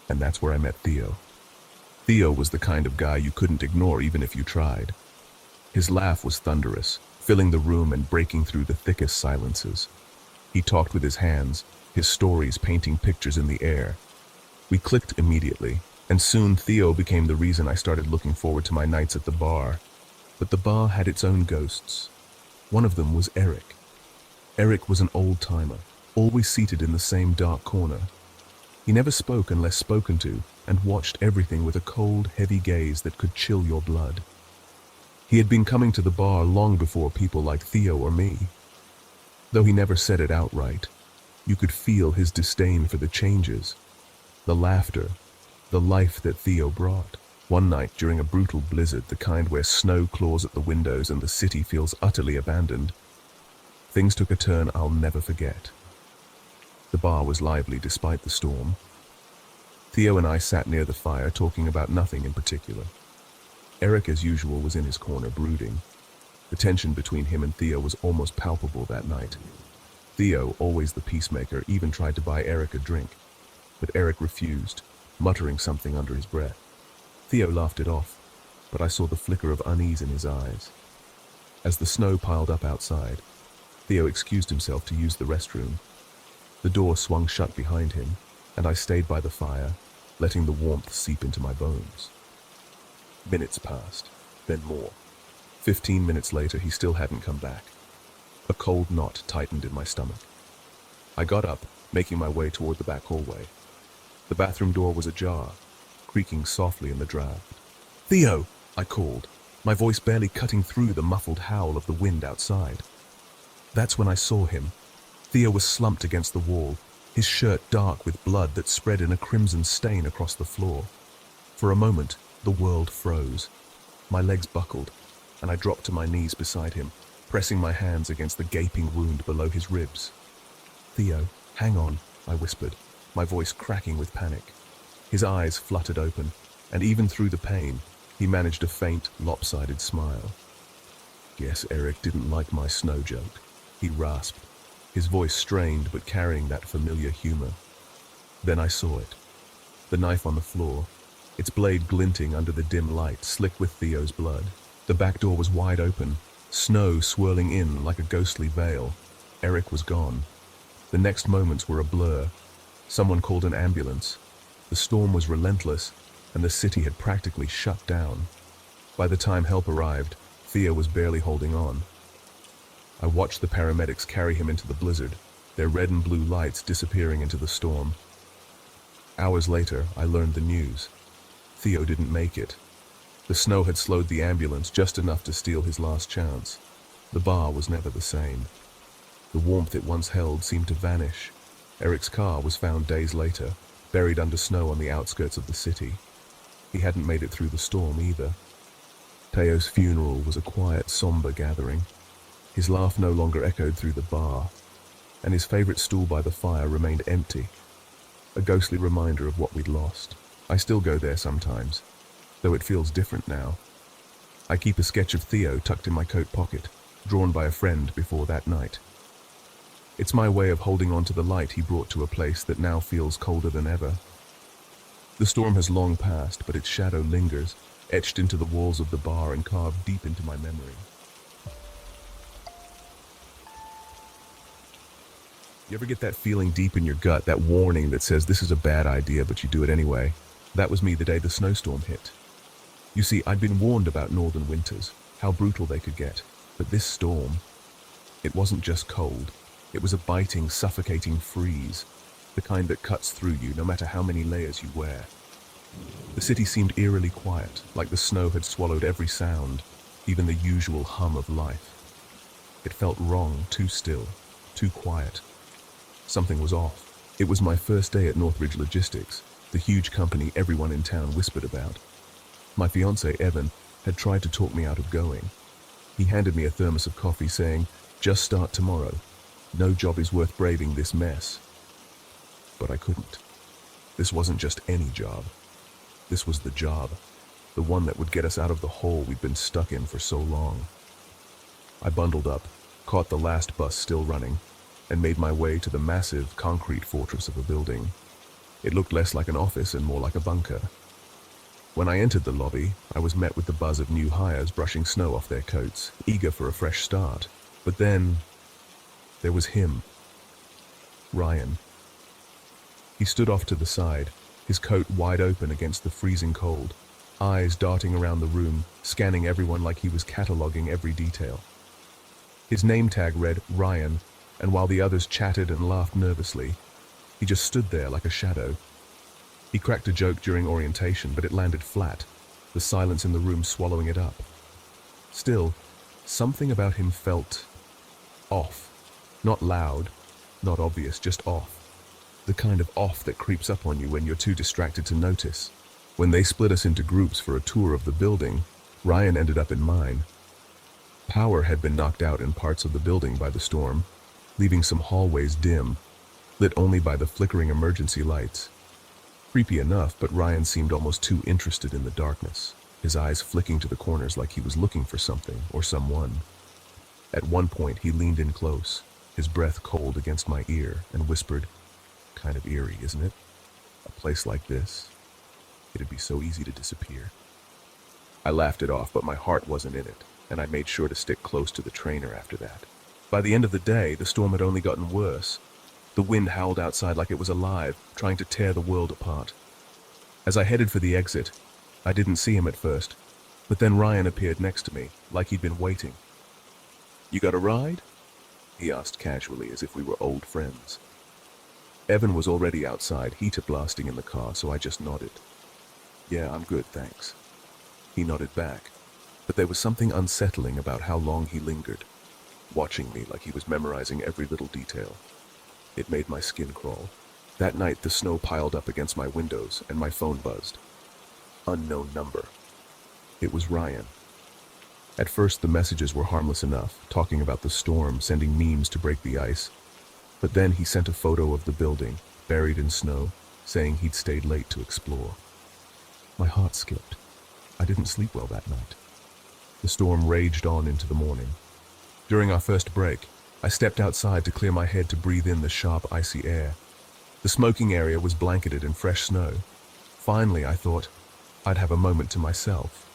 and that's where I met Theo. Theo was the kind of guy you couldn't ignore even if you tried. His laugh was thunderous, filling the room and breaking through the thickest silences. He talked with his hands, his stories painting pictures in the air. We clicked immediately, and soon Theo became the reason I started looking forward to my nights at the bar. But the bar had its own ghosts. One of them was Eric. Eric was an old-timer, always seated in the same dark corner. He never spoke unless spoken to, and watched everything with a cold, heavy gaze that could chill your blood. He had been coming to the bar long before people like Theo or me. Though he never said it outright, you could feel his disdain for the changes, the laughter, the life that Theo brought. One night during a brutal blizzard, the kind where snow claws at the windows and the city feels utterly abandoned, things took a turn I'll never forget. The bar was lively despite the storm. Theo and I sat near the fire talking about nothing in particular. Eric, as usual, was in his corner brooding. The tension between him and Theo was almost palpable that night. Theo, always the peacemaker, even tried to buy Eric a drink, but Eric refused, muttering something under his breath. Theo laughed it off, but I saw the flicker of unease in his eyes. As the snow piled up outside, Theo excused himself to use the restroom. The door swung shut behind him, and I stayed by the fire, letting the warmth seep into my bones. Minutes passed, then more. 15 minutes later, he still hadn't come back. A cold knot tightened in my stomach. I got up, making my way toward the back hallway. The bathroom door was ajar, creaking softly in the draft. "Theo!" I called, my voice barely cutting through the muffled howl of the wind outside. That's when I saw him. Theo was slumped against the wall, his shirt dark with blood that spread in a crimson stain across the floor. For a moment, the world froze. My legs buckled, and I dropped to my knees beside him, pressing my hands against the gaping wound below his ribs. "Theo, hang on," I whispered, my voice cracking with panic. His eyes fluttered open, and even through the pain, he managed a faint, lopsided smile. Guess Eric didn't like my snow joke, he rasped, his voice strained but carrying that familiar humor. Then I saw it. The knife on the floor, its blade glinting under the dim light, slick with Theo's blood. The back door was wide open, snow swirling in like a ghostly veil. Eric was gone. The next moments were a blur. Someone called an ambulance. The storm was relentless, and the city had practically shut down. By the time help arrived, Theo was barely holding on. I watched the paramedics carry him into the blizzard, their red and blue lights disappearing into the storm. Hours later, I learned the news. Theo didn't make it. The snow had slowed the ambulance just enough to steal his last chance. The bar was never the same. The warmth it once held seemed to vanish. Eric's car was found days later, buried under snow on the outskirts of the city. He hadn't made it through the storm either. Theo's funeral was a quiet, somber gathering. His laugh no longer echoed through the bar, and his favorite stool by the fire remained empty, a ghostly reminder of what we'd lost. I still go there sometimes, though it feels different now. I keep a sketch of Theo tucked in my coat pocket, drawn by a friend before that night. It's my way of holding on to the light he brought to a place that now feels colder than ever. The storm has long passed, but its shadow lingers, etched into the walls of the bar and carved deep into my memory. You ever get that feeling deep in your gut, that warning that says this is a bad idea, but you do it anyway? That was me the day the snowstorm hit. You see, I'd been warned about northern winters, how brutal they could get. But this storm, it wasn't just cold. It was a biting, suffocating freeze, the kind that cuts through you no matter how many layers you wear. The city seemed eerily quiet, like the snow had swallowed every sound, even the usual hum of life. It felt wrong, too still, too quiet. Something was off. It was my first day at Northridge Logistics, the huge company everyone in town whispered about. My fiancé, Evan, had tried to talk me out of going. He handed me a thermos of coffee saying, "Just start tomorrow. No job is worth braving this mess." But I couldn't. This wasn't just any job. This was the job, the one that would get us out of the hole we'd been stuck in for so long. I bundled up, caught the last bus still running, and made my way to the massive concrete fortress of a building. It looked less like an office and more like a bunker. When I entered the lobby, I was met with the buzz of new hires brushing snow off their coats, eager for a fresh start. But then, there was him, Ryan. He stood off to the side, his coat wide open against the freezing cold, eyes darting around the room, scanning everyone like he was cataloging every detail. His name tag read Ryan, and while the others chatted and laughed nervously, he just stood there like a shadow. He cracked a joke during orientation, but it landed flat, the silence in the room swallowing it up. Still, something about him felt off. Not loud, not obvious, just off. The kind of off that creeps up on you when you're too distracted to notice. When they split us into groups for a tour of the building, Ryan ended up in mine. Power had been knocked out in parts of the building by the storm, leaving some hallways dim, lit only by the flickering emergency lights. Creepy enough, but Ryan seemed almost too interested in the darkness, his eyes flicking to the corners like he was looking for something or someone. At one point, he leaned in close, his breath cold against my ear, and whispered, "Kind of eerie, isn't it? A place like this. It'd be so easy to disappear." I laughed it off, but my heart wasn't in it, and I made sure to stick close to the trainer after that. By the end of the day, the storm had only gotten worse. The wind howled outside like it was alive, trying to tear the world apart. As I headed for the exit, I didn't see him at first, but then Ryan appeared next to me, like he'd been waiting. "You got a ride?" he asked casually, as if we were old friends. Evan was already outside, heater blasting in the car, so I just nodded. "Yeah, I'm good, thanks." He nodded back, but there was something unsettling about how long he lingered, watching me like he was memorizing every little detail. It made my skin crawl. That night, the snow piled up against my windows, and my phone buzzed. Unknown number. It was Ryan. At first, the messages were harmless enough, talking about the storm, sending memes to break the ice. But then he sent a photo of the building, buried in snow, saying he'd stayed late to explore. My heart skipped. I didn't sleep well that night. The storm raged on into the morning. During our first break, I stepped outside to clear my head to breathe in the sharp, icy air. The smoking area was blanketed in fresh snow. Finally, I thought I'd have a moment to myself.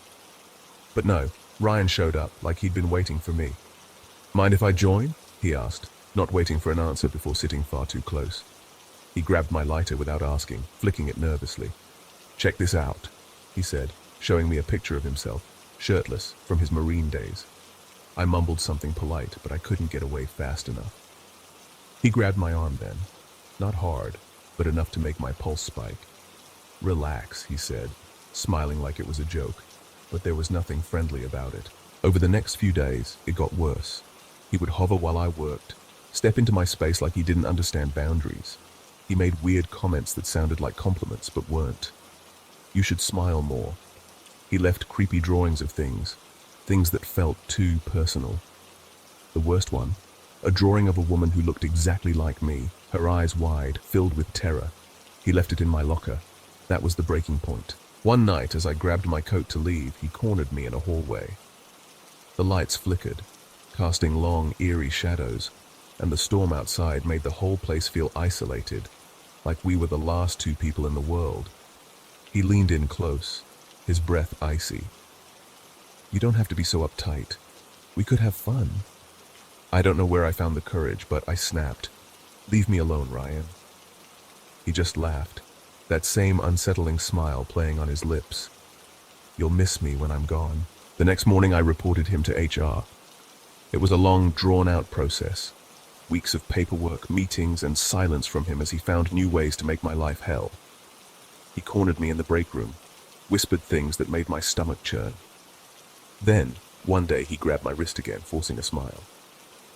But no, Ryan showed up like he'd been waiting for me. "Mind if I join?" he asked, not waiting for an answer before sitting far too close. He grabbed my lighter without asking, flicking it nervously. "Check this out," he said, showing me a picture of himself, shirtless, from his Marine days. I mumbled something polite, but I couldn't get away fast enough. He grabbed my arm then, not hard, but enough to make my pulse spike. "Relax," he said, smiling like it was a joke, but there was nothing friendly about it. Over the next few days, it got worse. He would hover while I worked, step into my space like he didn't understand boundaries. He made weird comments that sounded like compliments, but weren't. "You should smile more." He left creepy drawings of things that felt too personal. The worst one, a drawing of a woman who looked exactly like me, her eyes wide, filled with terror. He left it in my locker. That was the breaking point. One night, as I grabbed my coat to leave, he cornered me in a hallway. The lights flickered. casting long, eerie shadows, and the storm outside made the whole place feel isolated, like we were the last two people in the world. He leaned in close, his breath icy. "You don't have to be so uptight. We could have fun." I don't know where I found the courage, but I snapped. "Leave me alone, Ryan." He just laughed, that same unsettling smile playing on his lips. "You'll miss me when I'm gone." The next morning I reported him to HR. It was a long, drawn-out process. Weeks of paperwork, meetings, and silence from him as he found new ways to make my life hell. He cornered me in the break room, whispered things that made my stomach churn. Then, one day, he grabbed my wrist again, forcing a smile.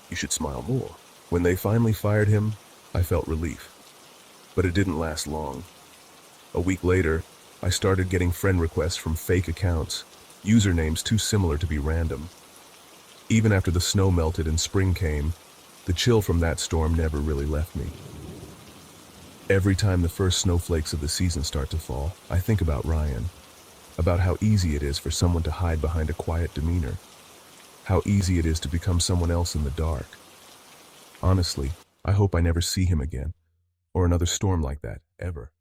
"You should smile more." When they finally fired him, I felt relief. But it didn't last long. A week later, I started getting friend requests from fake accounts, usernames too similar to be random. Even after the snow melted and spring came, the chill from that storm never really left me. Every time the first snowflakes of the season start to fall, I think about Ryan, about how easy it is for someone to hide behind a quiet demeanor, how easy it is to become someone else in the dark. Honestly, I hope I never see him again, or another storm like that, ever.